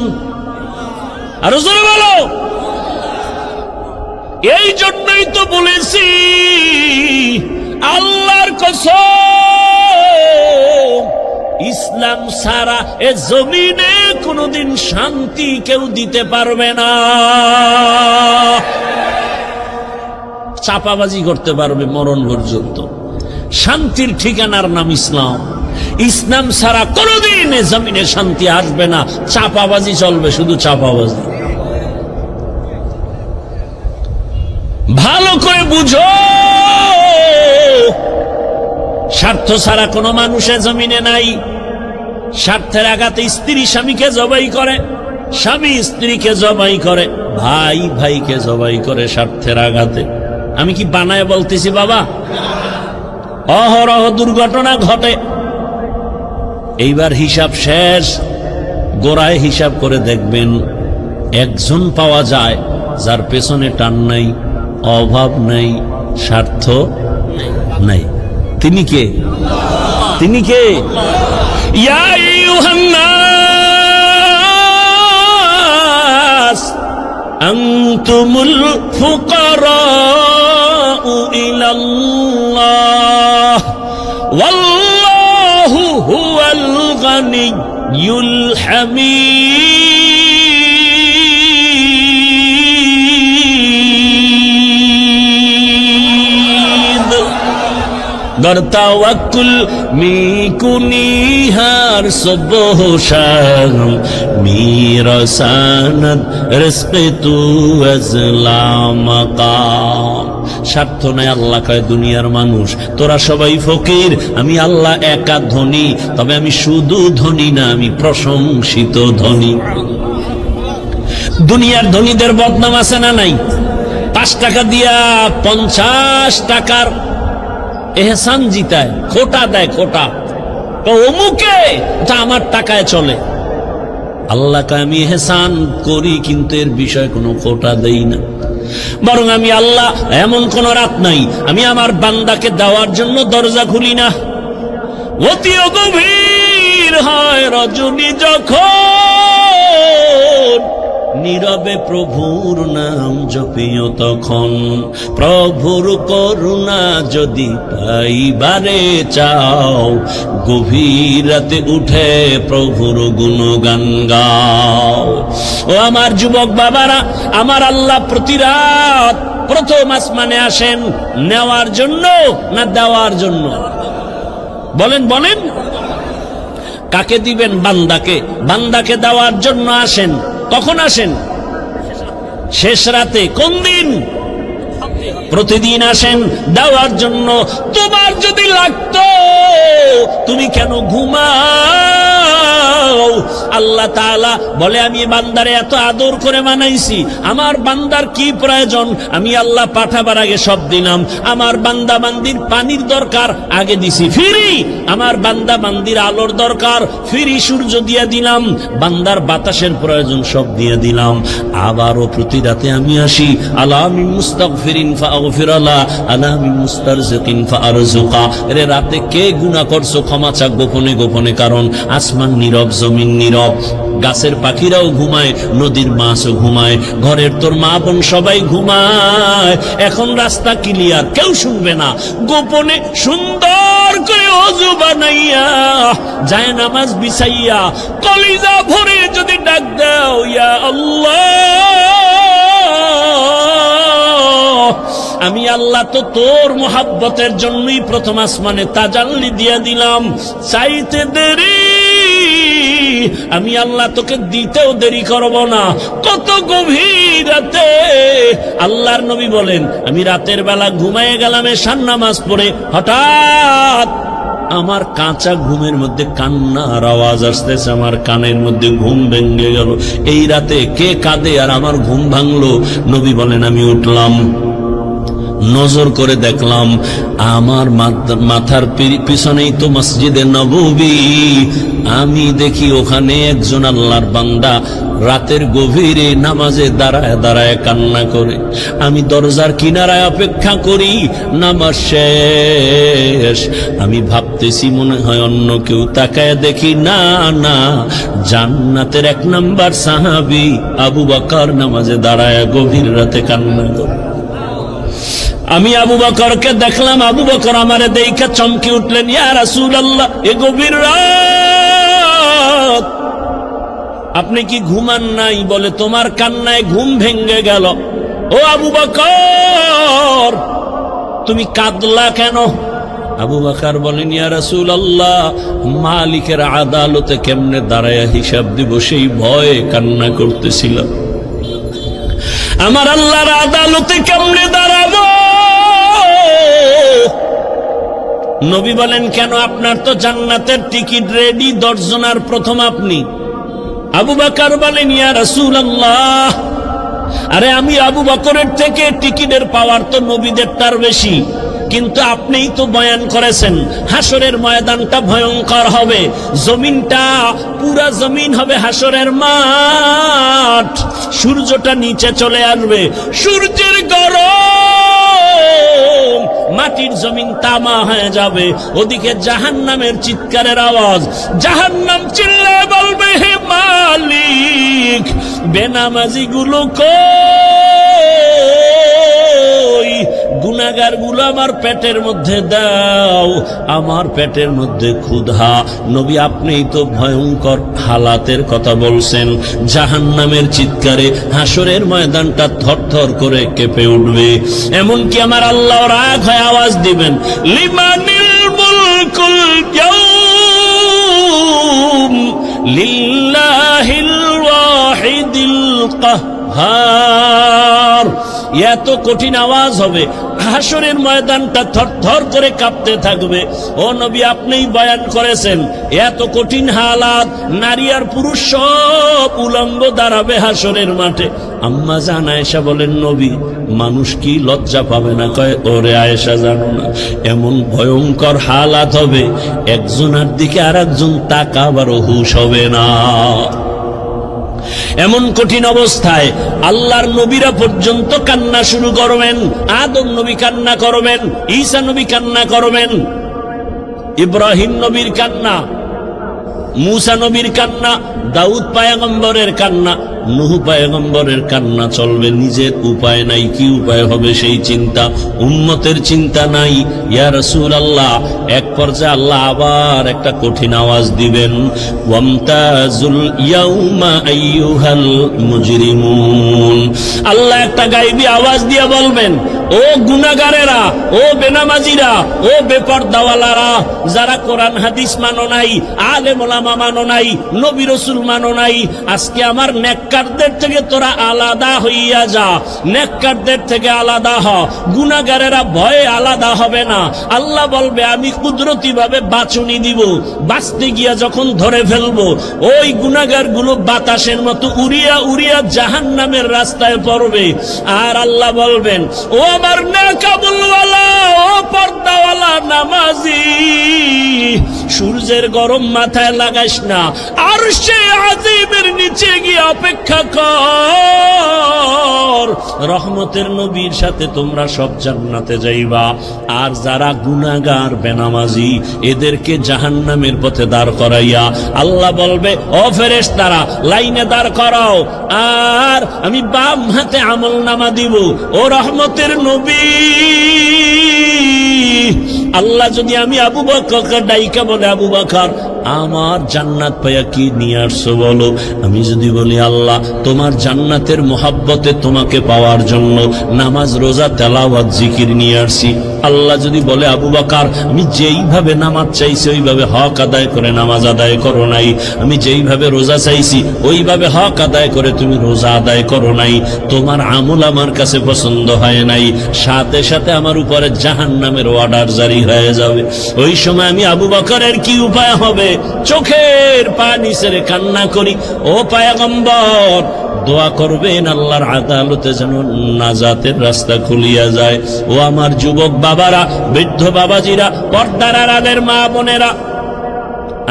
আর জোরে বলো। এই জন্যই তো বলেছি, আল্লাহর কসম, ইসলাম ছাড়া এ জমিনে কোনোদিন শান্তি কেউ দিতে পারবে না। চাপাবাজি করতে পারবে মরণ পর্যন্ত, শান্তির ঠিকানার নাম ইসলাম। ইসলাম ছাড়া কোনোদিন এ জমিনে শান্তি আসবে না। চাপাবাজি চলবে, শুধু চাপাবাজি। ভালো করে বুঝো, স্বার্থ ছাড়া কোনো মানুষের জমিনে নাই। স্বার্থের আঘাতে স্ত্রী স্বামীকে জবাই করে, স্বামী স্ত্রীকে জবাই করে, ভাই ভাইকে জবাই করে স্বার্থের আঘাতে। আমি কি বানায় বলতেছি বাবা? অহরহ দুর্ঘটনা ঘটে। এইবার হিসাব শেষ, গোড়ায় হিসাব করে দেখবেন একজন পাওয়া যায় যার পেছনে টান নাই, অভাব নাই, স্বার্থ নাই। তিনি কে? তিনি কে? ইয়া আইয়ুহান নাস আনতুমুল ফুকারাউ ইলাল্লাহ ওয়াল্লাহু হুয়াল গানিয়্যুল হামিদ। गर तवक्कुल मीकुनी हर सुबह शाम मेरा सानद रिस्क तू अज़ला मकाम। স্বার্থ নাই। আল্লাহ কয়, দুনিয়ার মানুষ তোরা সবাই ফকির, আমি আল্লাহ একা ধনী। তবে আমি শুধু ধনী না, আমি প্রশংসিত ধনী। দুনিয়ার ধনীদের বদনাম আছে না নাই? 5 টাকা দিয়া 50 টাকার এহসান জিতায়, খোটা দেয়, খোটা। তো অমুকে তা আমার টাকায় চলে। আল্লাহ কয়, আমি এহসান করি, কিন্তু এর বিষয়ে কোনো খোটা দেই না। বরং আমি আল্লাহ এমন কোন রাত নাই আমি আমার বান্দাকে দেওয়ার জন্য দরজা খুলি না। অতি গভীর হয় রজনী যখন, নীরবে প্রভুর নাম জপিও তখন। প্রভুর করুণা যদি পাইবারে চাও, গভীর রাতে উঠে প্রভুর গুণগান গাও। ও আমার যুবক বাবারা, আমার আল্লাহ প্রতি রাত প্রথম আসমানে আসেন নেওয়ার জন্য না দেওয়ার জন্য? বলেন বলেন। কাকে দিবেন? বান্দাকে। বান্দাকে দেওয়ার জন্য আসেন। কখন আসেন? শেষ রাতে। কোন দিন? প্রতিদিন আসেন দেওয়ার জন্য। তোমার যদি লাগতো তুমি কেন ঘুমাও? আল্লাহ তাআলা বলে, আমি বান্দারে এত আদর করে বানাইছি, আমার বান্দার কি প্রয়োজন আমি আল্লাহ পাঠাবার আগে সব দিলাম। আমার বান্দা বান্দির পানির দরকার, আগে দিছি ফ্রি। আমার বান্দা বান্দির আলোর দরকার, ফ্রি সূর্য দিয়ে দিলাম। বান্দার বাতাসের প্রয়োজন, সব দিয়ে দিলাম। আবারও প্রতি রাতে আমি আসি। আলা মিন মুস্তাগফিরিন ফাগফির লা, আলা মিন মুস্তারজিকিন ফারজুকা। এরে রাতে কে গুনাহ করছো ক্ষমা চাক গোপনে গোপনে, কারণ আসমান নীরব, জমিন নীরব, গাছের পাখিরাও ঘুমায়, নদীর মাছও ঘুমায়, ঘরের তোর মা বোন সবাই ঘুমায়। এখন রাস্তা ক্লিয়ার, কেউ শুনবে না। গোপনে সুন্দর করে ওযু বানাইয়া যায় নামাজ বিছাইয়া কলিজা ভরে যদি ডাক দাও, ইয়া আল্লাহ, আমি আল্লাহ তো তোর মোহাব্বতের জন্যই প্রথম আসমানে তাজাল্লি দিয়ে দিলাম। চাইতে দেরি আমি আল্লাহ তোকে দিতেও দেরি করব না। কত গভীর রাতে আল্লাহর নবী বলেন, আমি রাতের বেলা ঘুমায়ে গেলাম এশার নামাজ পড়ে, হঠাৎ আমার কাঁচা ঘুমের মধ্যে কান্নার আওয়াজ আসতেছে, আমার কানের মধ্যে ঘুম ভেঙে গেল। এই রাতে কে কাঁদে আর আমার ঘুম ভাঙলো? নবী বলেন, আমি উঠলাম, নজর করে দেখলাম আমার মাথার পিছনেই তো মসজিদে নববী। আমি দেখি ওখানে একজন আল্লাহর বান্দা রাতের গভীরে নামাজে দাঁড়ায় দাঁড়ায় কান্না করে। আমি দরজার কিনারায় অপেক্ষা করি, নামাজ শেষ। আমি ভাবতেছি মনে হয় অন্য কেউ, তাকায় দেখি না না, জান্নাতের 1 নাম্বার সাহাবী আবু বকর নামাজে দাঁড়ায় গভীর রাতে কান্না করে। আমি আবু বকরকে দেখলাম, আবু বকর আমারে দেখে চমকে উঠলেন, ইয়া রাসূলুল্লাহ, এ গভীর রাত আপনি কি ঘুমান নাই? বলে, তোমার কান্নায় ঘুম ভেঙে গেল। ও আবু বকর, তুমি কাঁদলা কেন? আবু বকর বলেন, ইয়া রাসূলুল্লাহ, মালিকের আদালতে কেমনে দাঁড়ায়া হিসাব দিব সেই ভয়ে কান্না করতেছিলাম। আমার আল্লাহর আদালতে কেমনে দাঁড়াবো? নবী বলেন, কেন? আপনার তো জান্নাতের টিকিট রেডি, 10 জনের প্রথম আপনি। আবু বকর বলেন, ইয়া রাসূলুল্লাহ, আরে আমি আবু বকরের থেকে টিকিটের পাওয়ার তো নবীদেরটার বেশি, কিন্তু আপনিই তো বয়ান করেছেন হাসরের ময়দানটা ভয়ঙ্কর হবে, জমিনটা পুরা জমিন হবে হাসরের মাঠ, সূর্যটা নিচে চলে আসবে, সূর্যের গরম, মাটির জমিন তামা হয়ে যাবে। ওদিকে জাহান্নামের চিৎকারের আওয়াজ, জাহান্নাম চিল্লায় বলবে, হে মালিক, বেনামাজি গুলো কই? গুনাহগার গুলো আমার পেটের মধ্যে দাও, আমার পেটের মধ্যে ক্ষুধা। নবী, আপনিই তো ভয়ঙ্কর হালাতের কথা বলছেন, জাহান্নামের চিৎকারে হাসরের ময়দানটা থরথর করে কেঁপে উঠবে। এমনকি আমার আল্লাহ রাগ হয়ে আওয়াজ দিবেন, লিমানিল মুলকুল ইয়াউম লিল্লাহিল ওয়াহিদিল কাহ্হার। এত কঠিন আওয়াজ হবে, হাসরের ময়দানটা থরথর করে কাঁপতে থাকবে। ও নবী, আপনিই বয়ান করেছেন এত কঠিন হালাত, নারী আর পুরুষ সব উলঙ্গ দাঁড়াবে হাসরের মাঠে। আম্মা জান আয়েশা বলেন, নবী, মানুষ কি লজ্জা পাবে না? কয়, ওরে আয়েশা, জানো না, এমন ভয়ঙ্কর হালাত হবে, একজনের দিকে আর একজন তাকাবারও হুঁশ হবে না। এমন কঠিন অবস্থায় আল্লাহর নবীরা পর্যন্ত কান্না শুরু করবেন। আদম নবী কান্না করবেন, ঈসা নবী কান্না করবেন, ইব্রাহিম নবীর কান্না, মুসা নবীর কান্না, দাউদ পয়গম্বরের কান্না, নূহ পয়গম্বরের কান্না চলবে। নিজের উপায় নাই, কি উপায় হবে সেই চিন্তা, উম্মতের চিন্তা নাই। ইয়া রাসূলুল্লাহ, এক পর্যায়ে আল্লাহ আবার একটা কঠিন আওয়াজ দিবেন, ওয়ামতাজুল ইয়াউমা আইয়ুহাল মুজরিমুন। আল্লাহ একটা গায়বী আওয়াজ দিয়ে বলবেন, ও গুনাহগারেরা, ও বেনামাজিরা, ও বেপরদাওয়ালারা, যারা কোরআন হাদিস মানো নাই, আলেম ওলামা মানো নাই, নবী রাসূল মানো নাই, আজকে আমার নেককারদের থেকে তোরা আলাদা হইয়া যা, নেককারদের থেকে আলাদা হ। গুনাহগারেরা ভয়ে আলাদা হবে না। আল্লাহ বলবে, আমি কুদরতি ভাবে বাঁচুনি দিব, বাঁচতে গিয়া যখন ধরে ফেলবো, ওই গুনাহগার গুলো বাতাসের মতো উড়িয়া উড়িয়া জাহান্নামের রাস্তায় পড়বে। আর আল্লাহ বলবেন, ও আমার নেকাবুলওয়ালা, ও পর্দাওয়ালা নামাজি, সূর্যের গরম মাথায় লাগাইস না, আরশে আজিমের নিচে গিয়ে অপেক্ষা কর, রহমতের নবীর সাথে তোমরা সব জান্নাতে যাইবা। আর যারা গুনাহগার বেনামাজি, এদেরকে জাহান্নামের পথে দাঁড় করাইয়া আল্লাহ বলবে, ও ফেরেশতারা, লাইনে দাঁড় করাও, আর আমি বাম হাতে আমলনামা দিব। ও রহমতের নবী, আল্লাহ যদি আমি আবু বকরকে ডাইকা বলে, আবু বকর, আমার জান্নাত পাইয়া কি নিয়ে আসছো বলো। আমি যদি বলি আল্লাহ তোমার জান্নাতের মোহাব্বতে তোমাকে পাওয়ার জন্য নামাজ রোজা তেলাওয়াত জিকির নিয়ে আসছি। আল্লাহ যদি বলে আবু বকর আমি যেইভাবে নামাজ চাইছি ওইভাবে হক আদায় করে নামাজ আদায় করো নাই, আমি যেইভাবে রোজা চাইছি ওইভাবে হক আদায় করে তুমি রোজা আদায় করো নাই, তোমার আমল আমার কাছে পছন্দ হয় নাই, সাথে সাথে আমার উপরে জাহান্নামের অর্ডার জারি হয়ে যাবে। ওই সময় আমি আবু বকরের কি উপায় হবে? চোখের পানি ছেড়ে কান্না করি, ও পয়গম্বর দোয়া করবেন আল্লাহর আদালতে যেন নাজাতের রাস্তা খুলিয়া যায়। ও আমার যুবক বাবারা, বৃদ্ধ বাবাজিরা, পর্দার আড়ালের মা বোনেরা,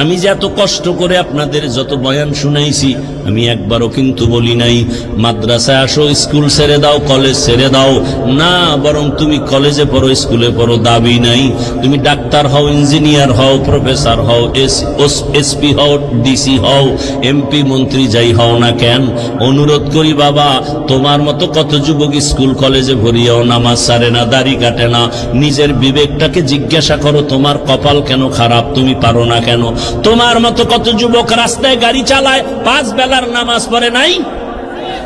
আমি যে এত কষ্ট করে আপনাদের যত বয়ান শুনাইছি আমি একবারও কিন্তু বলি নাই মাদ্রাসায় আসো, স্কুল ছেড়ে দাও, কলেজ ছেড়ে দাও, না, বরং তুমি কলেজে পড়ো, স্কুলে পড়ো, দাবি নাই। তুমি ডাক্তার হও, ইঞ্জিনিয়ার হও, প্রফেসর হও, এসপি হও, ডিসি হও, এমপি মন্ত্রী যাই হও না কেন, অনুরোধ করি বাবা তোমার মতো কত যুবক স্কুল কলেজে ভরিয়াও নামাজ ছাড়ে না, দাড়ি কাটে না। নিজের বিবেকটাকে জিজ্ঞাসা করো তোমার কপাল কেন খারাপ, তুমি পারো না কেন? তোমার মতো কত যুবক রাস্তায় গাড়ি চালায়, 5 বেলার নামাজ পড়ে নাই,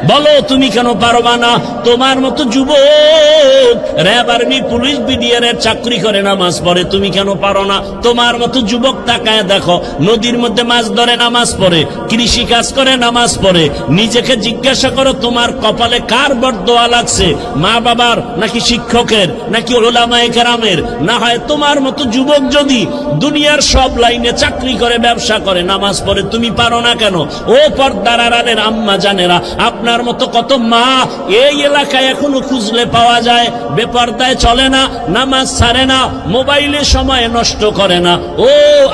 বলো তুমি কেন পারবা না? তোমার মতো যুবক র্যাব আর্মি পুলিশ বিডিআর চাকরি করে নামাজ পড়ে, তুমি কেন পারো না? তোমার মতো যুবক তাকায় দেখো, নদীর মধ্যে মাছ ধরে নামাজ পড়ে, কৃষি কাজ করে নামাজ পড়ে। নিজেকে জিজ্ঞাসা করো তোমার কপালে কার বরদোয়া লাগছে, মা বাবার নাকি শিক্ষকের নাকি উলামায়ে কেরামের? না হয় তোমার মতো যুবক যদি দুনিয়ার সব লাইনে চাকরি করে, ব্যবসা করে, নামাজ পড়ে, তুমি পারো না কেন? ও পর্দার আড়ালের আম্মা জানেরা, আপনার মতো কত মা এই এলাকায় এখনো খুঁজলে পাওয়া যায়, বেপর্দায় চলে না, নামাজ ছাড়ে না, মোবাইলে সময় নষ্ট করে না। ও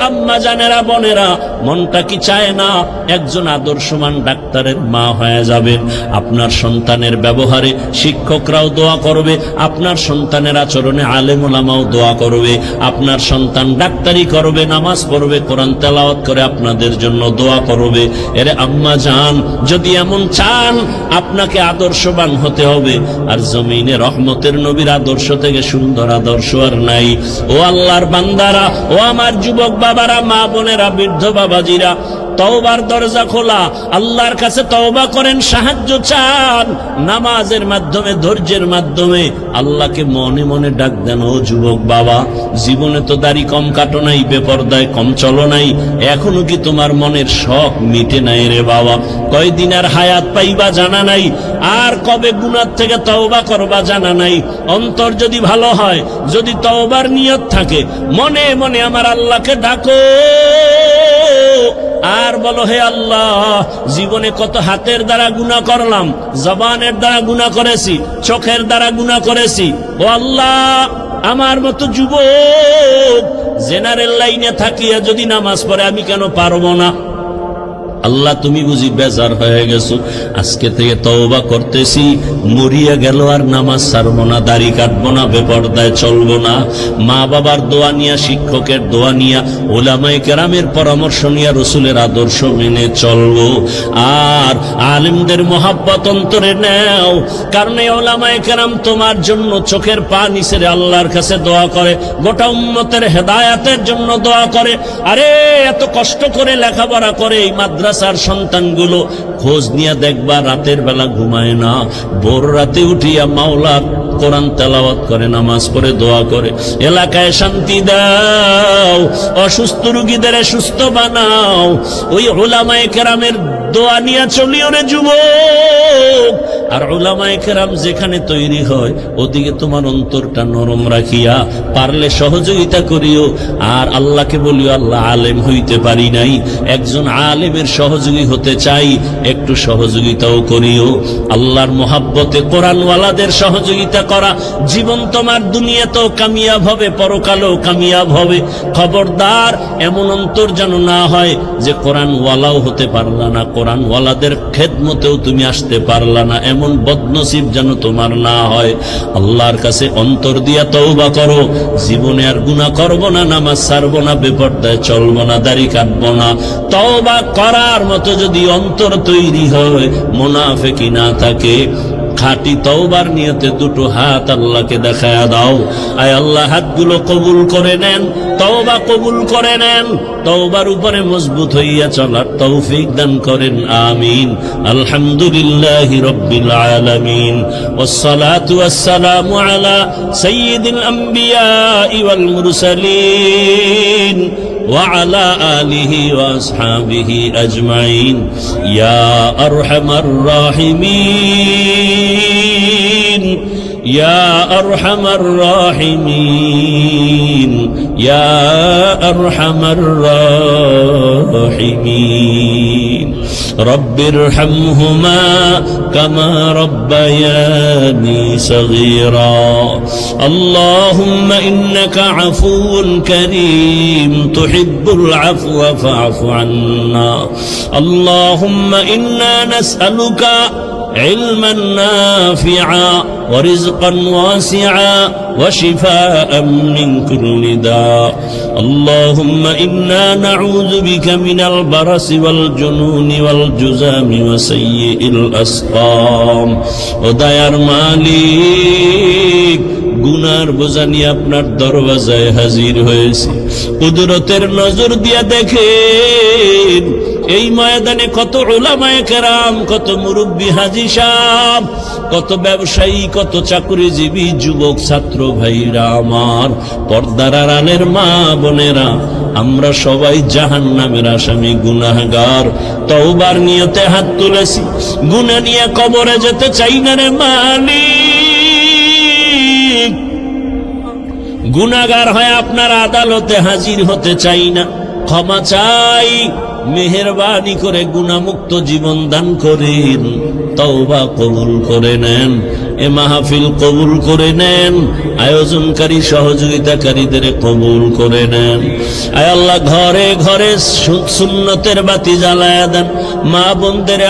আম্মা জানেরা, বোনেরা, মনটা কি চায় না একজন আদর্শমান ডাক্তারের মা হয়ে যাবেন? আপনার সন্তানের ব্যবহারে শিক্ষকরাও দোয়া করবে, আপনার সন্তানের আচরণে আলেম ওলামাও দোয়া করবে, আপনার সন্তান ডাক্তারি করবে, নামাজ পড়বে, কোরআন তেলাওয়াত করে আপনাদের জন্য দোয়া করবে। এরে আম্মা জান, যদি এমন চান আপনাকে আদর্শবান হতে হবে, আর জমিনে রহমতের নবীর আদর্শ থেকে সুন্দর আদর্শ আর নাই। ও আল্লাহর বান্দারা, ও আমার যুবক বাবারা, মা বোনেরা, বৃদ্ধ বাবাজিরা, তওবার দরজা খোলা, আল্লাহর কাছে তওবা করেন, সাহায্য চান, নামাজের মাধ্যমে, ধৈর্যের মাধ্যমে আল্লাহকে মনে মনে ডাক দেন। ও যুবক বাবা, জীবনে তো দাড়ি কম কাটো নাই, বেপরদায় কম চলো নাই, এখনো কি তোমার মনের শখ মিটে নাই রে বাবা? কয়দিন আর হায়াত পাইবা জানা নাই, আর কবে গুনাহ থেকে তওবা করবা জানা নাই। অন্তর যদি ভালো হয়, যদি তওবার নিয়ত থাকে, মনে মনে আমার আল্লাহকে ডাকো আর বলো, হে আল্লাহ, জীবনে কত হাতের দ্বারা গুনাহ করলাম, জবানের দ্বারা গুনাহ করেছি, চোখের দ্বারা গুনাহ করেছি। ও আল্লাহ, আমার মতো যুবক জেনারেল লাইনে থাকিয়া যদি নামাজ পড়ে আমি কেন পারবো না? আল্লাহ তুমি বুঝি বেজার হয়ে গেছো, আজকে থেকে তওবা করতেছি, মরিয়া গেল আর নামাজ ছাড়বো না, দাড়ি কাটবো না, বেপরদায় চলবো না, মা বাবার দোয়া নিয়া, শিক্ষকের দোয়া নিয়া, উলামায়ে কেরামের পরামর্শ নিয়া, রসুলের আদর্শ মেনে চলবো। আর আলেমদের মহাব্বত অন্তরে নেও, কারণ এই উলামায়ে কেরাম তোমার জন্য চোখের পানি ছেড়ে আল্লাহর কাছে দোয়া করে, গোটা উম্মতের হেদায়াতের জন্য দোয়া করে। আরে এত কষ্ট করে লেখাপড়া করে এই মাদ্রাসার সন্তানগুলো, খোঁজ নিয়ে দেখবা রাতের বেলা ঘুমায় না, ভোর রাতে উঠিয়া মাওলার কোরআন তেলাওয়াত করে, নামাজ পড়ে, দোয়া করে। এলাকায় শান্তি দাও, অসুস্থ রোগীদের সুস্থ বানাও। ওই উলামায়ে কেরামের দোয়া নিয়ে চলিও রে যুবক। আর উলামায়ে কেরাম যেখানে তৈরি হয় ওদিকে তোমার অন্তরটা নরম রাখিয়া পারলে সহযোগিতা করিও। আর আল্লাহকে বলিও, আল্লাহ, আলেম হইতে পারি নাই, একজন আলেমের সহযোগী হতে চাই, একটু সহযোগিতাও করিও। আল্লাহর মহাব্বতে কোরআনওয়ালাদের সহযোগিতা করা, জীবন তোমার দুনিয়াতেও কামিয়াব হবে, পরকালেও কামিয়াব হবে। খবরদার এমন অন্তর যেন না হয় যে কোরআনওয়ালাও হতে পারলা না, কোরআনওয়ালাদের খেদমতেও তুমি আসতে পারলা না, এমন বদনসিব যেন তোমার না হয়। আল্লাহর কাছে অন্তর দিয়া তওবা করো, জীবনে আর গুনাহ করব না, নামাজ ছাড়বো না, বেপরদায় চলবো না, দাড়ি কাটবো না। তওবা করার মতো যদি অন্তর তৈরি হয়, মুনাফিকি না থাকে, খাঁটি তওবার নিয়তে দুটো হাত আল্লাহকে দেখায়া দাও। আয় আল্লাহ, হাতগুলো কবুল করে নেন, তওবা কবুল করে নেন, তওবার উপরে মজবুত হইয়া চলার তৌফিক দান করেন। আমিন। আলহামদুলিল্লাহি রাব্বিল আলামিন, ওয়াসসালাতু ওয়াসসালামু আলা সাইয়্যিদিল আম্বিয়া ওয়াল মুরসালিন وعلى آله وأصحابه أجمعين يا أرحم الراحمين يا أرحم الراحمين يا أرحم الراحمين رب ارحمهما كما ربياني صغيرا اللهم إنك عفو كريم تحب العفو فاعف عنا اللهم إنا نسألك علما نافعا ورزقا واسعا وشفاء من كل داء اللهم إنا نعوذ بك من البرص والجنون والجذام وسيء الأسقام وديار مالك গুনার বোঝা নিয়ে আপনার দরওয়াজায় হাজির হয়েছি। কুদরতের নজর দিয়ে দেখেন এই ময়দানে কত উলামায়ে কেরাম, কত মুরব্বী হাজী সাহেব, কত ব্যবসায়ী, কত চাকরিজীবী যুবক ছাত্র ভাইরা আমার, পর্দার আড়ালের মা বোনেরা, আমরা সবাই জাহান্নামের আসামি গুনাহগার। তওবার নিয়তে হাত তুলেছি, গুনাহ নিয়ে কবরে যেতে চাই না রে মালিক। গুনাহগার হয় আপনার আদালতে হাজির হতে চাই না, ক্ষমা চাই। মেহেরবানি করে গুনাহমুক্ত জীবন দান করেন, তওবা কবুল করে নেন, এ মাহফিল কবুল করে নেন, আয়োজনকারী সহযোগিতাকারীদের কবুল করে নেন। আয় আল্লাহ, ঘরে ঘরে সুন্নতের বাতি জ্বালায়া দেন, মা বোনদের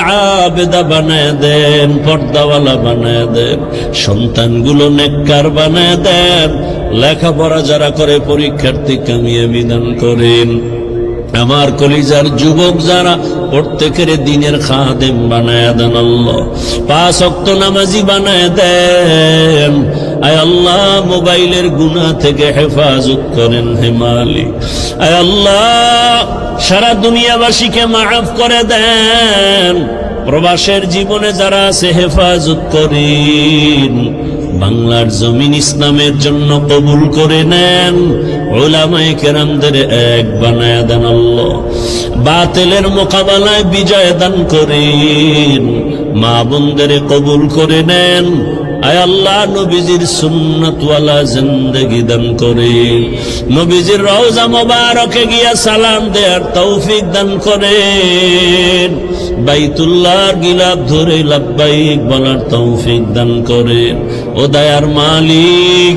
আবেদা বানায় দেন, পর্দাওয়ালা বানায় দেন, সন্তানগুলো নেককার বানায় দেন, লেখাপড়া যারা করে পরীক্ষার্থী কামিয়াবি দান করেন। আমার কলিজার যুবক যারা, প্রত্যেকের দিনের খাদেম বানায় দেন আল্লাহ, 5 ওয়াক্ত নামাজি বানায় দেন। আয় আল্লাহ, মোবাইলের গুনাহ থেকে হেফাজত করেন হে মালিক। আয় আল্লাহ, সারা দুনিয়াবাসীকে মাফ করে দেন, প্রবাসের জীবনে যারা আছে হেফাজত করেন। বাংলার জমিন ইসলামের জন্য কবুল করে নেন, উলামায়ে কেরামদের এক বানায় দেন আল্লাহ, বাতিলের মোকাবেলায় বিজয় দান করেন, মা বোনদের কবুল করে নেন। আয় আল্লাহ, নবীজির সুন্নাতওয়ালা জিন্দেগি দান করেন, নবীজির রওজা মোবারকে গিয়া সালাম দেওয়ার তৌফিক দান করেন, বাইতুল্লাহর গিলাফ ধরে লাব্বাইক বলার তৌফিক দান করেন। ও দয়ার মালিক,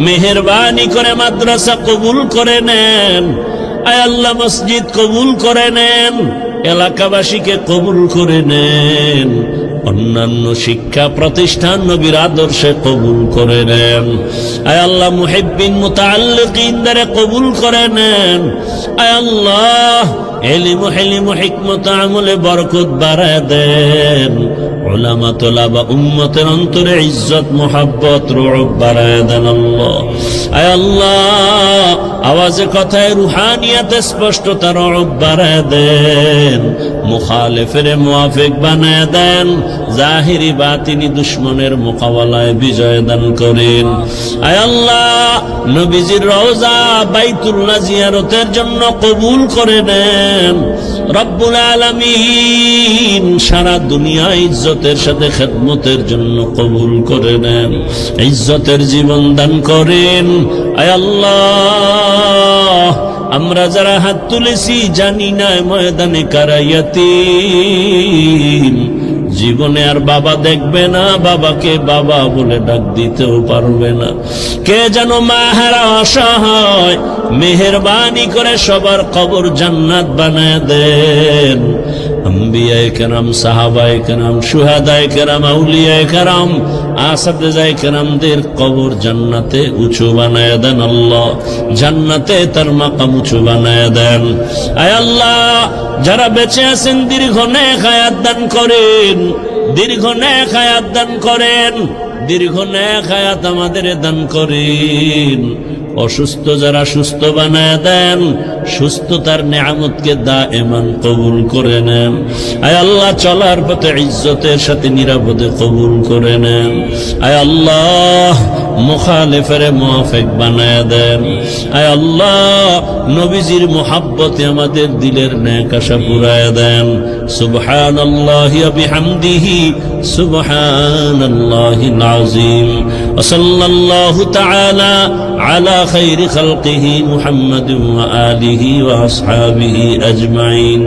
মেহেরবানি করে মাদ্রাসা কবুল করে নেন। আয় আল্লাহ, মসজিদ কবুল করে নেন, এলাকাবাসীকে কবুল করে নেন, অন্যান্য শিক্ষা প্রতিষ্ঠান নবীর আদর্শে কবুল করে নেন। আয় আল্লাহ, মুহিব্বিন মুতাআল্লিকিনদের কবুল করে নেন। আয় আল্লাহ, ইলম হিলম হিকমত আমলে বরকত বাড়ায় দেন, উলামা তোলাবা উম্মতের অন্তরে ইজ্জত মুহাব্বত রুউব বাড়ায় দেন আল্লাহ। আয় আল্লাহ, আওয়াজে কথায় রুহানিয়াতে স্পষ্টতা রুউব বাড়ায় দেন, মুখালিফের মুওয়াফিক বানায় দেন, জাহিরি বাতিনি দুশমনের মোকাবেলায় বিজয় দান করেন। আয় আল্লাহ, নবীজির রওজা বাইতুল্লাহ জিয়ারতের জন্য কবুল করে নেন। রব্বুল আলামিন, সারা দুনিয়া ইজ্জতের সাথে খেদমতের জন্য কবুল করে নেন, ইজ্জতের জীবন দান করেন। আয় আল্লাহ, আমরা যারা হাত তুলেছি জানি না ময়দানে কারা ইয়াতীম, জীবনে আর বাবা দেখবে না, বাবাকে বাবা বলে ডাক দিতেও পারবে না, কে যেন মাহারা অসহায়, মেহেরবানি করে সবার কবর জান্নাত বানায় দেন। আম্বিয়ায়ে কেরাম, সাহাবায়ে কেরাম, শুহাদায়ে কেরাম, আউলিয়ায়ে কেরাম, আসাদেজায়ে কেরামদের কবর জান্নাতে উঁচু বানায় দেন আল্লাহ, জান্নাতে তার মাকাম উঁচু বানায় দেন। আয় আল্লাহ, যারা বেঁচে আছেন দীর্ঘ নেক হায়াত দান করেন, দীর্ঘ নেক হায়াত দান করেন, দীর্ঘ নেক হায়াত আমাদের দান করেন। অসুস্থ যারা সুস্থ বানায় দেন, সুস্থতার নেয়ামতকে দায়েমান কবুল করে নেন। আয় আল্লাহ, চলার পথে ইজ্জতের সাথে নিরাপদে কবুল করে নেন। আয় আল্লাহ, মুখালিফের মুওয়াফিক বানায় দেন। আয় আল্লাহ, নবীজির মুহাব্বতে আমাদের দিলের নেক আশা পুরায় দেন। সুবহানাল্লাহি ওয়া বিহামদিহি, সুবহানাল্লাহিল আযীম। ওয়া সাল্লাল্লাহু তাআলা আলা খায়রি খালকিহি মুহাম্মাদিন ওয়া আলিহি ওয়া আসহাবিহি আজমাইন।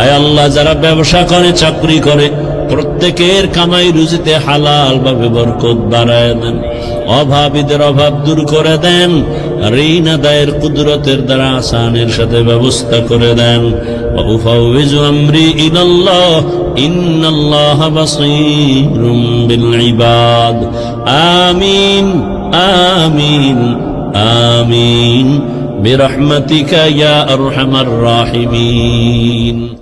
আয় আল্লাহ, যারা ব্যবসা করে, চাকরি করে, প্রত্যেকের কামাই রুজিতে হালাল ভাবে বরকত বাড়ায় দেন। অভাবীদের অভাব দূর করে দেন। ঋণ আদায়ের কুদরতের দ্বারা আসানের সাথে ব্যবস্থা করে দেন। ওয়াউফাউযু আমরি ইলাল্লাহ, ইন্নাল্লাহা বাসীরুম বিল ইবাদ। আমিন আমিন আমিন বিরহমাতিকা ইয়া আরহামার রাহিমিন।